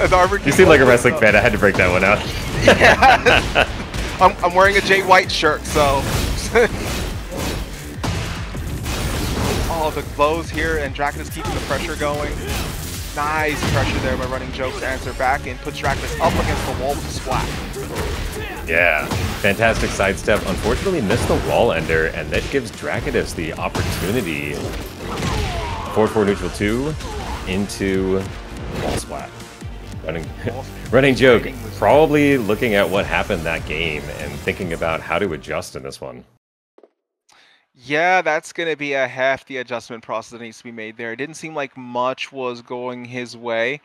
So. You seem like a wrestling fan, I had to break that one out. Yeah. I'm wearing a Jay White shirt, so. Oh, the blows here, and Drakidus keeping the pressure going. Nice pressure there by RunningJoke to answer back and puts Drakidus up against the wall with a splat. Yeah, fantastic sidestep. Unfortunately missed the wall ender, and that gives Drakidus the opportunity. Forward 4 neutral 2 into wall splat. RunningJoke probably looking at what happened that game and thinking about how to adjust in this one. Yeah, that's going to be a hefty adjustment process that needs to be made there. It didn't seem like much was going his way,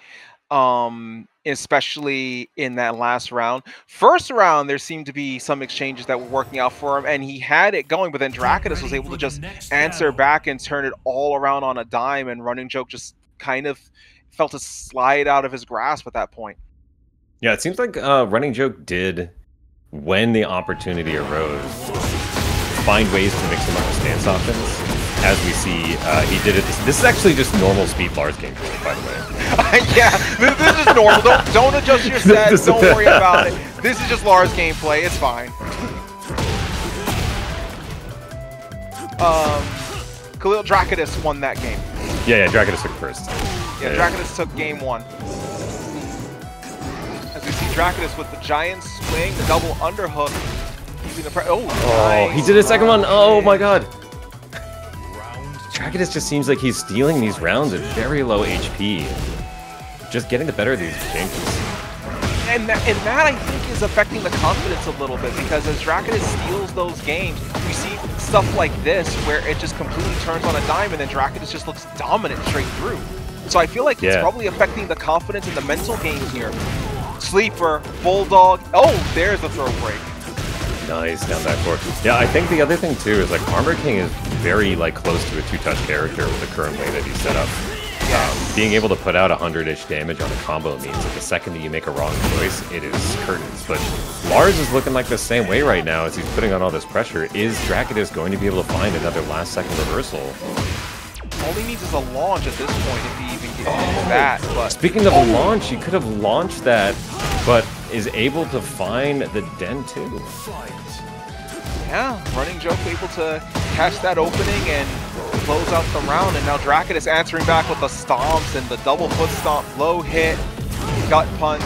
especially in that last round. First round, there seemed to be some exchanges that were working out for him, and he had it going, but then Drakidus was able to just answer back and turn it all around on a dime, and RunningJoke just kind of felt it slide out of his grasp at that point. Yeah, it seems like RunningJoke did, when the opportunity arose, find ways to mix him up with stance options. As we see, he did it. This is actually just normal speed Lars gameplay, by the way. Yeah, this is normal. Don't adjust your stats. Don't worry about it. This is just Lars gameplay. It's fine. Khalil Drakidus won that game. Yeah, Drakidus took first. Yeah, Drakidus took game 1. As we see Drakidus with the giant swing, the double underhook. Nice. He did a second one. Oh my god. Drakidus just seems like he's stealing these rounds at very low HP. Just getting the better of these exchanges. And that I think is affecting the confidence a little bit, because as Drakidus steals those games, we see stuff like this where it just completely turns on a dime and then Drakidus just looks dominant straight through. So I feel like it's probably affecting the confidence in the mental game here. Sleeper, Bulldog. Oh, there's the throw break. Nice, down back four. Yeah, I think the other thing too is like Armor King is very like close to a 2-touch character with the current way that he's set up. being able to put out 100-ish damage on a combo means that the second that you make a wrong choice, it is curtains. But Lars is looking like the same way right now as he's putting on all this pressure. Is Drakidus going to be able to find another last-second reversal? All he needs is a launch at this point if he even gets that. But speaking of a launch, he could have launched that, but is able to find the Den too. Yeah, RunningJoke able to catch that opening and close out the round, and now Drakidus answering back with the stomps and the double foot stomp, low hit, gut punch,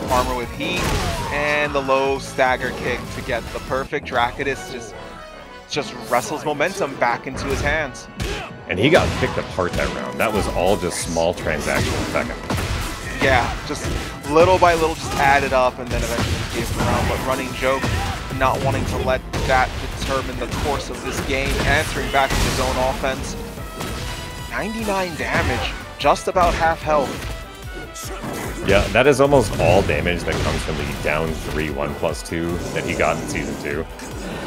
armor with heat, and the low stagger kick to get the perfect. Drakidus just wrestles momentum back into his hands. And he got picked apart that round. That was all just small transactional second. Yeah, just little by little just added up and then eventually gave the round. But RunningJoke not wanting to let that determine the course of this game, answering back with his own offense. 99 damage, just about half health. Yeah, that is almost all damage that comes from the down 3/1+2 that he got in Season 2.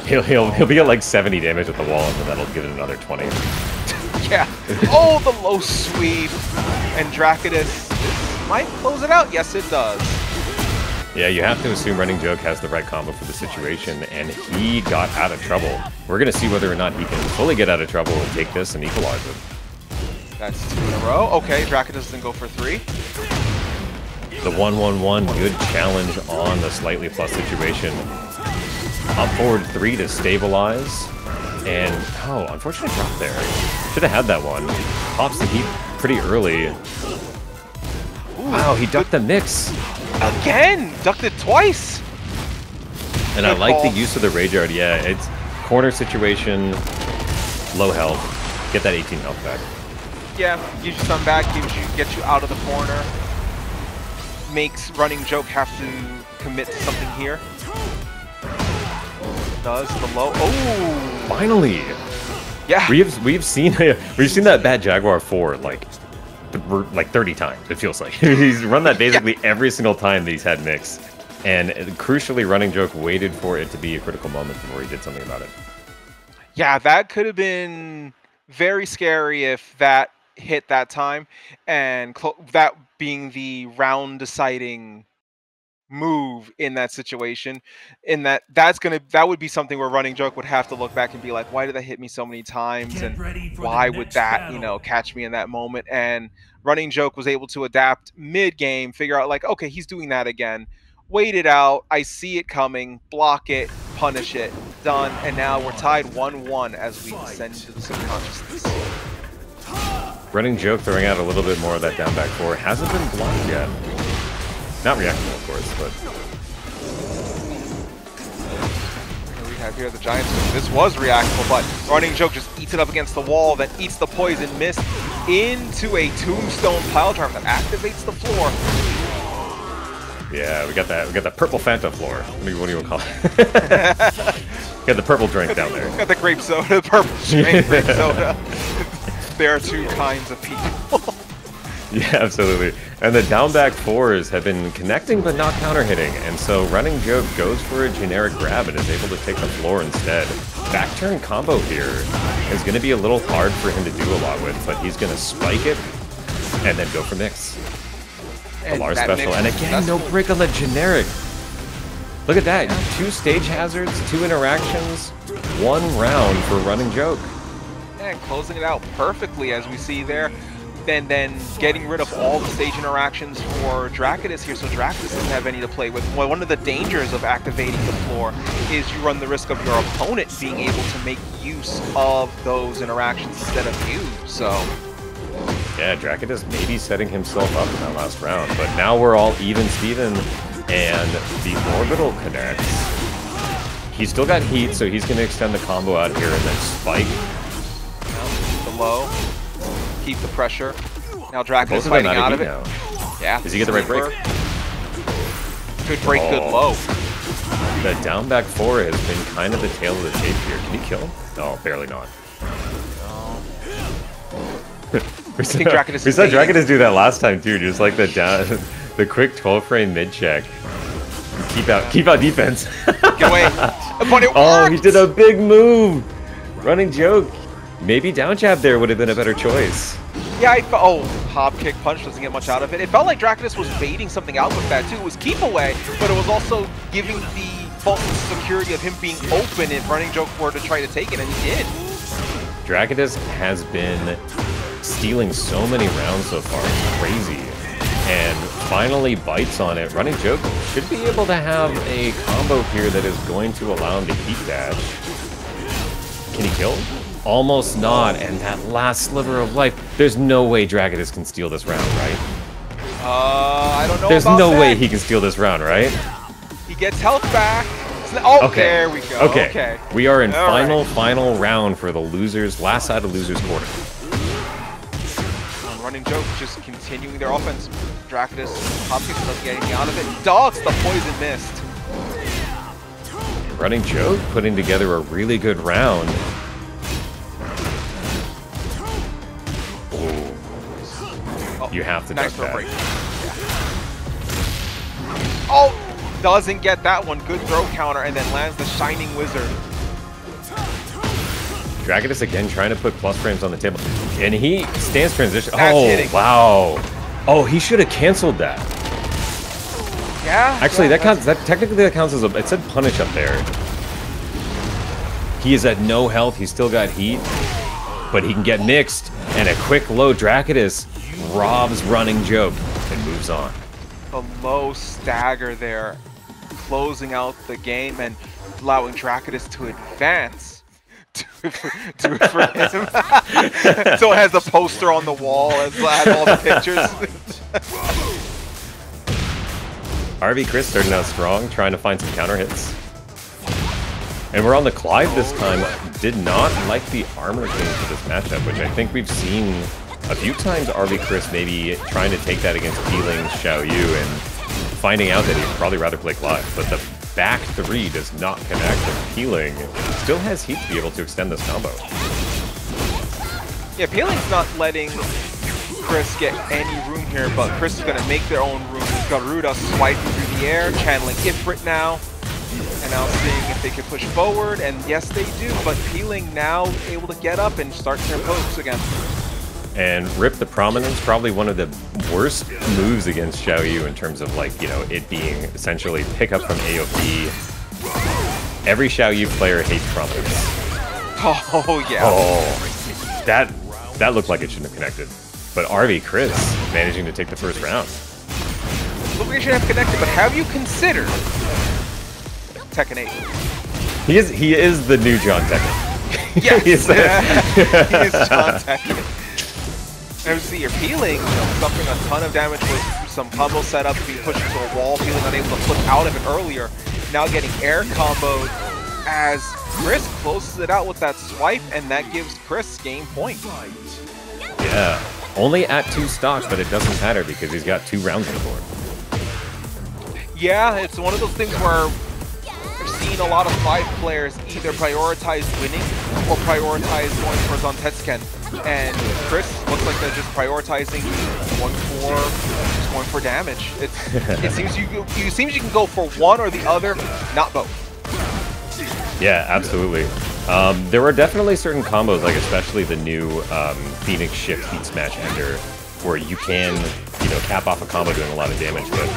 He'll be at like 70 damage at the wall, and then that'll give it another 20. Yeah. Oh, the low sweep. And Drakidus might close it out. Yes, it does. Yeah, you have to assume RunningJoke has the right combo for the situation, and he got out of trouble. We're going to see whether or not he can fully get out of trouble and take this and equalize it. That's 2 in a row. Okay, Drakidus doesn't go for 3. The 1-1-1, good challenge on the slightly plus situation. Up forward 3 to stabilize. And, oh, unfortunate drop there. Should have had that one. Pops the heat pretty early. Ooh, wow, he ducked the mix. Again! Ducked it twice! And I like the use of the Rage Art. Yeah, it's corner situation, low health. Get that 18 health back. Yeah, gives you some back, gets you out of the corner. Makes RunningJoke have to commit to something here. Does the low? Oh! Finally! Yeah. We've seen that Bad Jaguar for like 30 times. It feels like he's run that basically every single time that he's had mix, and crucially, RunningJoke waited for it to be a critical moment before he did something about it. Yeah, that could have been very scary if that hit that time, and that being the round deciding move in that situation. In that would be something where RunningJoke would have to look back and be like, why did that hit me so many times, and why would that catch me in that moment? And RunningJoke was able to adapt mid-game, figure out like, okay, he's doing that again, wait it out, I see it coming, block it, punish it, done. And now we're tied 1-1 as we descend into the subconsciousness. RunningJoke throwing out a little bit more of that down back 4 hasn't been blocked yet. Not reactable, of course, but we have here the Giants. This was reactable, but RunningJoke just eats it up against the wall, then eats the poison mist into a tombstone pile driver that activates the floor. Yeah, we got that purple Fanta floor. What do you call it? Got the purple drink down there. Got the grape soda, the purple grape soda. There are 2 kinds of people. Yeah, absolutely. And the down back 4s have been connecting but not counter hitting, and so RunningJoke goes for a generic grab and is able to take the floor instead. Back turn combo here is going to be a little hard for him to do a lot with, but he's going to spike it and then go for mix. The Lars special, and again, no break on the generic. Look at that, 2 stage hazards, 2 interactions, 1 round for RunningJoke. And closing it out perfectly, as we see there. And then getting rid of all the stage interactions for Drakidus here, so Drakidus doesn't have any to play with. Well, one of the dangers of activating the floor is you run the risk of your opponent being able to make use of those interactions instead of you, so... Yeah, Drakidus maybe setting himself up in that last round, but now we're all even Steven, and the orbital connects. He's still got heat, so he's going to extend the combo out here and then spike. The low. Keep the pressure. Now Drakidus fighting out of it. Now. Yeah. Does he get the right break? Good break, good low. The down back 4 has been kind of the tail of the tape here. Can he kill him? No, barely not. We saw Drakidus do that last time too, just like the quick 12-frame mid check. Keep out defense. Get away. But it worked. He did a big move. RunningJoke. Maybe down jab there would have been a better choice. Yeah, oh, hop kick punch doesn't get much out of it. It felt like Drakidus was baiting something out with that too. It was keep away, but it was also giving the false security of him being open if RunningJoke were to try to take it, and he did. Drakidus has been stealing so many rounds so far. It's crazy. And finally bites on it. RunningJoke should be able to have a combo here that is going to allow him to heat dash. Can he kill? Almost not, and that last sliver of life. There's no way Drakidus can steal this round, right? I don't know. There's about no that. way he can steal this round, right? He gets health back. Oh, okay. There we go. Okay. We are in All final round for the losers, last side of losers quarter. RunningJoke just continuing their offense. Drakidus, Hopkins doesn't get anything out of it. Dogs the poison mist. RunningJoke putting together a really good round. Oh, you have to nice duck that. break. Oh, doesn't get that one. Good throw counter, and then lands the Shining Wizard. Drakidus again trying to put plus frames on the table. And he stands transition. That's oh, hitting. Wow. Oh, he should have canceled that. Yeah. Actually, yeah, that counts. Technically, that counts as a. It said punish up there. He is at no health. He's still got heat, but he can get mixed. And a quick low Drakidus robs RunningJoke and moves on. A low stagger there, closing out the game and allowing Drakidus to advance. Do it for him. So it has the poster on the wall as all the pictures. Cris starting out strong, trying to find some counter hits. And we're on the Clive this time. Did not like the armor change for this matchup, which I think we've seen a few times. Cris maybe trying to take that against Peeling Xiaoyu and finding out that he'd probably rather play Clive. But the back three does not connect, and Peeling still has heat to be able to extend this combo. Yeah, Peeling's not letting Cris get any room here, but Cris is going to make their own room. He's got Ruda swiping through the air, channeling Ifrit now. And now seeing if they can push forward, and yes they do, but Peeling now able to get up and start their pokes again. And Rip the Prominence, probably one of the worst moves against Xiaoyu in terms of, like, you know, it being essentially pick up from AOP. Every Xiaoyu player hates Prominence. Oh, yeah. Oh, that looked like it shouldn't have connected. But Cris managing to take the first round. Look, we should have connected, but have you considered Tekken 8? He is the new John Tekken. Yes, he is John Tekken. MC, you're Peeling, suffering a ton of damage with some combo setup, being pushed into a wall, Peeling unable to flip out of it earlier. Now getting air comboed as Cris closes it out with that swipe, and that gives Cris game point. Yeah, only at 2 stocks, but it doesn't matter because he's got 2 rounds on the board. Yeah, it's one of those things where I've seen a lot of Clive players either prioritize winning or prioritize going for Zontetsuken. And Cris looks like they're just prioritizing going for damage. It seems you can go for one or the other, not both. Yeah, absolutely. There were definitely certain combos, like especially the new Phoenix Shift Heat Smash Ender, where you can, you know, cap off a combo doing a lot of damage. But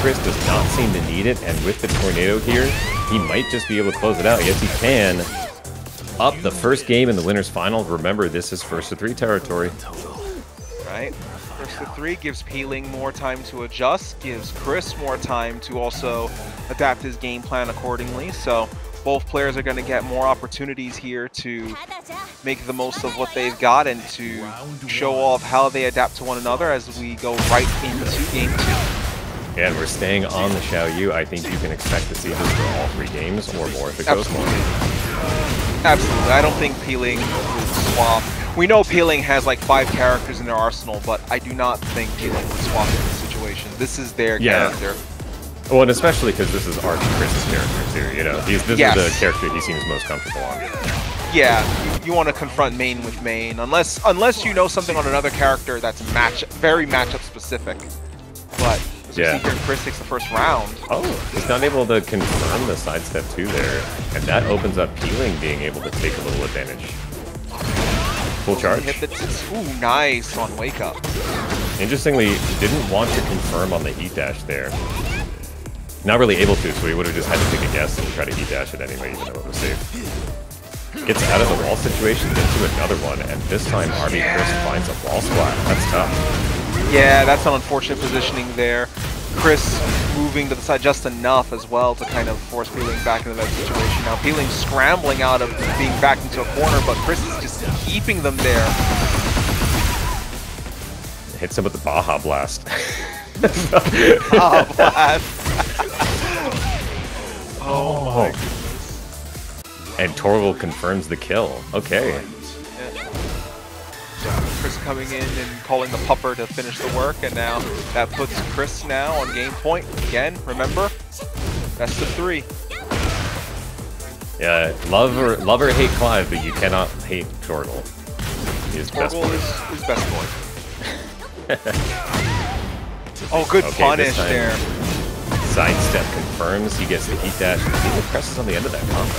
Cris does not seem to need it, and with the tornado here, he might just be able to close it out. Yes, he can. Up the first game in the winner's final. Remember, this is first to 3 territory. Right. First to 3 gives Peeling more time to adjust, gives Cris more time to also adapt his game plan accordingly. So both players are going to get more opportunities here to make the most of what they've got and to show off how they adapt to one another as we go right into game 2. And we're staying on the Xiaoyu. I think you can expect to see this for all 3 games or more if it goes more. Absolutely. I don't think Peeling would swap. We know Peeling has like 5 characters in their arsenal, but I do not think Peeling would swap in this situation. This is their character. Well, and especially because this is Cris's character too, you know. This is the character he seems most comfortable on. Yeah, you want to confront main with main, unless you know something on another character that's very matchup specific. But as you see here, Cris takes the first round. Oh, he's not able to confirm the sidestep 2 there, and that opens up Peeling being able to take a little advantage. Full charge. Hit the ooh, nice on wake up. Interestingly, didn't want to confirm on the heat dash there. Not really able to, so he would have just had to take a guess and try to heat dash it anyway, even though it was safe. Gets out of the wall situation into another one, and this time Army Cris finds a wall splat. That's tough. Yeah, that's an unfortunate positioning there. Cris moving to the side just enough as well to kind of force Peeling back into that situation. Now Peeling scrambling out of being backed into a corner, but Cris is just keeping them there. Hits him with the Baja Blast. Baja Blast. Oh my goodness. And Torval confirms the kill. Okay. Yeah. Cris coming in and calling the pupper to finish the work, and now that puts Cris now on game point. Again, remember, best of 3. Yeah, love or hate Clive, but you cannot hate Torval. Torval is best boy. Oh, good punish there. Sidestep confirms, he gets the heat dash, and he presses on the end of that combo.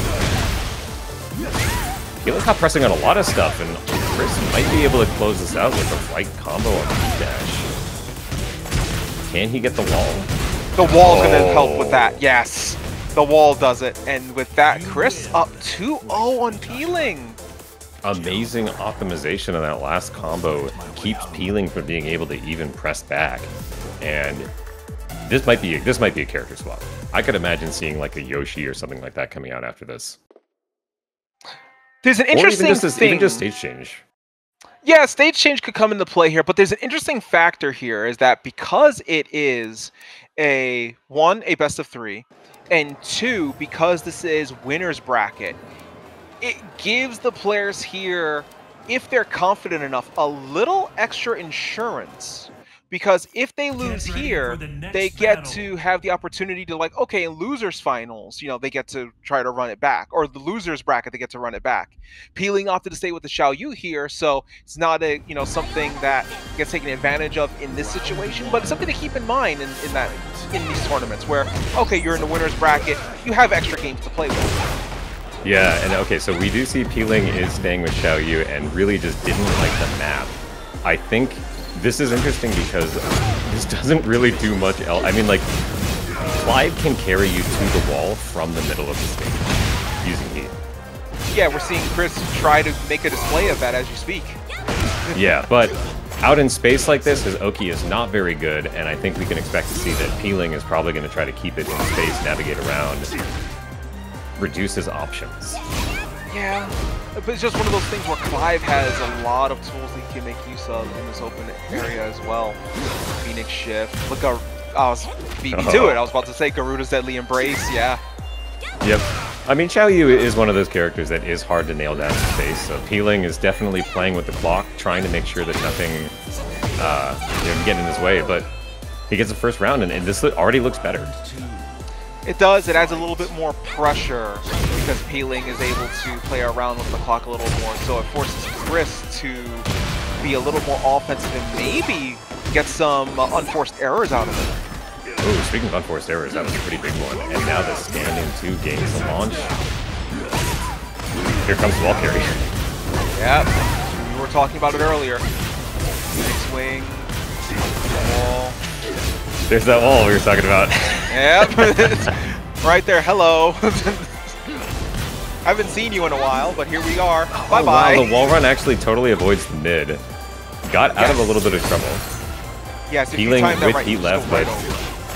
He looks caught pressing on a lot of stuff, and Cris might be able to close this out with the right combo on the heat dash. Can he get the wall? The wall's gonna help with that, yes. The wall does it, and with that, Cris up 2-0 on Peeling. Amazing optimization of that last combo keeps Peeling from being able to even press back, and this might be a character swap. I could imagine seeing like a Yoshi or something like that coming out after this. There's an interesting thing. Even just stage change. Yeah, stage change could come into play here, but there's an interesting factor here is that because it is a best of 3, and 2, because this is winner's bracket, it gives the players here, if they're confident enough, a little extra insurance. Because if they lose here, they get to have the opportunity to, like, okay, in losers finals, you know, they get to try to run it back, or the losers bracket, they get to run it back. Peeling opted to stay with the Xiaoyu here, so it's not a, you know, something that gets taken advantage of in this situation, but it's something to keep in mind in these tournaments where, okay, you're in the winner's bracket, you have extra games to play with. Yeah, and okay, so we do see Peeling is staying with Xiaoyu and really just didn't like the map. I think this is interesting because this doesn't really do much else. I mean, like, Clive can carry you to the wall from the middle of the stage using heat. Yeah, we're seeing Cris try to make a display of that as you speak. Yeah, but out in space like this, his Oki is not very good, and I think we can expect to see that Peeling is probably going to try to keep it in space, navigate around, reduce his options. Yeah, but it's just one of those things where Clive has a lot of tools that he can make use of in this open area as well. Phoenix Shift. Look, I was beat me to it. I was about to say Garuda's Deadly Embrace. Yeah. Yep. I mean, Xiaoyu is one of those characters that is hard to nail down in space. So Peeling is definitely playing with the clock, trying to make sure that nothing, can get in his way. But he gets the first round, and this already looks better. It does. It adds a little bit more pressure because Peeling is able to play around with the clock a little more. So it forces Cris to be a little more offensive and maybe get some unforced errors out of it. Oh, speaking of unforced errors, that was a pretty big one. And now the stand-in 2 gains the launch. Here comes the wall carry. Yep. We were talking about it earlier. Swing. Wall. There's that wall we were talking about. Yep. Right there. Hello. I haven't seen you in a while, but here we are. Bye-bye. Wow, the wall run actually totally avoids the mid. Got out of a little bit of trouble. Yes, Peeling with right, heat left, but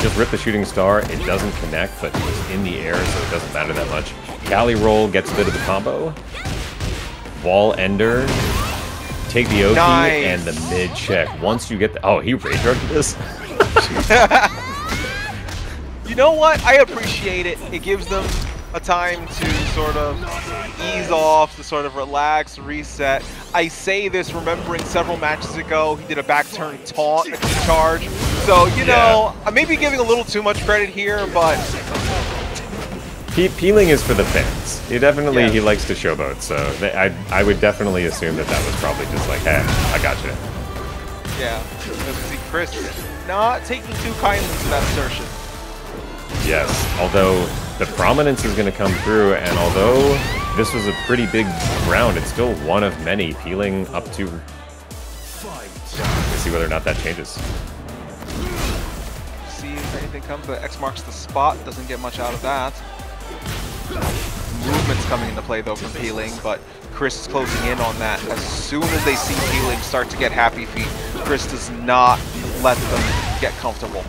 just rip the shooting star. It doesn't connect, but it's in the air, so it doesn't matter that much. Galley roll gets a bit of the combo. Wall ender. Take the OP and the mid check. Once you get the... Oh, he rage drugged this? You know what? I appreciate it. It gives them a time to sort of ease off, to sort of relax, reset. I say this remembering several matches ago, he did a back turn taunt, a key charge. So, you know, I may be giving a little too much credit here, but... Peeling is for the fans. He definitely, he likes to showboat, so I would definitely assume that that was probably just like, hey, I got you. Yeah, let's see Cris not taking too kindly to that assertion. Yes, although the prominence is going to come through, and although this was a pretty big round. It's still one of many. Peeling up to... Let's see whether or not that changes. See if anything comes. The X marks the spot. Doesn't get much out of that. Movement's coming into play though from Peeling, but Cris is closing in on that. As soon as they see Peeling start to get happy feet, Cris does not let them get comfortable.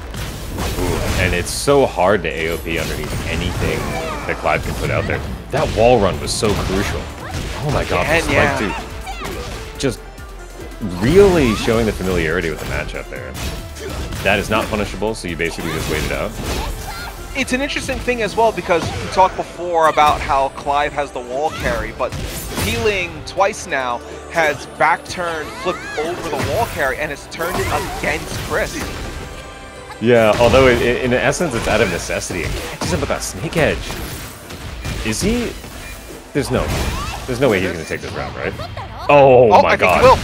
Ooh, and it's so hard to AOP underneath anything that Clive can put out there. That wall run was so crucial. Oh my god, this Clive too. Just really showing the familiarity with the matchup there. That is not punishable, so you basically just wait it out. It's an interesting thing as well because we talked before about how Clive has the wall carry, but Peeling twice now has back turn, flipped over the wall carry, and has turned it against Cris. Yeah, although in essence it's out of necessity. It catches him with that snake edge. Is he? There's no way he's gonna take this round, right? Oh my god! I think he will.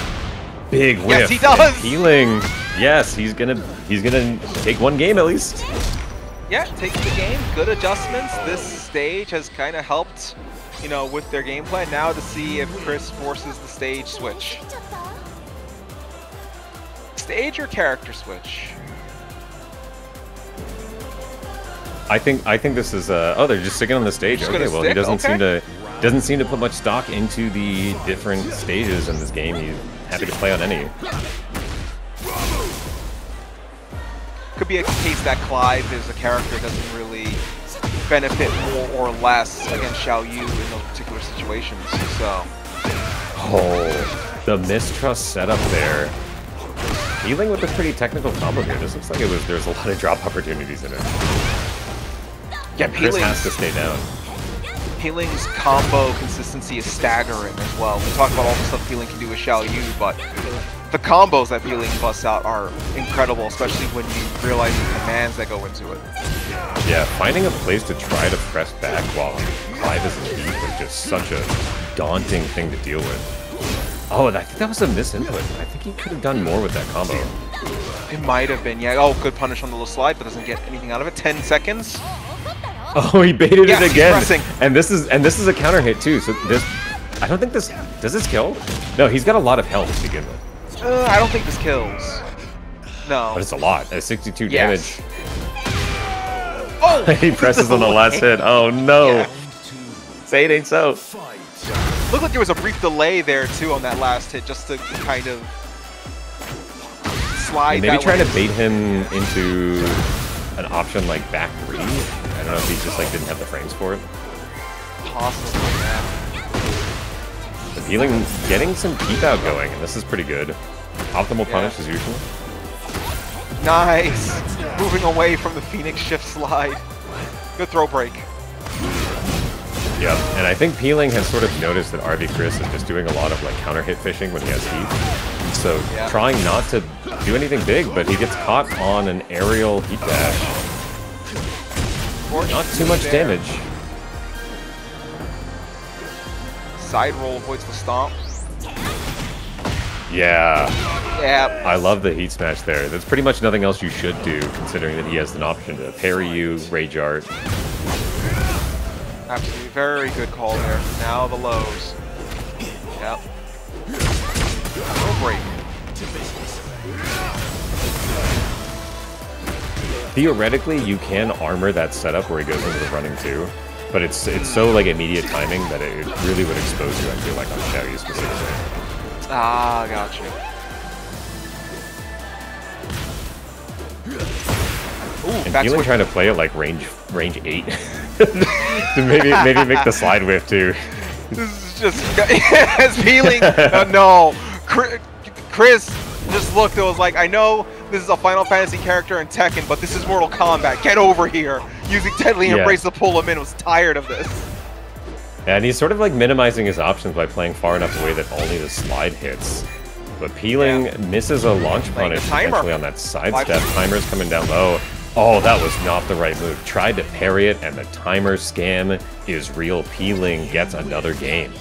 Big whiff. Yes, he does. Peeling. Yes, he's gonna take one game at least. Yeah, takes the game. Good adjustments. This stage has kind of helped, you know, with their gameplay. Now to see if Cris forces the stage switch. Stage or character switch? I think this is oh, they're just sticking on the stage. Okay, well he doesn't seem to put much stock into the different stages in this game. He's happy to play on any. Could be a case that Clive is a character that doesn't really benefit more or less against Xiaoyu in those particular situations. So. Oh, the mistrust setup there. Peeling with a pretty technical combo here. This looks like there's a lot of drop opportunities in it. Yeah, Cris has to stay down. Peeling's combo consistency is staggering as well. We talk about all the stuff Peeling can do with Xiaoyu, but the combos that Peeling busts out are incredible, especially when you realize the commands that go into it. Yeah, finding a place to try to press back while Clive is in deep is just such a daunting thing to deal with. Oh, I think that was a misinput. I think he could have done more with that combo. It might have been, yeah. Oh, good punish on the little slide, but doesn't get anything out of it. 10 seconds. Oh, he baited it again. He's pressing. And this is a counter hit too. So this, I don't think this does this kill. No, he's got a lot of health to begin with. I don't think this kills. No. But it's a lot. 62 damage. Oh! He presses on the last hit. Oh no. Yeah. Say it ain't so. Looked like there was a brief delay there too on that last hit, just to kind of slide. Maybe trying to bait him into an option like back 3. I don't know if he just like didn't have the frames for it. Possibly, yeah. The Peeling getting some keep out going, and this is pretty good. Optimal punish as usual. Nice! Moving away from the Phoenix shift slide. Good throw break. Yep, and I think Peeling has sort of noticed that RV Cris is just doing a lot of like counter hit fishing when he has heat. So trying not to do anything big, but he gets caught on an aerial heat dash. Not too much damage. Side roll avoids the stomp. Yeah. Yeah. I love the heat smash there. That's pretty much nothing else you should do, considering that he has an option to parry you, rage art. Absolutely. Very good call there. Now the lows. Yep. No break. Theoretically, you can armor that setup where he goes into the running too, but it's so like immediate timing that it really would expose you, I feel like, on Xiaoyu specifically. Ah, gotcha. Ooh, and Peeling trying to play it like range 8 to maybe make the slide whiff too. This is just as Peeling. No, Cris just looked. It was like, I know this is a Final Fantasy character in Tekken, but this is Mortal Kombat. Get over here. Using Deadly Embrace to pull him in. Was tired of this. And he's sort of like minimizing his options by playing far enough away that only the slide hits. But Peeling misses a launch punish eventually on that sidestep. Timer's coming down low. Oh, that was not the right move. Tried to parry it, and the timer scam is real. Peeling gets another game.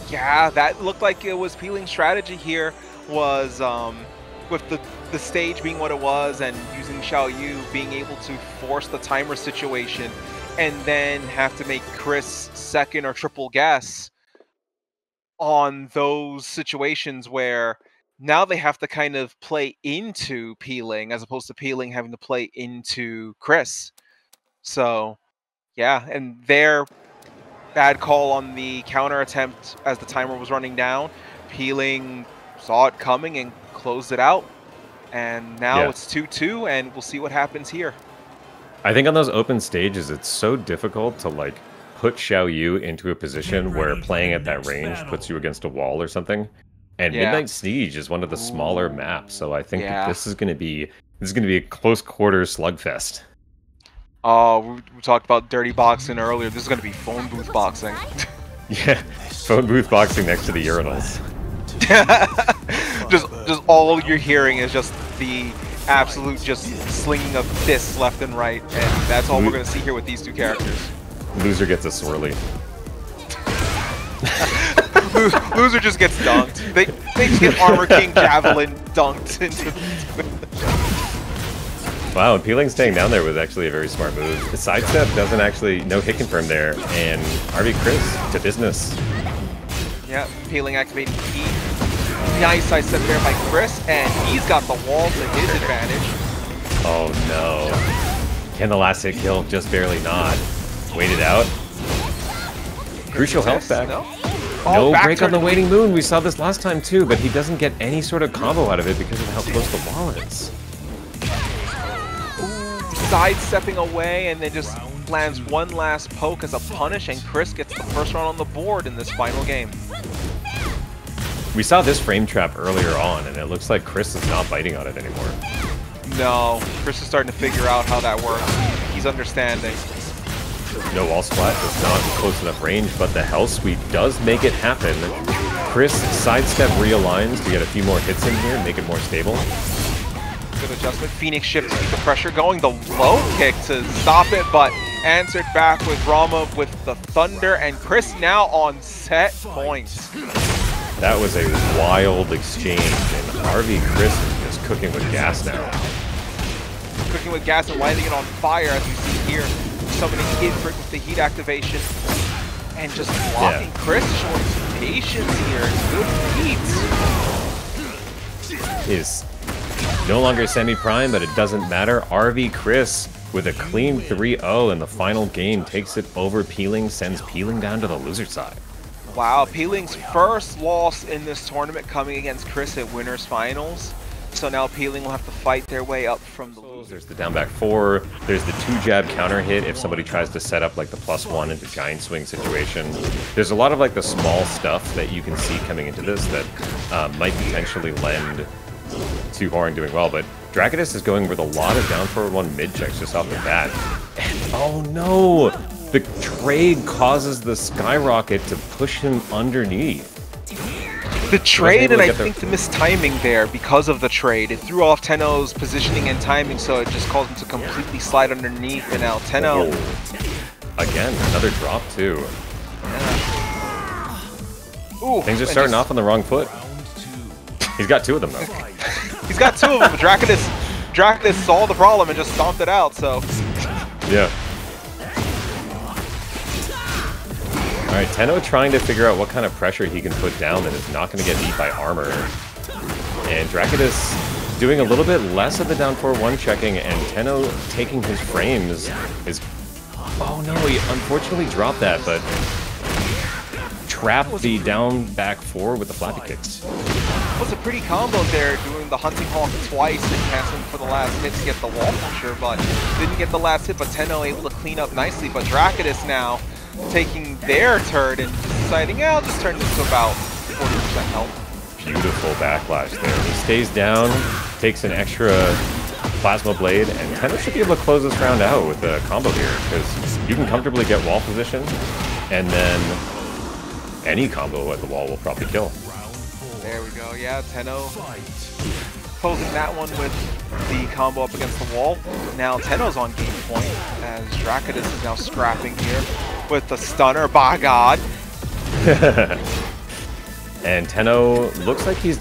Yeah, that looked like it was Peeling's strategy here. Was with the stage being what it was, and using Xiaoyu being able to force the timer situation and then have to make Cris second or triple guess on those situations where now they have to kind of play into Peeling as opposed to Peeling having to play into Cris. So, yeah, and their bad call on the counter attempt as the timer was running down. Peeling saw it coming and closed it out. And now it's 2-2, and we'll see what happens here. I think on those open stages, it's so difficult to, like, put Xiaoyu into a position where playing at that range puts you against a wall or something. And Midnight Siege is one of the smaller maps, so I think that this is going to be a close quarters slugfest. Oh, we talked about dirty boxing earlier. This is going to be phone booth boxing. Yeah, phone booth boxing next to the urinals. just all you're hearing is just the absolute just slinging of fists left and right, and that's all we're going to see here with these two characters. Loser gets a swirly. Loser just gets dunked. They just get Armor King Javelin dunked into Wow, and Peeling staying down there was actually a very smart move. The sidestep doesn't actually, no hit confirm there, and RV Cris to business. Yeah, Peeling activating key. Nice sidestep there by Cris, and he's got the wall to his advantage. Oh no. Can the last hit kill? Just barely not. Wait it out. Crucial health back. No break on the Waiting Moon. We saw this last time too, but he doesn't get any sort of combo out of it because of how close the wall is. Sidestepping away, and then just lands one last poke as a punish, and Cris gets the first round on the board in this final game. We saw this frame trap earlier on, and it looks like Cris is not biting on it anymore. No, Cris is starting to figure out how that works. He's understanding. No wall splat, it's not close enough range, but the Hell Sweep does make it happen. Cris sidestep realigns to get a few more hits in here, make it more stable. Good adjustment. Phoenix shift to keep the pressure going. The low kick to stop it, but answered back with Rama with the Thunder, and Cris now on set points. That was a wild exchange, and RV Cris is just cooking with gas now. Cooking with gas and lighting it on fire, as we see here. Summoning Kidford with the heat activation, and just blocking Cris, showing some patience here. Good beats. Is no longer semi-prime, but it doesn't matter. RV Cris with a clean 3-0 in the final game takes it over Peeling, sends Peeling down to the loser side. Wow, Peeling's first loss in this tournament coming against Cris at Winners Finals. So now Peeling will have to fight their way up from the losers. There's the down back 4, there's the 2-jab counter hit if somebody tries to set up like the +1 into giant swing situation. There's a lot of like the small stuff that you can see coming into this that might potentially lend to Hwoarang doing well, but Drakidus is going with a lot of down forward 1 mid checks just off the bat. And oh no! The trade causes the skyrocket to push him underneath. The trade, and I think the mistiming there because of the trade. It threw off Tenno's positioning and timing, so it just caused him to completely slide underneath, and now Tenno... Again, another drop too. Yeah. Ooh, things are starting off on the wrong foot. He's got 2 of them though. He's got 2 of them, but Drakidus saw the problem and just stomped it out, so... Yeah. Alright, Tenno trying to figure out what kind of pressure he can put down that is not going to get beat by armor. And Drakidus doing a little bit less of the down 4-1 checking, and Tenno taking his frames is... Oh no, he unfortunately dropped that, but trapped the down back 4 with the flappy kicks. It was a pretty combo there, doing the Hunting Hawk twice and canceling for the last hit to get the wall pusher, but didn't get the last hit, but Tenno able to clean up nicely, but Drakidus now taking their turn and deciding, I'll just turn this to about 40% health. Beautiful backlash there. He stays down, takes an extra plasma blade, and Tenno should be able to close this round out with a combo here, because you can comfortably get wall position, and then any combo at the wall will probably kill. There we go, yeah, Tenno closing that one with the combo up against the wall. Now Tenno's on game point, as Drakidus is now scrapping here with the stunner, by God. And Tenno looks like he's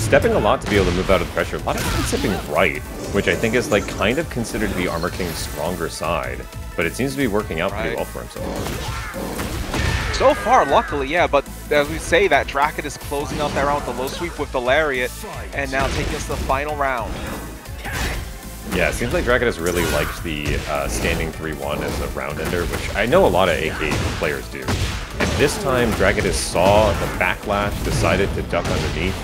stepping a lot to be able to move out of the pressure. A lot of times stepping right, which I think is like kind of considered to be Armor King's stronger side. But it seems to be working out pretty well for him so far. So far, luckily, yeah, but as we say, that Drakidus closing out that round with the low sweep with the Lariat, and now taking us to the final round. Yeah, it seems like Drakidus really likes the standing 3-1 as a round ender, which I know a lot of AK players do. And this time, Drakidus saw the backlash, decided to duck underneath.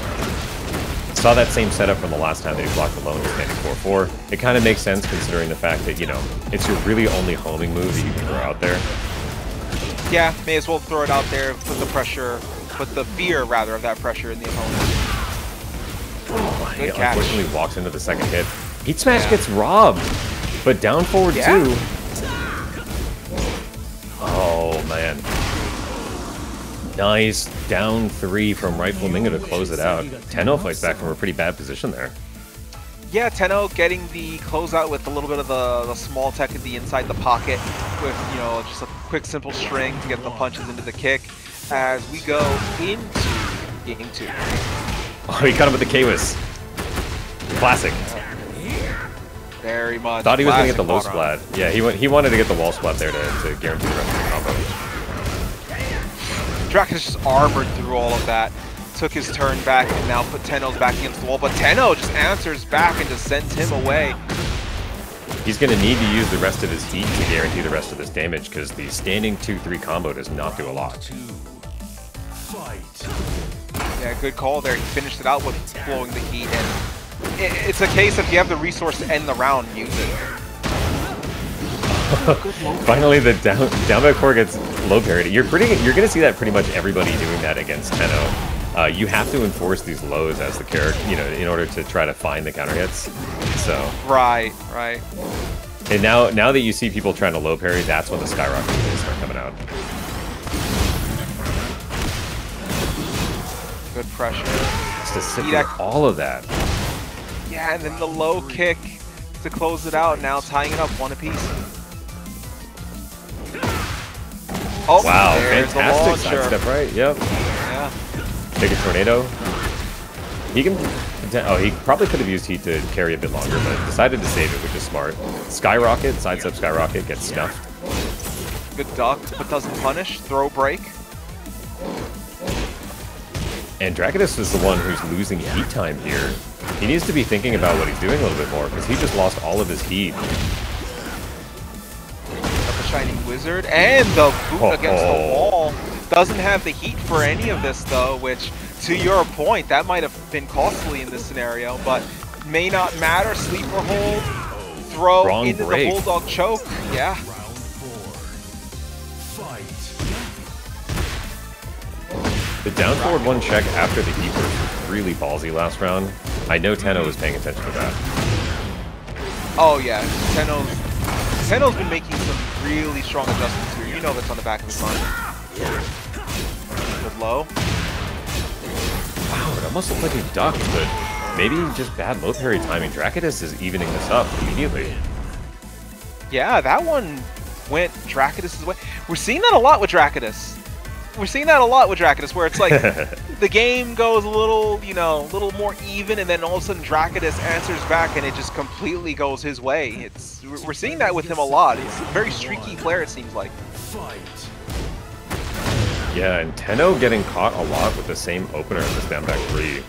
Saw that same setup from the last time that he blocked alone standing 4-4. It kind of makes sense considering the fact that, you know, it's your really only homing move that you can throw out there. Yeah, may as well throw it out there, put the pressure, put the fear, rather, of that pressure in the opponent. Oh, he unfortunately walks into the second hit. Heat Smash gets robbed, but down forward too. Oh, man. Nice down 3 from Right Flamingo to close it out. Tenno fights back from a pretty bad position there. Yeah, Tenno getting the closeout with a little bit of the small tech at the inside the pocket with, you know, just a quick simple string to get the punches into the kick as we go into game 2. Oh, he caught him with the K-Wiz. Classic. Very much. Thought he was going to get the low splat. Yeah, he wanted to get the wall splat there to guarantee the rest of the combo. Drakidus just armored through all of that. Took his turn back and now put Tenno's back against the wall, but Tenno just answers back and just sends him away. He's going to need to use the rest of his heat to guarantee the rest of this damage because the standing 2-3 combo does not do a lot. Yeah, good call there. He finished it out with blowing the heat, and it's a case if you have the resource to end the round, use it. Finally, the down back core gets low parity. You're going to see that pretty much everybody doing that against Tenno. You have to enforce these lows as the character, you know, in order to try to find the counter hits. So right. And now that you see people trying to low parry, that's when the skyrocket hits start coming out. Good pressure. Just to sit through all of that. Yeah, and then the low kick to close it out. Now tying it up 1 apiece. Oh, wow, there's fantastic the sidestep, right? Yep. Yeah. Take a tornado. He can. Oh, he probably could have used heat to carry a bit longer, but decided to save it, which is smart. Skyrocket, sidestep skyrocket, gets snuffed. Good duck, but doesn't punish. Throw break. And Drakidus is the one who's losing heat time here. He needs to be thinking about what he's doing a little bit more, because he just lost all of his heat. Shining Wizard and the boot against the wall. Doesn't have the heat for any of this though, which to your point, that might have been costly in this scenario, but may not matter. Sleeper hold, throw Wrong into break. the Bulldog choke. Yeah. The down forward 1 check after the heat burst was really ballsy last round. I know Tenno was paying attention to that. Oh yeah, Tenno's been making some really strong adjustments here. You know that's on the back of his mind. Good low. Wow, it almost looked like he ducked, but maybe just bad low parry timing. Drakidus is evening this up immediately. Yeah, that one went Drakidus' way. We're seeing that a lot with Drakidus. Where it's like the game goes a little, you know, a little more even, and then all of a sudden Drakidus answers back, and it just completely goes his way. We're seeing that with him a lot. He's a very streaky player, it seems like. Yeah, and Tenno getting caught a lot with the same opener in this down back 3.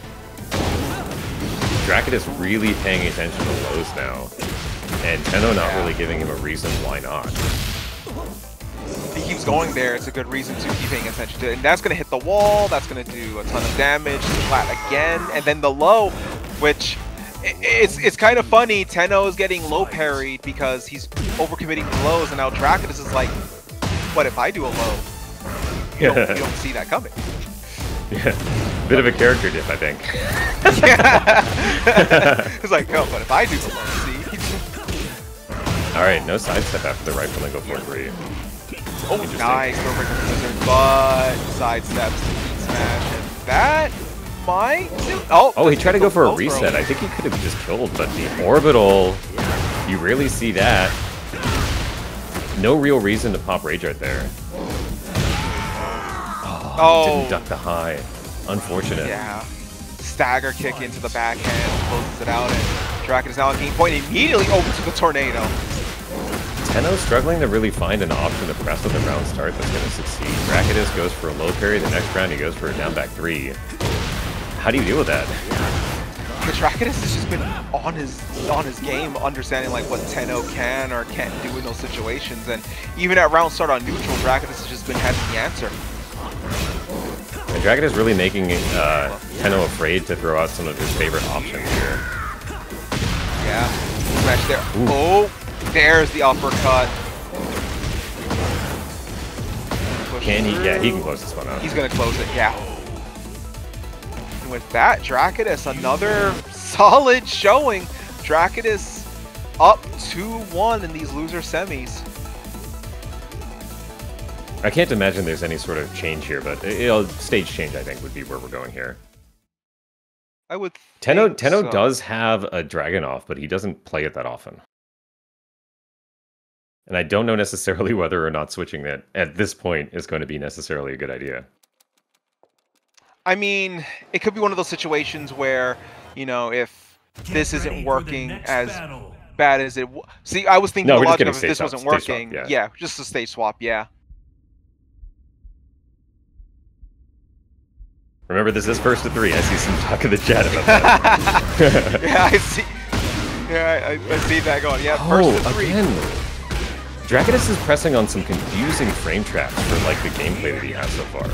Drakidus really paying attention to lows now, and Tenno not really giving him a reason why not. He keeps going there, it's a good reason to keep paying attention to it. And that's going to hit the wall, that's going to do a ton of damage, flat again, and then the low, which it's kind of funny. Tenno is getting low parried because he's overcommitting the lows, and now Drakidus is like, what if I do a low? You don't see that coming. Yeah, bit of a character diff, I think. Yeah. It's like, oh, but if I do the low, see? Alright, no sidestep after the right flamingo 4-3. Oh, nice. Throw break with the wizard, but sidesteps the heat smash, and that might do. Oh, he tried to go for a reset. I think he could have just killed, but the orbital, you rarely see that. No real reason to pop Rage Art there. Oh, he didn't duck the high. Unfortunate. Yeah. Stagger kick into the backhand, closes it out, and Drakidus now on game point immediately over to the tornado. Tenno struggling to really find an option to press with a round start that's going to succeed. Drakidus goes for a low parry, the next round he goes for a down back 3. How do you deal with that? Drakidus has just been on his game, understanding like what Tenno can or can't do in those situations, and even at round start on neutral, Drakidus has just been having the answer. And Drakidus really making Tenno afraid to throw out some of his favorite options here. Yeah, smash there. Ooh. Oh, there's the uppercut. Can he? Yeah, he can close this one out. He's gonna close it. Yeah. And with that, Drakidus, another solid showing. Drakidus up 2-1 in these loser semis. I can't imagine there's any sort of change here, but stage change, I think, would be where we're going here. I would Tenno so. does have a Dragunov, but he doesn't play it that often. And I don't know necessarily whether or not switching it at this point is going to be necessarily a good idea. I mean, it could be one of those situations where, you know, if this isn't working as bad as it was. See, I was thinking the logic of if this wasn't working. Swap, yeah, just a stage swap, yeah. Remember, this is first to 3. I see some talk in the chat about that. Yeah, I see. Yeah, I see that going. Yeah, first to 3. Again. Drakidus is pressing on some confusing frame traps for like the gameplay that he has so far.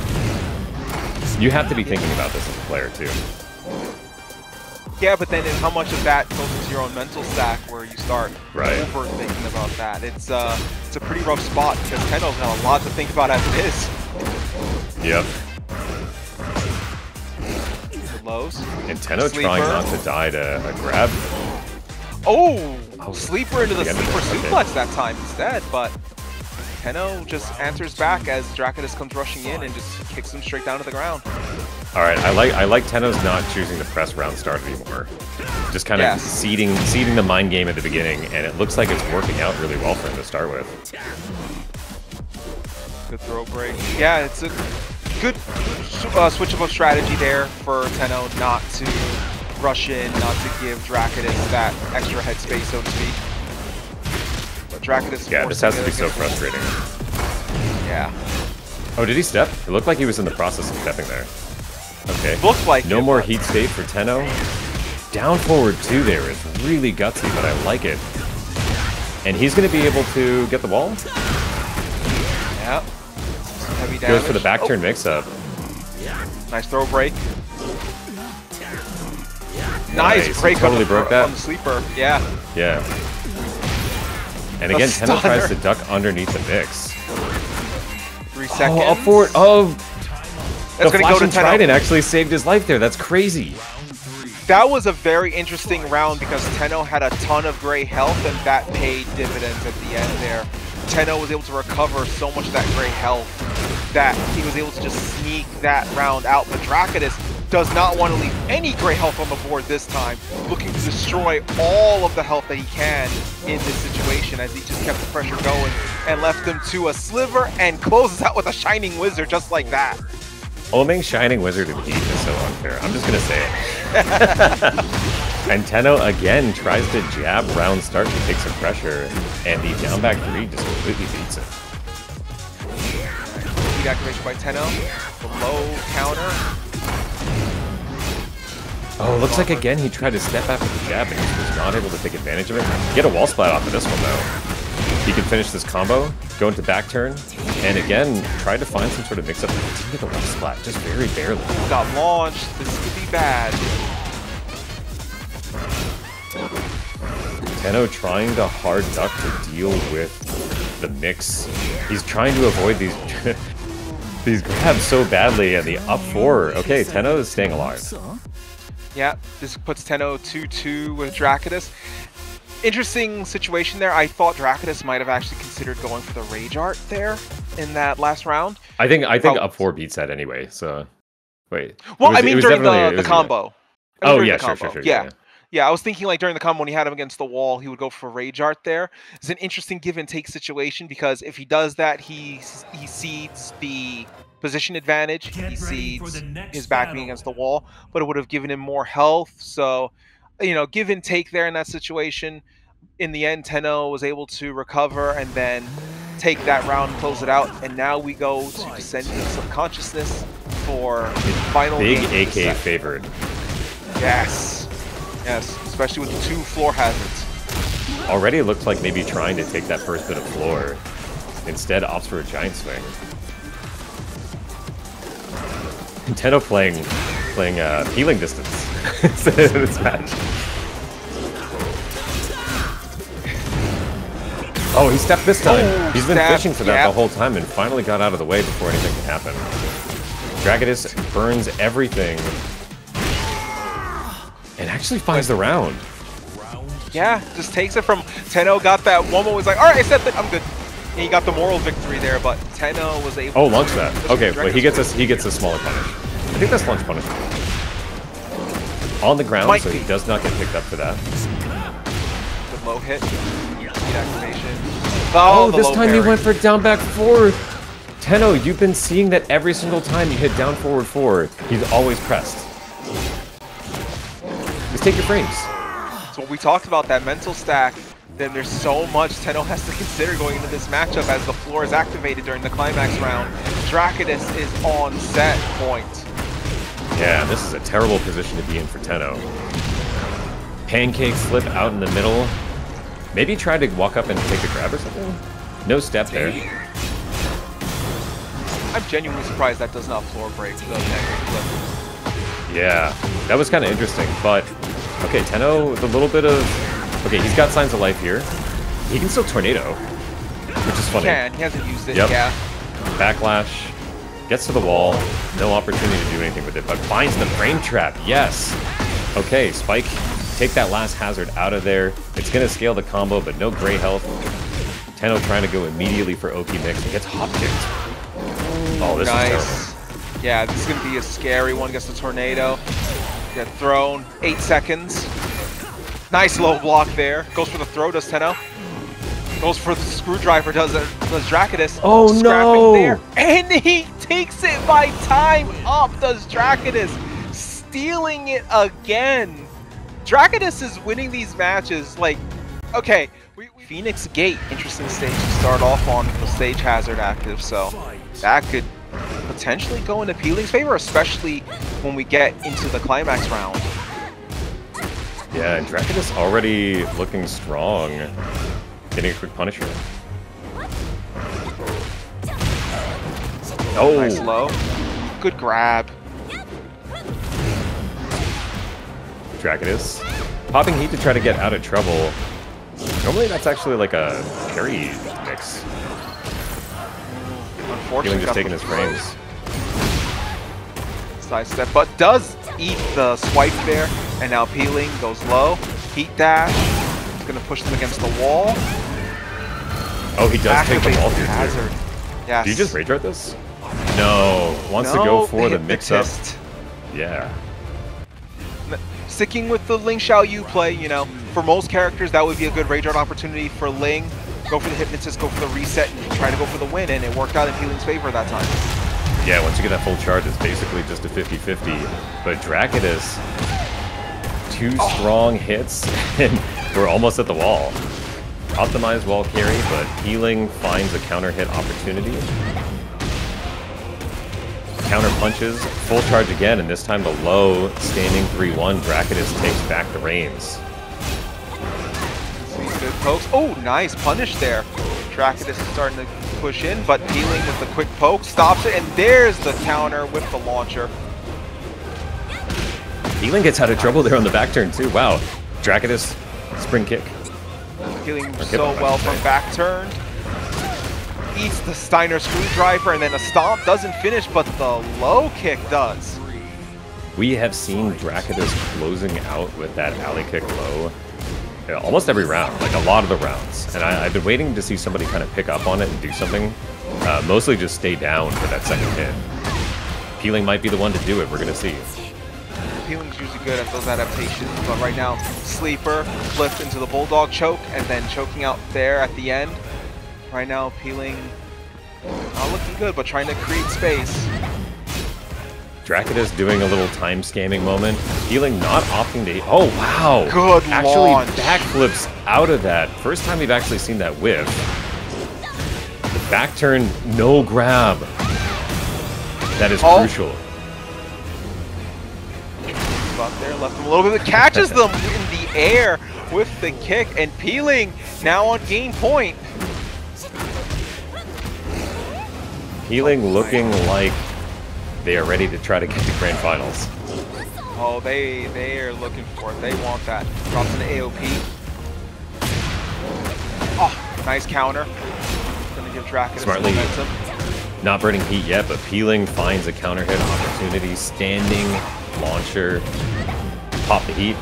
You have to be thinking about this as a player too. Yeah, but then how much of that goes into your own mental stack where you start overthinking about that? It's a pretty rough spot because Tenno's got a lot to think about as it is. Yep. Lows. And Tenno trying not to die to a grab. Oh, sleeper into the sleeper suplex that time instead, but Tenno just answers back as Drakidus comes rushing in and just kicks him straight down to the ground. All right, I like Tenno's not choosing to press round start anymore. Just kind of seeding the mind game at the beginning, and it looks like it's working out really well for him to start with. Good throw break. Yeah, it's a good switch of strategy there for Tenno not to rush in, not to give Drakidus that extra headspace, so to speak. But Drakidus, yeah, this has to be so frustrating. Yeah. Oh, did he step? It looked like he was in the process of stepping there. Okay. Looked like no more heat state for Tenno. Down forward 2 there is really gutsy, but I like it. And he's going to be able to get the wall. Yeah. Heavy damage. Goes for the back turn mix-up. Nice throw break. Nice break totally broke that on the sleeper. Yeah. Yeah. And again, Tenno tries to duck underneath the mix. 3 seconds. Oh, up forward. Oh, that's going to go to Tenno. Trident actually saved his life there. That's crazy. That was a very interesting round because Tenno had a ton of gray health and that paid dividends at the end there. Tenno was able to recover so much of that gray health that he was able to just sneak that round out. But Drakidus does not want to leave any gray health on the board this time, looking to destroy all of the health that he can in this situation as he just kept the pressure going and left them to a sliver and closes out with a Shining Wizard just like that. Homing Shining Wizard of Heat is so unfair. I'm just going to say it. And Tenno again tries to jab round start to take some pressure, and the down back 3 just completely beats it. Heat activation by Tenno. The low counter. Oh, looks like again he tried to step after the jab and he was not able to take advantage of it. Get a wall splat off of this one though. He can finish this combo, go into back turn, and again tried to find some sort of mix-up. He didn't get the wall splat, just very barely. Got launched. This could be bad. Tenno trying to hard duck to deal with the mix. He's trying to avoid these these grabs so badly, and the up 4. Okay, Tenno is staying alive. Yeah, this puts Tenno 2-2 with Drakidus. Interesting situation there. I thought Drakidus might have actually considered going for the Rage Art there in that last round. I think up 4 beats that anyway, so... Wait. Well, I mean during the combo. Oh, yeah, sure. Yeah, I was thinking like during the combo when he had him against the wall, he would go for Rage Art there. It's an interesting give and take situation because if he does that, he seeds the position advantage. He Get ready for sees the next his back being battle. against the wall, but it would have given him more health. So, you know, give and take there in that situation. In the end, Tenno was able to recover and then take that round and close it out. And now we go to Descending Subconsciousness for final Big game. AK favored. Yes. Yes, especially with the 2 floor hazards. Already looked like maybe trying to take that first bit of floor. Instead, opts for a giant swing. Tenno playing healing distance in this match. Oh, he stepped this time. Oh, He's been fishing for that yeah. the whole time and finally got out of the way before anything can happen. Drakidus burns everything and actually finds the round. Yeah, just takes it from Tenno. Got that one moment, was like, all right, I said that I'm good. And he got the moral victory there, but Tenno was able. Oh, to launch that. Okay, but he gets a smaller punish. I think that's launch punishment. On the ground, Might so be. he does not get picked up for that. The low hit. Activation. Oh, the this low time he parry. went for down back 4. Tenno, you've been seeing that every single time you hit down forward 4. He's always pressed. Just take your frames. So we talked about that mental stack. Then there's so much Tenno has to consider going into this matchup as the floor is activated during the climax round. Drakidus is on set point. Yeah, this is a terrible position to be in for Tenno. Pancake flip out in the middle. Maybe try to walk up and take a grab or something? No step there. I'm genuinely surprised that does not floor break the pancake flip. Yeah, that was kind of interesting, but okay, Tenno with a little bit of... Okay, he's got signs of life here. He can still tornado, which is funny. He hasn't used it, Yep. yeah. Backlash, gets to the wall, no opportunity to do anything with it, but finds the frame trap, yes! Okay, Spike, take that last hazard out of there. It's gonna scale the combo, but no gray health. Tenno trying to go immediately for OP mix, and gets hop kicked. Oh, this is terrible. Yeah, this is going to be a scary one. Gets the tornado. Get thrown. 8 seconds. Nice low block there. Goes for the throw, does Tenno. Goes for the screwdriver, does Drakidus. Oh, no! There. And he takes it by time up, does Drakidus. Stealing it again. Drakidus is winning these matches. Like, okay. Phoenix Gate, interesting stage to start off on with the stage hazard active, so that could potentially go into Peeling's favor, especially when we get into the climax round. Yeah, and Drakidus already looking strong. Getting a quick punisher. Oh! Nice low. Good grab. Drakidus popping heat to try to get out of trouble. Normally that's actually like a parry mix. Unfortunately, Feeling just taking his frames. Side step, but does eat the swipe there, and now Peeling goes low. Heat dash. It's gonna push them against the wall. Oh, he does take the Activate wall through hazard. too. Yes. Do you just rage art this? No. Wants to go for the mix-up. Yeah. Sticking with the Ling Xiaoyu play, you know, for most characters that would be a good rage art opportunity. For Ling, go for the hypnotist, go for the reset, and try to go for the win, and it worked out in Peeling's favor that time. Yeah, once you get that full charge, it's basically just a 50-50. But Drakidus, 2 strong hits, and we're almost at the wall. Optimized wall carry, but Peeling finds a counter hit opportunity. Counter punches, full charge again, and this time the low, standing 3-1, Drakidus takes back the reins. Good pokes. Oh, nice punish there. Drakidus is starting to push in, but Peeling with the quick poke stops it, and there's the counter with the launcher. Peeling gets out of trouble there on the back turn too. Wow. Drakidus, spring kick. Peeling so well from back turn. Eats the Steiner screwdriver, and then a stomp doesn't finish, but the low kick does. We have seen Drakidus closing out with that alley kick low almost every round, like a lot of the rounds. And I've been waiting to see somebody kind of pick up on it and do something. Mostly just stay down for that second hit. Peeling might be the one to do it, we're gonna see. Peeling's usually good at those adaptations, but right now, Sleeper flipped into the Bulldog choke, and then choking out there at the end. Right now, Peeling Not looking good, but trying to create space. Drakidus doing a little time scamming moment. Healing not opting to... Oh, wow! Good actually launch. backflips out of that. First time we've actually seen that whiff. The back turn, no grab. That is crucial. Up there, left him a little bit, but catches them in the air with the kick, and Peeling now on game point. Healing looking like they are ready to try to get to grand finals. Oh, they are looking for it. They want that. Drops an AOP. Oh, nice counter. Gonna give Drakidus Smartly momentum. Not burning heat yet, but Peeling finds a counter hit opportunity. Standing launcher, pop the heat.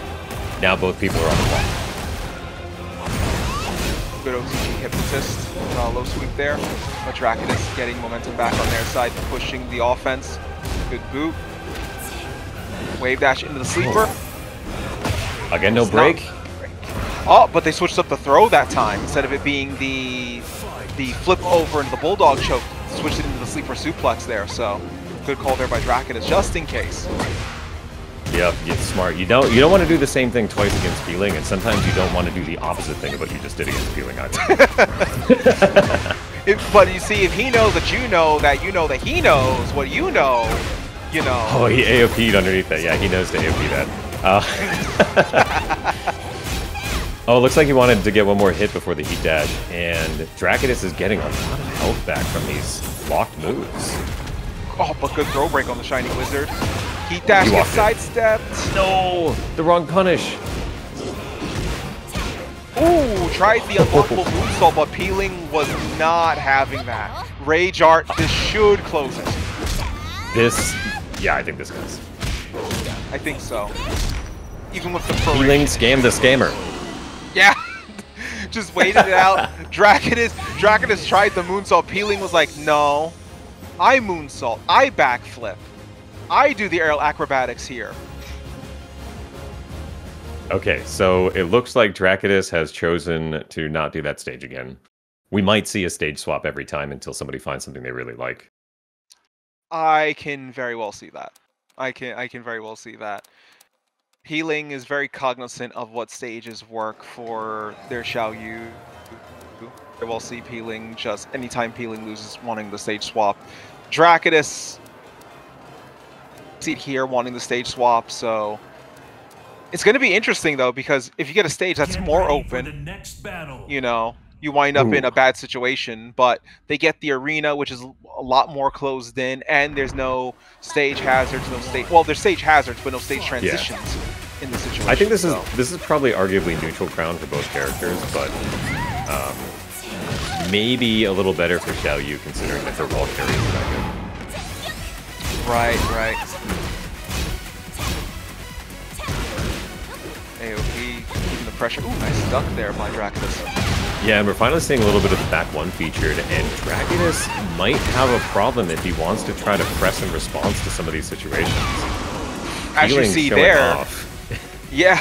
Now both people are on the wall. Good OTG hypnotist. Low sweep there. But Drakidus getting momentum back on their side, pushing the offense. Good boot. Wave dash into the sleeper. Again, no break. Oh, but they switched up the throw that time. Instead of it being the flip over into the bulldog choke, switched it into the sleeper suplex there. So good call there by Drakidus, just in case. Yep, it's smart. You don't want to do the same thing twice against Peeling, and sometimes you don't want to do the opposite thing of what you just did against Peeling either. But you see, if he knows that you know that he knows what you know. Oh, he AOP'd underneath that. Yeah, he knows to AOP that. Oh, looks like he wanted to get one more hit before the heat dash, and Drakidus is getting a lot of health back from these locked moves. Oh, but good throw break on the Shiny Wizard. Heat dash gets sidestepped. No, the wrong punish. Ooh, tried the unblockable moonsault, but Peeling was not having that. Rage Art, this should close it. Yeah, I think this does. I think so. Even with the Peeling scammed the scammer. Yeah, just waited it out. Drakidus tried the moonsault. Peeling was like, no, I moonsault, I backflip. I do the aerial acrobatics here. Okay, so it looks like Drakidus has chosen to not do that stage again. We might see a stage swap every time until somebody finds something they really like. I can very well see that. I can very well see that. Peeling is very cognizant of what stages work for their Xiaoyu. We'll see Peeling just anytime Peeling loses wanting the stage swap. Drakidus here wanting the stage swap, so it's going to be interesting though, because if you get a stage that's more open, you wind up in a bad situation, but they get the arena, which is a lot more closed in, and there's no stage hazards, there's stage hazards, but no stage transitions in the situation. I think this is probably arguably neutral ground for both characters, but maybe a little better for Xiaoyu considering that their wall carries are not good. Right. AOP keeping the pressure. Ooh, nice duck there by Drakidus. Yeah, and we're finally seeing a little bit of the back one featured, and Drakidus might have a problem if he wants to try to press in response to some of these situations. As you see there, yeah,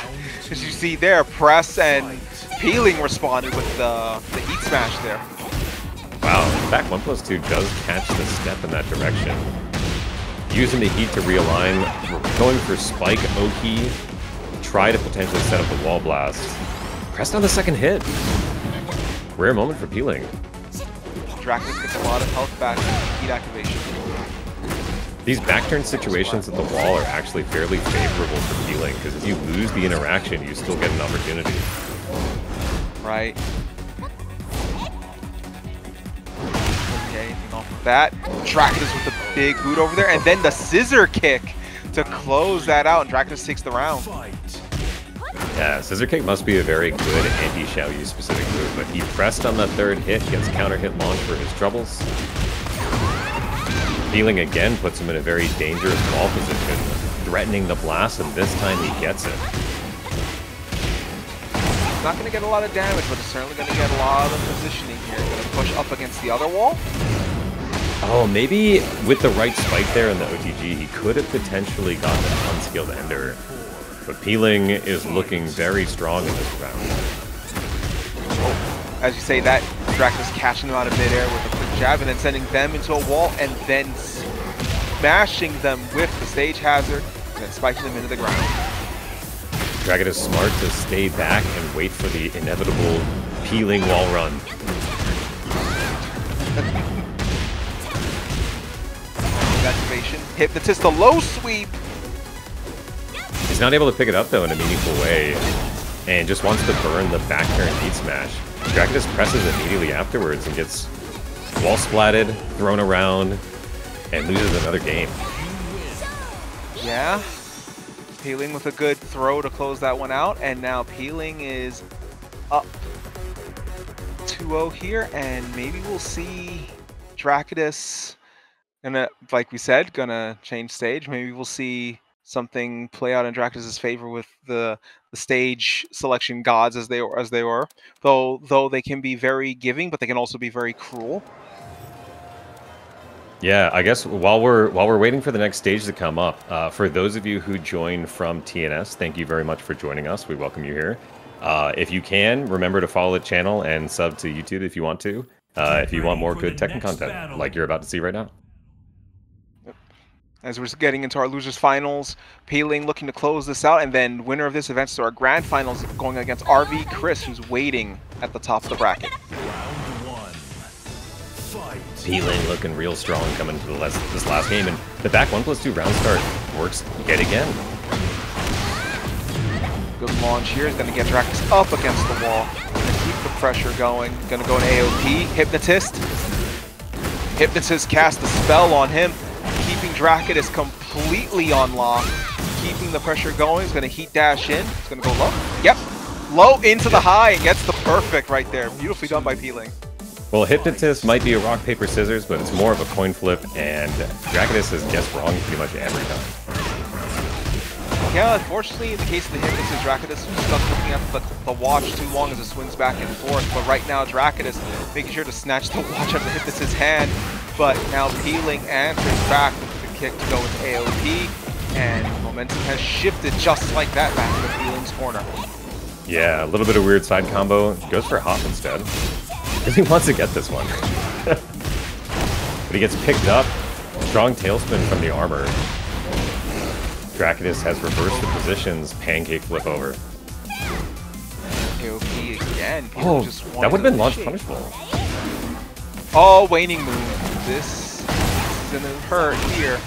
as you see there, Press and Peeling responded with the heat smash there. Wow, back 1+2 does catch the step in that direction. Using the heat to realign, going for Spike Oki, try to potentially set up the wall blast. Pressed on the second hit. Rare moment for Peeling. Drakidus gets a lot of health back from heat activation. These backturn situations at the wall are actually fairly favorable for Peeling, because if you lose the interaction, you still get an opportunity. Right. Anything off of that. Drakidus with the big boot over there, and then the scissor kick to close that out, and Drakidus takes the round. Yeah, scissor kick must be a very good anti-Xiaoyu specific move, but he pressed on the third hit, gets counter hit launch for his troubles. Peeling again puts him in a very dangerous wall position, threatening the blast, and this time he gets it. Not going to get a lot of damage, but it's certainly going to get a lot of positioning here. Going to push up against the other wall. Oh, maybe with the right spike there in the OTG, he could have potentially gotten an unskilled ender. But Peeling is looking very strong in this round. As you say that, Drakidus catching him out of midair with a quick jab, and then sending them into a wall, and then smashing them with the stage hazard, and then spiking them into the ground. Drakidus smart to stay back and wait for the inevitable peeling wall run. Activation. Hypnotist, the low sweep! He's not able to pick it up, though, in a meaningful way, and just wants to burn the back turn heat smash. Drakidus presses immediately afterwards and gets wall splatted, thrown around, and loses another game. Yeah. Peeling with a good throw to close that one out, and now Peeling is up 2-0 here, and maybe we'll see Drakidus gonna, like we said, gonna change stage. Maybe we'll see something play out in Drakidus' favor with the stage selection gods as they were. Though they can be very giving, but they can also be very cruel. Yeah, I guess while we're waiting for the next stage to come up, for those of you who joined from TNS, thank you very much for joining us. We welcome you here. If you can, remember to follow the channel and sub to YouTube if you want to. If you want more good Tekken content, like you're about to see right now. As we're getting into our losers finals, Peeling looking to close this out, and then winner of this event to our grand finals going against RV Cris, who's waiting at the top of the bracket. Peeling looking real strong coming to this last game, and the back 1+2 round start works yet again. Good launch here is going to get Drakidus up against the wall. Going to keep the pressure going. Going to go in AOP. Hypnotist. Hypnotist cast the spell on him, keeping Drakidus completely on lock. Keeping the pressure going. He's going to heat dash in. He's going to go low. Yep. Low into the high and gets the perfect right there. Beautifully done by Peeling. Well, Hypnotist might be a rock, paper, scissors, but it's more of a coin flip, and Drakidus has guessed wrong pretty much every time. Yeah, unfortunately, in the case of the Hypnotist, Drakidus was stuck looking at the watch too long as it swings back and forth. But right now, Drakidus making sure to snatch the watch out of the Hypnotist's hand. But now Peeling answers back with the kick to go with AOP, and momentum has shifted just like that back to Peeling's corner. Yeah, a little bit of weird side combo. Goes for Hop instead. He wants to get this one. But he gets picked up. Strong tailspin from the armor. Drakidus has reversed the positions. Pancake flip over. AOP again. Oh, that would have been launch punishable. Oh, waning moon. This is going to hurt here.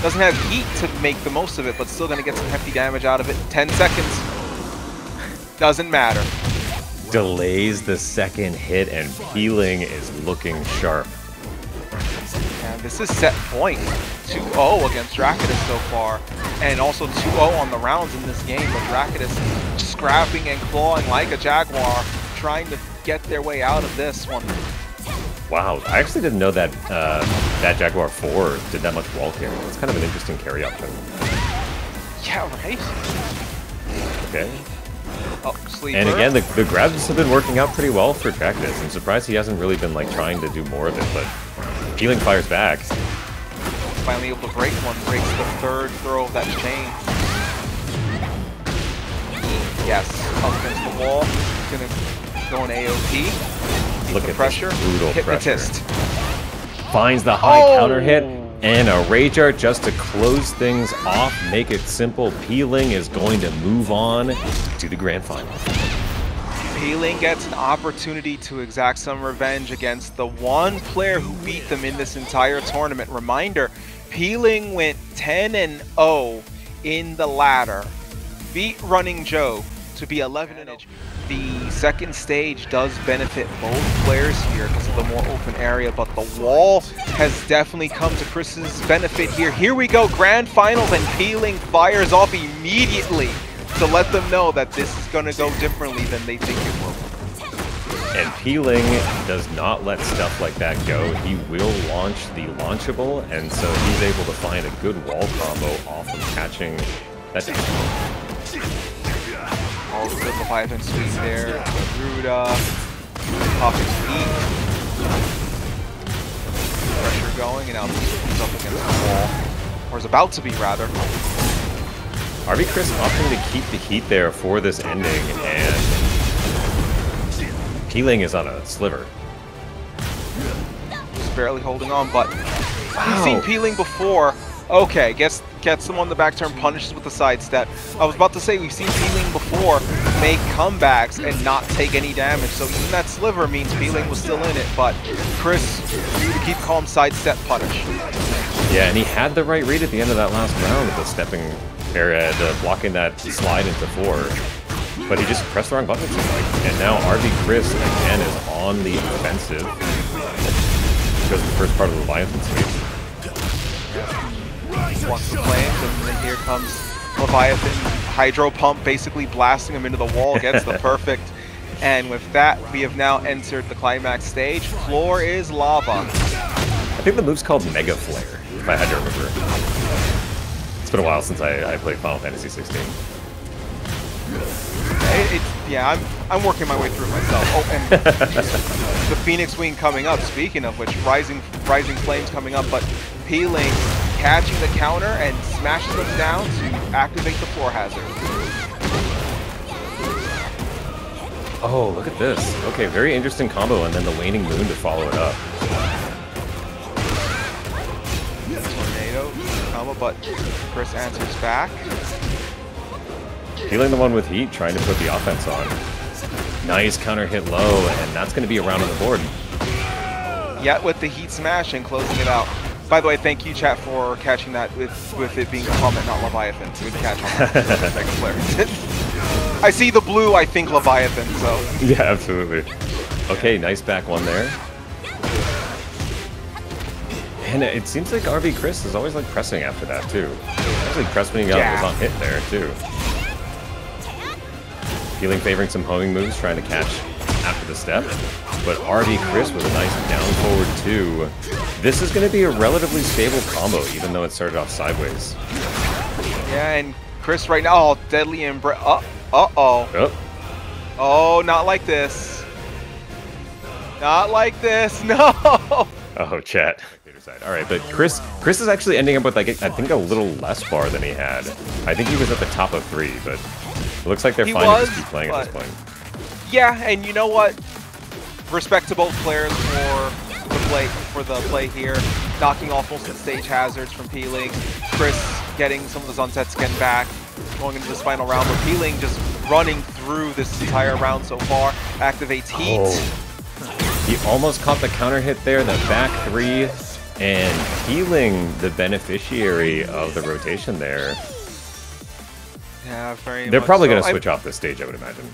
Doesn't have heat to make the most of it, but still going to get some hefty damage out of it. 10 seconds. Doesn't matter. Delays the second hit, and Peeling is looking sharp. And this is set point. 2-0 against Drakidus so far, and also 2-0 on the rounds in this game, but Drakidus scrapping and clawing like a jaguar, trying to get their way out of this one. Wow, I actually didn't know that that Jaguar 4 did that much wall carry. It's kind of an interesting carry option. Yeah, right? Okay. Oh, sleeper. And again, the grabs have been working out pretty well for Drakidus. I'm surprised he hasn't really been like trying to do more of it, but Peeling fires back. Finally able to break one, breaks the third throw of that chain. Yes, up against the wall. Gonna go in AOP. Look at pressure. Brutal Hypnotist. Pressure. Finds the high counter hit. And a Rage Art just to close things off, make it simple. Peeling is going to move on to the grand final. Peeling gets an opportunity to exact some revenge against the one player who beat them in this entire tournament. Reminder, Peeling went 10-0 in the ladder, beat RunningJoke to be 11-0. The second stage does benefit both players here because of the more open area, but the wall has definitely come to Chris's benefit here. Here we go, grand finals, and Peeling fires off immediately to let them know that this is going to go differently than they think it will. And Peeling does not let stuff like that go. He will launch the launchable, and so he's able to find a good wall combo off of catching that damage. All the good Leviathan sweep there. Ruda, popping feet. Pressure going, and now he's up against the wall. Or is about to be, rather. RV Cris opting to keep the heat there for this ending, and Peeling is on a sliver. barely holding on, but we've seen Peeling before. Okay, gets them on the back turn, punishes with the sidestep. I was about to say, we've seen Peeling before make comebacks and not take any damage, so even that sliver means Peeling was still in it, but Cris knew to keep calm, sidestep, punish. Yeah, and he had the right read at the end of that last round with the stepping area, blocking that slide into 4. But he just pressed the wrong button, and now RV Cris again is on the offensive. Goes to the first part of the Leviathan sweep. Wants the flames, and then here comes Leviathan. Hydro Pump basically blasting him into the wall, gets the perfect. And with that, we have now entered the climax stage. Floor is lava. I think the move's called Mega Flare, if I had to remember. It's been a while since I played Final Fantasy 16. Yeah, I'm working my way through it myself. Oh, and the Phoenix Wing coming up. Speaking of which, Rising Flames coming up, but Peeling catching the counter and smashes them down to activate the floor hazard. Oh, look at this. Okay, very interesting combo, and then the Waning Moon to follow it up. Tornado combo, but Cris answers back. Peeling the one with heat, trying to put the offense on. Nice counter hit low, and that's going to be a round on the board. Yeah, with the heat smash and closing it out. By the way, thank you, chat, for catching that with it being a comment, not Leviathan. Good catch on that. Mega Flare. I see the blue, I think Leviathan, so. Yeah, absolutely. Okay, nice back one there. And it seems like RV Cris is always like pressing after that, too. Actually, press when he was on hit there, too. Peeling favoring some homing moves, trying to catch after the step. But RV Cris with a nice down forward 2. This is going to be a relatively stable combo, even though it started off sideways. Yeah, and Cris right now, oh, deadly embrace. Uh-oh. Oh, not like this. Not like this, no! Oh, chat. All right, but Cris is actually ending up with, like, I think a little less bar than he had. I think he was at the top of 3, but it looks like they're fine to just keep playing at this point. Yeah, and you know what? Respect to both players for the play here, knocking off most of the stage hazards from Peeling. Cris getting some of the sunsets getting back, going into this final round, but Peeling just running through this entire round so far. Activates heat. Oh. He almost caught the counter hit there, the back 3. And Peeling the beneficiary of the rotation there. Yeah, very much. They're probably going to switch off this stage, I would imagine.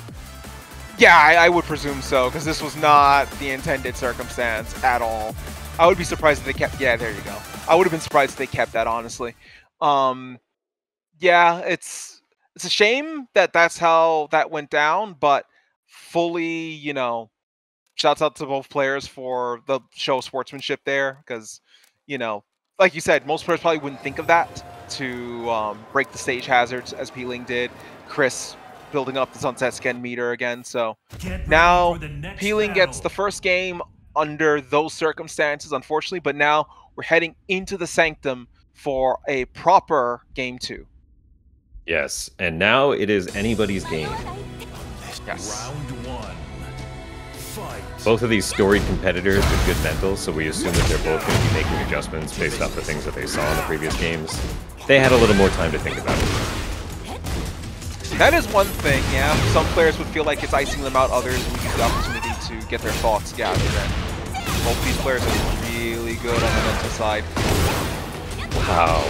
Yeah, I would presume so, because this was not the intended circumstance at all. I would be surprised if they kept... Yeah, there you go. I would have been surprised if they kept that, honestly. Yeah, it's a shame that that's how that went down, but fully, you know, shouts out to both players for the show of sportsmanship there, because, you know, like you said, most players probably wouldn't think of that to break the stage hazards as Peeling did. Cris building up the Sunset Scan meter again, so now Peeling gets the first game under those circumstances, unfortunately, but now we're heading into the Sanctum for a proper Game 2. Yes, and now it is anybody's game. Yes. Round 1. Fight. Both of these storied competitors with good mentals, so we assume that they're both going to be making adjustments based off the things that they saw in the previous games. They had a little more time to think about it. That is one thing, yeah. Some players would feel like it's icing them out, others would use the opportunity to get their thoughts gathered. And both these players are really good on the mental side. Wow.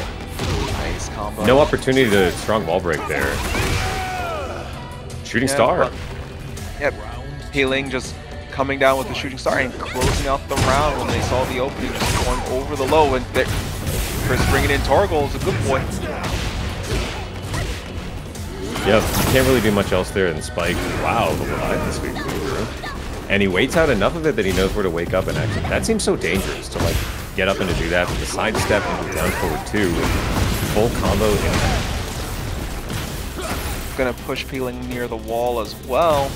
Nice combo. No opportunity to strong wall break there. Shooting star. Yep. Peeling just coming down with the shooting star and closing out the round when they saw the opening, just going over the low. And Cris bringing in Torgal is a good boy. Yep, you can't really do much else there than spike. Wow, the Leviathan sweep through. And he waits out enough of it that he knows where to wake up and actually. That seems so dangerous to like get up and to do that with the side step into down forward 2 with full combo in. Gonna push Peeling near the wall as well.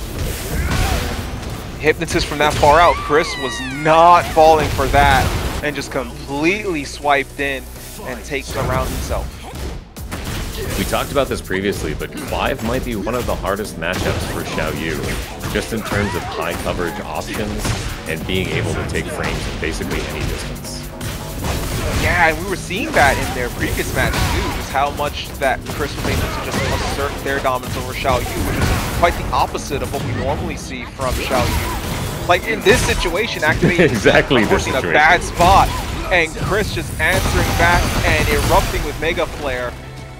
Hypnosis from that far out. Cris was not falling for that and just completely swiped in and takes the round himself. We talked about this previously, but Clive might be one of the hardest matchups for Xiaoyu, just in terms of high coverage options and being able to take frames from basically any distance. Yeah, and we were seeing that in their previous match too, just how much that Cris was able to just assert their dominance over Xiaoyu, which is quite the opposite of what we normally see from Xiaoyu. Like in this situation, activating exactly in a bad spot, and Cris just answering back and erupting with Mega Flare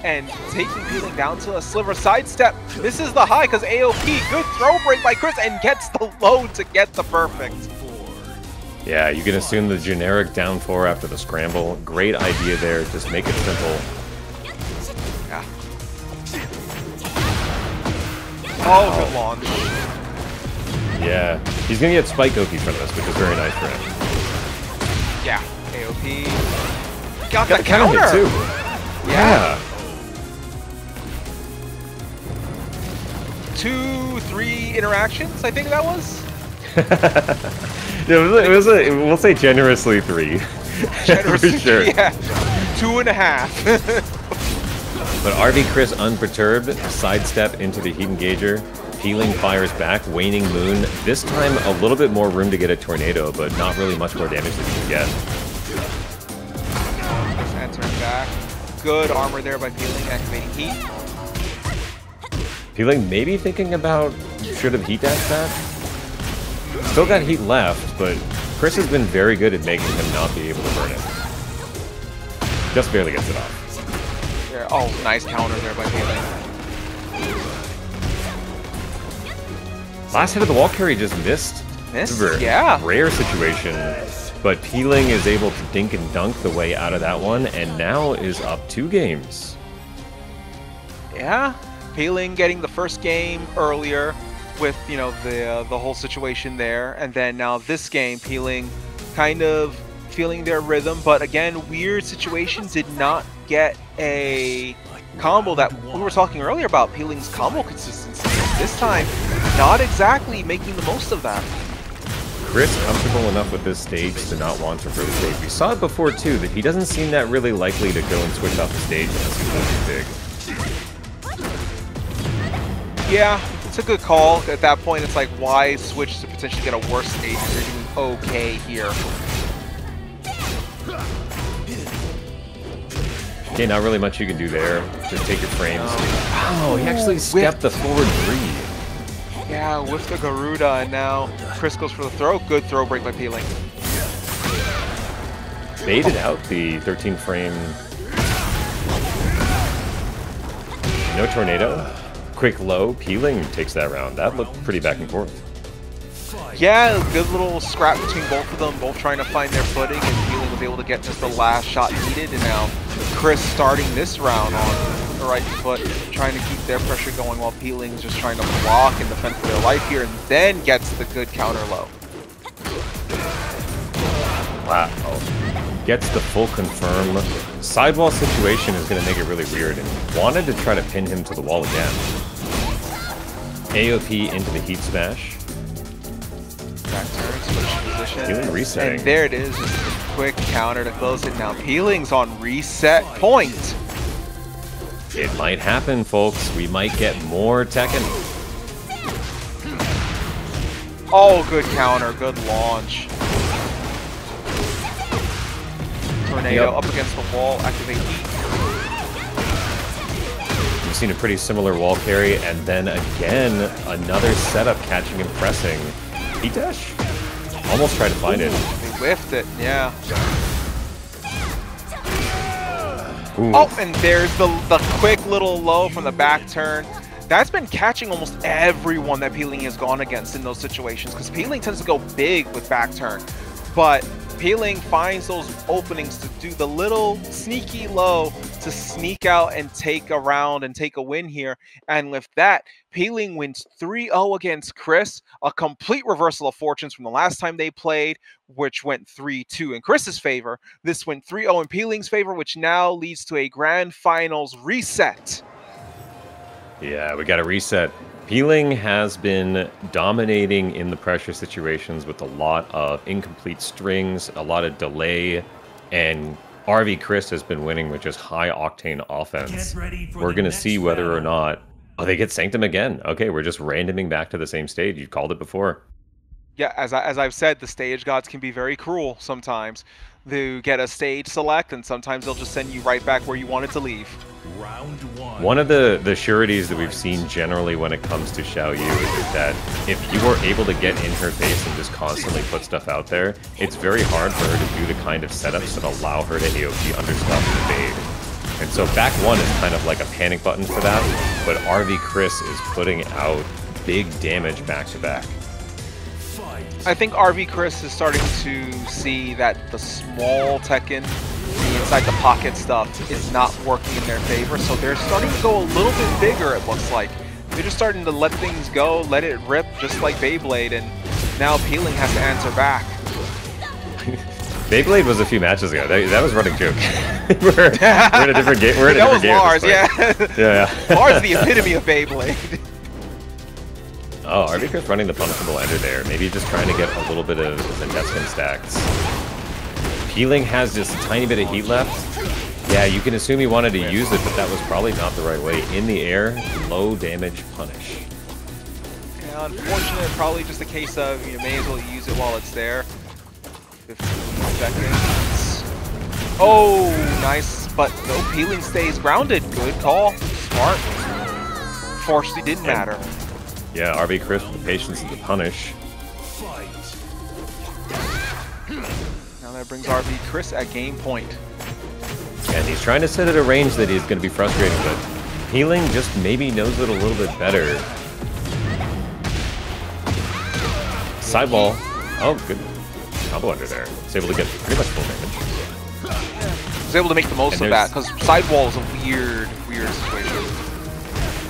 and taking Peeling down to a sliver sidestep. This is the high because AOP, good throw break by Cris and gets the load to get the perfect. Yeah, you can assume the generic down 4 after the scramble. Great idea there, just make it simple. Yeah. Oh, good launch. Yeah, he's gonna get Spike Oki from this, which is very nice for him. Yeah, AOP. Got the counter counter! too. Yeah. 2, 3 interactions, I think that was? Yeah, it was we'll say generously 3. Generously, for sure. Yeah. 2.5. But RV Cris unperturbed, sidestep into the heat engager. Peeling fires back, waning moon. This time a little bit more room to get a tornado, but not really much more damage than you can get. Just answering back. Good armor there by Peeling, activating heat. Peeling maybe thinking about should have heat dashed that. Still got heat left, but Cris has been very good at making him not be able to burn it. Just barely gets it off. There. Oh, nice counter there by Peeling. Last hit of the wall carry just missed. Missed? It's a Yeah. rare situation, but Peeling is able to dink and dunk the way out of that one, and now is up 2 games. Yeah. Peeling getting the first game earlier with, you know, the whole situation there, and then now this game, Peeling kind of feeling their rhythm, but again, weird situation, did not get a combo that we were talking earlier about, Peeling's combo consistency. This time, not exactly making the most of that. Cris comfortable enough with this stage to not want to rotate. We saw it before too, that he doesn't seem that really likely to go and switch off the stage unless he's really big. Yeah, it's a good call. At that point, it's like, why switch to potentially get a worse stage if you're doing okay here? Okay, not really much you can do there. Just take your frames. Oh, he actually skipped the forward 3. Yeah, with the Garuda, and now Cris goes for the throw. Good throw break by Peeling. Baited out the 13 frame. No tornado. Quick low. Peeling takes that round. That looked pretty back and forth. Yeah, good little scrap between both of them, both trying to find their footing, and Peeling was able to get just the last shot needed, and now Cris starting this round on the right foot, trying to keep their pressure going while Peeling's just trying to block and defend for their life here, and then gets the good counter low. Wow. Gets the full confirm. Sidewall situation is going to make it really weird, and wanted to try to pin him to the wall again. AOP into the heat smash. Back turn, switch position. Peeling resetting. And there it is, just a quick counter to close it. Now Peeling's on reset point. It might happen, folks. We might get more Tekken. Oh, good counter, good launch. Tornado up against the wall, activate heat. We've seen a pretty similar wall carry, and then again, another setup catching and pressing. Heat dash? Almost tried to find it. They whiffed it, yeah. Ooh. Oh, and there's the quick little low from the back turn. That's been catching almost everyone that Peeling has gone against in those situations, because Peeling tends to go big with back turn. But Peeling finds those openings to do the little sneaky low to sneak out and take a round and take a win here. And with that, Peeling wins 3-0 against Cris, a complete reversal of fortunes from the last time they played, which went 3-2 in Chris's favor. This went 3-0 in Peeling's favor, which now leads to a grand finals reset. Yeah, we got a reset. Peeling has been dominating in the pressure situations with a lot of incomplete strings, a lot of delay, and RV Cris has been winning with just high-octane offense. We're going to see whether or not... Oh, they get Sanctum again. Okay, we're just randoming back to the same stage. You called it before. Yeah, as I've said, the stage gods can be very cruel sometimes. They get a stage select, and sometimes they'll just send you right back where you wanted to leave. Round one. One of the sureties that we've seen generally when it comes to Xiaoyu is that if you are able to get in her face and just constantly put stuff out there, it's very hard for her to do the kind of setups that allow her to AoE understuff and evade. And so back one is kind of like a panic button for that, but RV Cris is putting out big damage back to back. I think RV Cris is starting to see that the small Tekken, the inside the pocket stuff, is not working in their favor, so they're starting to go a little bit bigger, it looks like. They're just starting to let things go, let it rip, just like Beyblade, and now Peeling has to answer back. Beyblade was a few matches ago. That was RunningJoke. we're in a different game. We're in a different game. That was Lars, yeah. Yeah. Lars is the epitome of Beyblade. Oh, RV Cris running the punishable ender there. Maybe just trying to get a little bit of the Netskin stacks. Peeling has just a tiny bit of heat left. Yeah, you can assume he wanted to use it, but that was probably not the right way. In the air, low damage punish. Yeah, unfortunate, probably just a case of you may as well use it while it's there. 15 seconds. Oh, nice, but no, Peeling stays grounded. Good call, smart. Fortunately, didn't matter. Yeah, RV Cris with the patience of the punish. Now that brings RV Cris at game point. And he's trying to set at a range that he's going to be frustrated with. Peeling just maybe knows it a little bit better. Sidewall. Oh, good combo under there. He's able to get pretty much full damage. He's able to make the most of that, because Sidewall is a weird situation.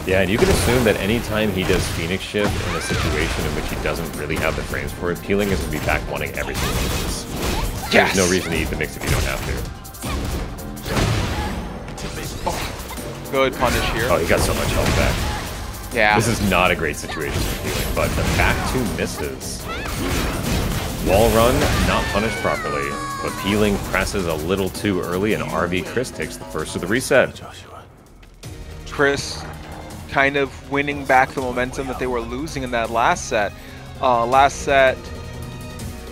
Yeah, and you can assume that anytime he does Phoenix Shift in a situation in which he doesn't really have the frames for it, Peeling is going to be back wanting every single one of this. Yes. There's no reason to eat the mix if you don't have to. Oh, good punish here. Oh, he got so much health back. Yeah. This is not a great situation for Peeling, but the back two misses. Wall run, not punished properly, but Peeling presses a little too early, and RV Cris takes the first of the reset. Cris kind of winning back the momentum that they were losing in that last set. Last set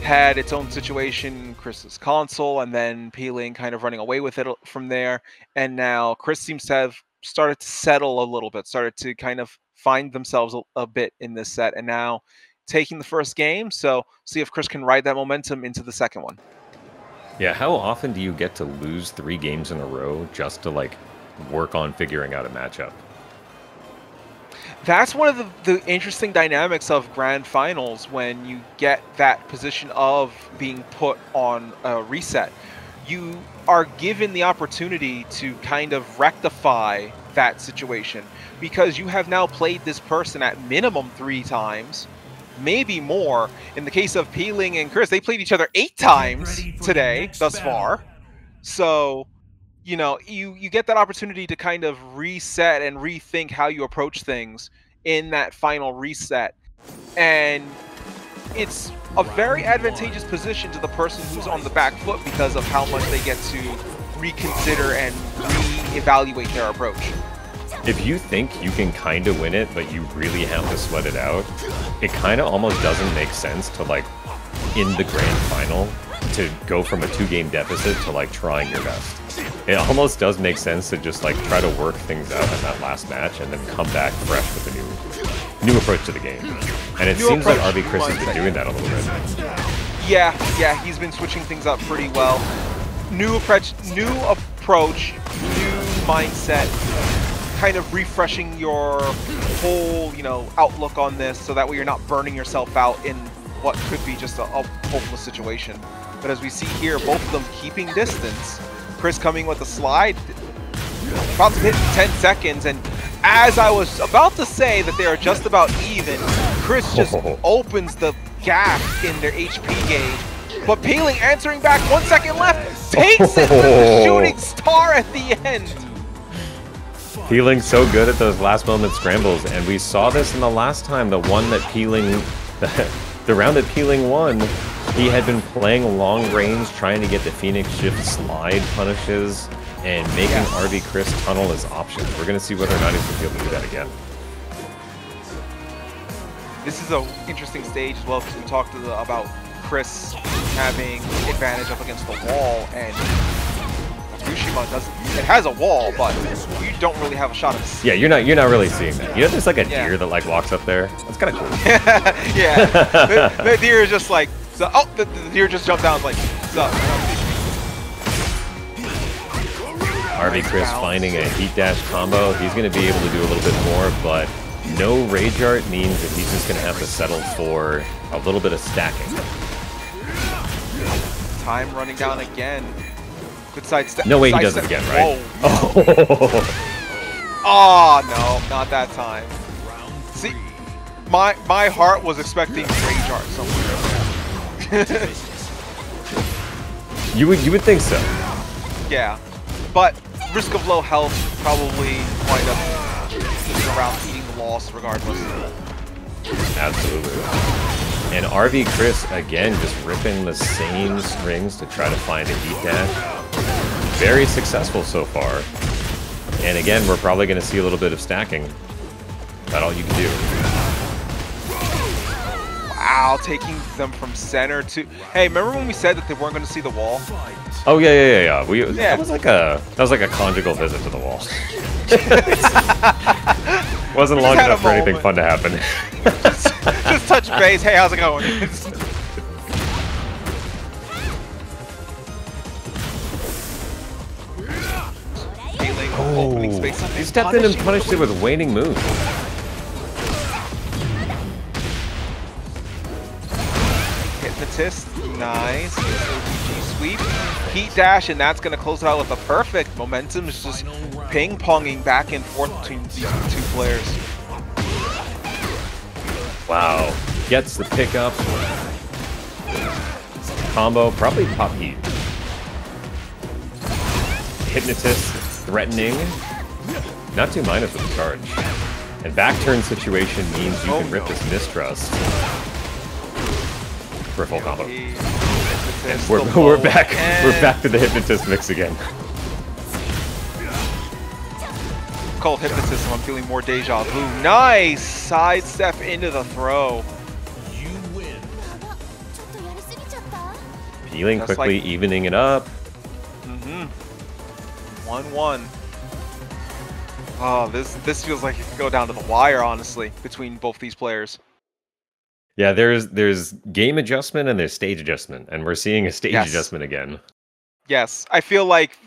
had its own situation, Chris's console, and then Peeling kind of running away with it from there. And now Cris seems to have started to settle a little bit, started to kind of find themselves a bit in this set, and now taking the first game. So see if Cris can ride that momentum into the second one. Yeah, how often do you get to lose 3 games in a row just to like work on figuring out a matchup? That's one of the interesting dynamics of grand finals when you get that position of being put on a reset. You are given the opportunity to kind of rectify that situation because you have now played this person at minimum 3 times, maybe more. In the case of Peeling and Cris, they played each other 8 times today thus far. So, you know, you get that opportunity to kind of reset and rethink how you approach things in that final reset. And it's a very advantageous position to the person who's on the back foot because of how much they get to reconsider and re-evaluate their approach. If you think you can kind of win it, but you really have to sweat it out, it kind of almost doesn't make sense to, like, in the grand final, to go from a 2-game deficit to, like, trying your best. It almost does make sense to just, like, try to work things out in that last match and then come back fresh with a new approach to the game. And it seems like RV Cris has been doing that a little bit. Yeah, he's been switching things up pretty well. New approach, new mindset, kind of refreshing your whole, you know, outlook on this so that way you're not burning yourself out in what could be just a hopeless situation. But as we see here, both of them keeping distance. Cris coming with a slide, about to hit 10 seconds, and as I was about to say that they are just about even, Cris just opens the gap in their HP gauge. But Peeling answering back, 1 second left, takes it with the shooting star at the end. Peeling so good at those last moment scrambles, and we saw this in the last time, the one that Peeling, the round that Peeling won. He had been playing long range, trying to get the Phoenix Shift slide punishes, and making RV Cris tunnel his options. We're going to see whether or not he's going to be able to do that again. This is an interesting stage as well because we talked about Cris having advantage up against the wall, and Fukushima doesn't. It has a wall, but you don't really have a shot at seeing. Yeah, you're not really seeing that. You know, there's like a deer that like walks up there. That's kind of cool. Yeah, the deer is just like, so, oh, the deer just jumped down like, so. RV Cris finding a heat dash combo. He's going to be able to do a little bit more, but no Rage Art means that he's just going to have to settle for a little bit of stacking. Time running down again. Good side step. No way he does it again, right? Oh. Oh, no, not that time. See, my heart was expecting Rage Art somewhere. You would think so. Yeah, but risk of low health probably wind up sitting around eating the loss regardless. Absolutely. And RV Cris again just ripping the same strings to try to find a heat dash. Very successful so far. And again, we're probably going to see a little bit of stacking. That's all you can do. Wow, taking them from center to... Hey, remember when we said that they weren't going to see the wall? Oh yeah. That was like a conjugal visit to the wall. Wasn't long enough for anything fun to happen. just touch base. Hey, how's it going? Oh, he stepped in and punished it with Waning Moon. Hypnotist, nice. OTG sweep, heat dash, and that's going to close it out with a perfect. Momentum is just ping-ponging back and forth between these two players. Wow, gets the pickup. Combo, probably pop heat. Hypnotist, threatening. Not too minus with the charge. And back turn situation means you can rip this Mistrust for a full combo. And we're back. We're back to the Hypnotist mix again. Called Hypnotism. I'm feeling more deja vu. Nice sidestep into the throw. You win. Peeling quickly, like, evening it up. 1-1. Oh, this feels like it could go down to the wire, honestly, between both these players. Yeah, there's game adjustment and there's stage adjustment, and we're seeing a stage adjustment again. Yes, I feel like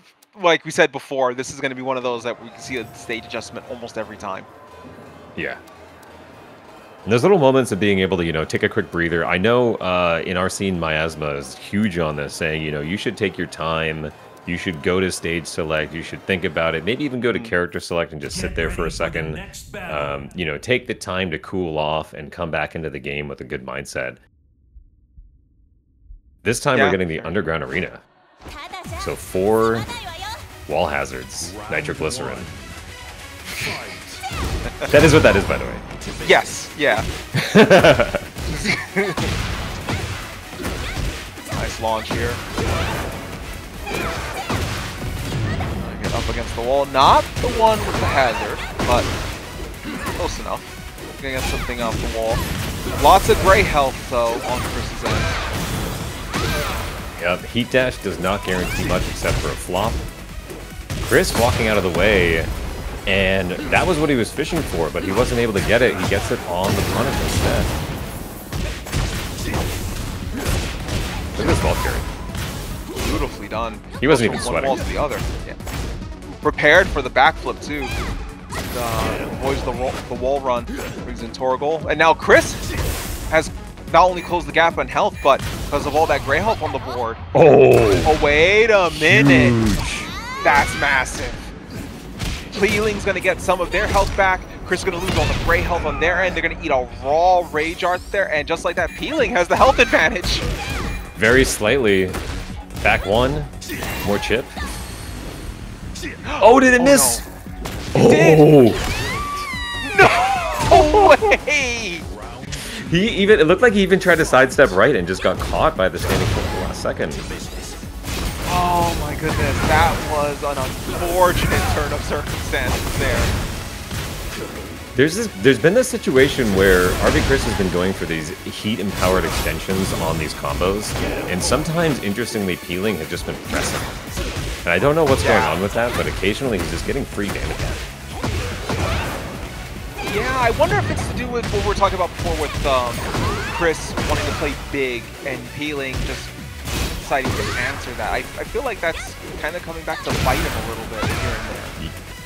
we said before, this is going to be one of those that we can see a stage adjustment almost every time. Yeah. And those little moments of being able to, take a quick breather. I know in our scene, Miasma is huge on this, saying, you should take your time. You should go to stage select. You should think about it. Maybe even go to character select and just sit there for a second. Take the time to cool off and come back into the game with a good mindset. This time we're getting the underground arena. So 4 wall hazards, nitroglycerin. That is what that is, by the way. Yes, yeah. Nice launch here. Get up against the wall. Not the one with the hazard, but close enough. Gonna get something off the wall. Lots of gray health, though, on Chris's end. Yep, Heat Dash does not guarantee much except for a flop. Cris walking out of the way, and that was what he was fishing for, but he wasn't able to get it. He gets it on the punish instead. Look at this ball carry. Beautifully done. He wasn't even sweating. One wall to the other. Yeah. Prepared for the backflip too. Avoids the wall run. Brings in Torgal, and now Cris has not only closed the gap on health, but because of all that gray health on the board. Oh, wait a minute. Huge. That's massive. Pleeling's gonna get some of their health back. Cris is gonna lose all the gray health on their end. They're gonna eat a raw Rage Art there, and just like that, Peeling has the health advantage. Very slightly. Back one. More chip. Oh, did it miss? No. Oh. No way! It looked like he even tried to sidestep right and just got caught by the standing foot at the last second. Oh my goodness, that was an unfortunate turn of circumstances there. There's been this situation where RV Cris has been going for these heat-empowered extensions on these combos, and sometimes, interestingly, Peeling has just been pressing. And I don't know what's going on with that, but occasionally he's just getting free damage. Yeah, I wonder if it's to do with what we were talking about before with Cris wanting to play big and Peeling just deciding to answer that. I feel like that's kind of coming back to bite him a little bit here and there.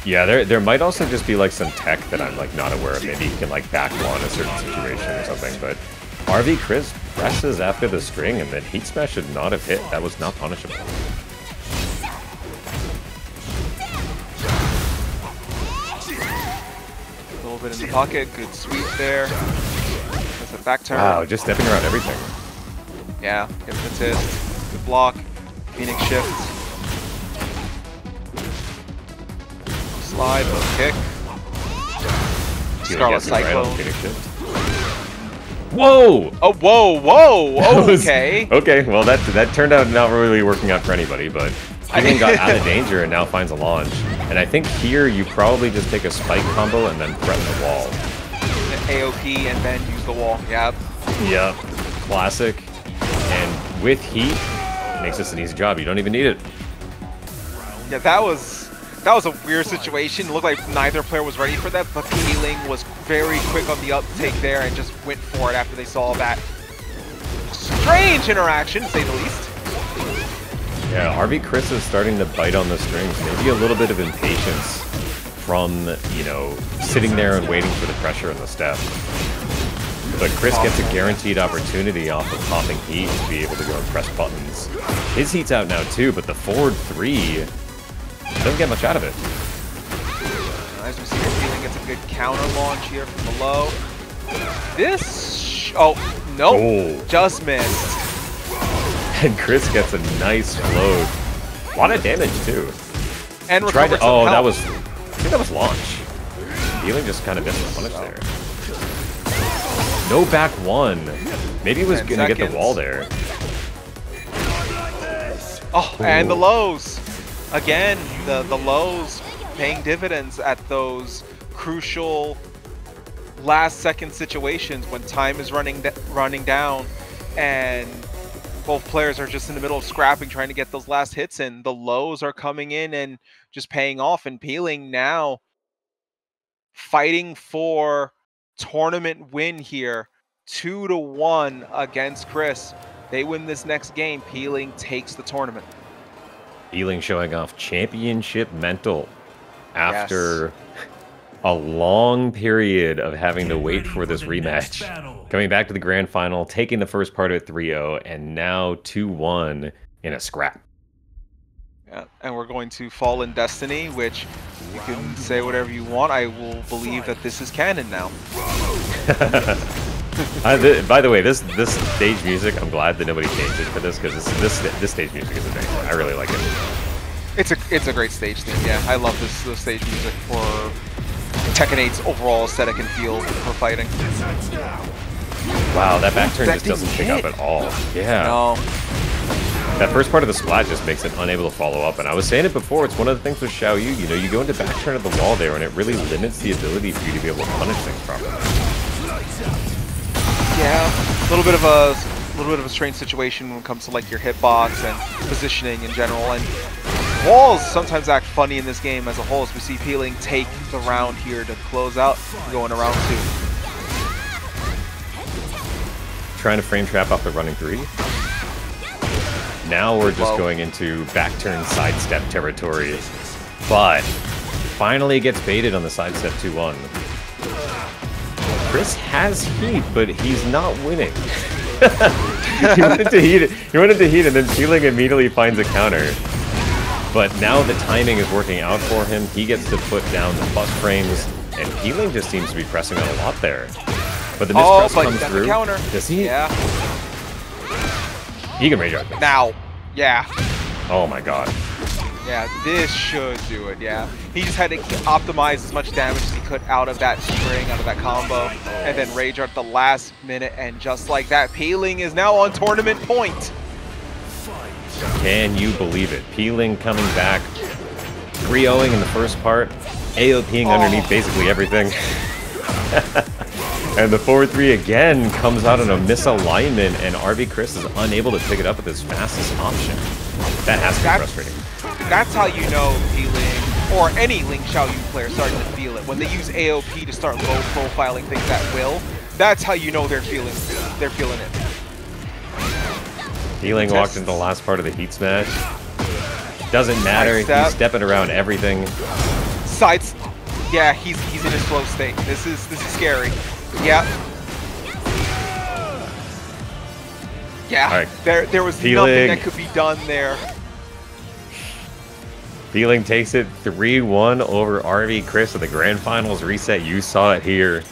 Yeah, there might also just be like some tech that I'm like not aware of. Maybe he can like back one a certain situation or something. But RV Cris presses after the string, and that heat smash should not have hit. That was not punishable. A little bit in the pocket, good sweep there. That's a back turn. Wow, just stepping around everything. Yeah, gets the tist. Good block. Phoenix shift. Slide, low kick. Scarlet Cyclone. Whoa! Oh, whoa! Okay. Okay, well that turned out not really working out for anybody, but Peeling got out of danger and now finds a launch. And I think here you probably just take a spike combo and then threaten the wall. AOP and then use the wall. Yep. Yep. Classic. And with heat, makes this an easy job. You don't even need it. Yeah, that was a weird situation. It looked like neither player was ready for that, but Peeling was very quick on the uptake there and just went for it after they saw that strange interaction, to say the least. Yeah, RV Cris is starting to bite on the strings. Maybe a little bit of impatience from, you know, sitting there and waiting for the pressure in the step. But Cris gets a guaranteed opportunity off of popping heat to be able to go and press buttons. His heat's out now too, but the forward 3 doesn't get much out of it. As we see, Peeling gets a good counter launch here from below. This... oh, nope. Oh. Just missed. And Cris gets a nice float. A lot of damage too. And recovered some oh, health. that was... I think that was launch. Peeling just kind of missed the punish there. No back one. Maybe he was going to get the wall there. Oh, Ooh. And the lows. Again, the lows paying dividends at those crucial last-second situations when time is running down and both players are just in the middle of scrapping, trying to get those last hits in. The lows are coming in and just paying off, and Peeling now fighting for tournament win here, 2-1 against Cris. They win this next game. Peeling takes the tournament. Peeling showing off championship mental after a long period of having to wait for this rematch. Coming back to the grand final, taking the first part at 3-0, and now 2-1 in a scrap. Yeah, and we're going to Fallen Destiny, which you can say whatever you want. I will believe that this is canon now. By the way, this stage music, I'm glad that nobody changed it for this, because this stage music is amazing. I really like it. It's a great stage theme. Yeah, I love this stage music for Tekken 8's overall aesthetic and feel for fighting. Wow, that back turn just doesn't pick up at all. Yeah. No. That first part of the splat just makes it unable to follow up. And I was saying it before, it's one of the things with Xiaoyu, you know, you go into back turn of the wall there, and it really limits the ability for you to be able to punish things properly. Yeah, a little bit of a strange situation when it comes to like your hitbox and positioning in general. And walls sometimes act funny in this game as a whole, as we see Peeling take the round here to close out, going to round 2. Trying to frame trap off the running 3. Now we're just going into back turn sidestep territory, but finally gets baited on the sidestep 2-1. Cris has heat, but he's not winning. He went into heat, and then Peeling immediately finds a counter. But now the timing is working out for him. He gets to put down the plus frames, and Peeling just seems to be pressing on a lot there. But the mispress comes through. Counter. Does he? Yeah. He can rage out. Now. Yeah. Oh my god. Yeah, this should do it, yeah. He just had to optimize as much damage as he could out of that string, out of that combo, and then rage at the last minute, and just like that, Peeling is now on tournament point. Can you believe it? Peeling coming back, 3-0ing in the first part, AOPing underneath basically everything. And the 4-3 again comes out in a misalignment, and Cris is unable to pick it up with his fastest option. That has to be frustrating. That's how you know P-Ling, or any Link Xiaoyu player starting to feel it. When they use AOP to start low profiling things at will, that's how you know they're feeling it. P-Ling walked into the last part of the heat smash. Doesn't matter, he's stepping around everything. Sides. Yeah, he's in a slow state. This is scary. Yeah. Yeah. Right. There was nothing that could be done there. P-Ling takes it 3-1 over Cris at the Grand Finals reset. You saw it here.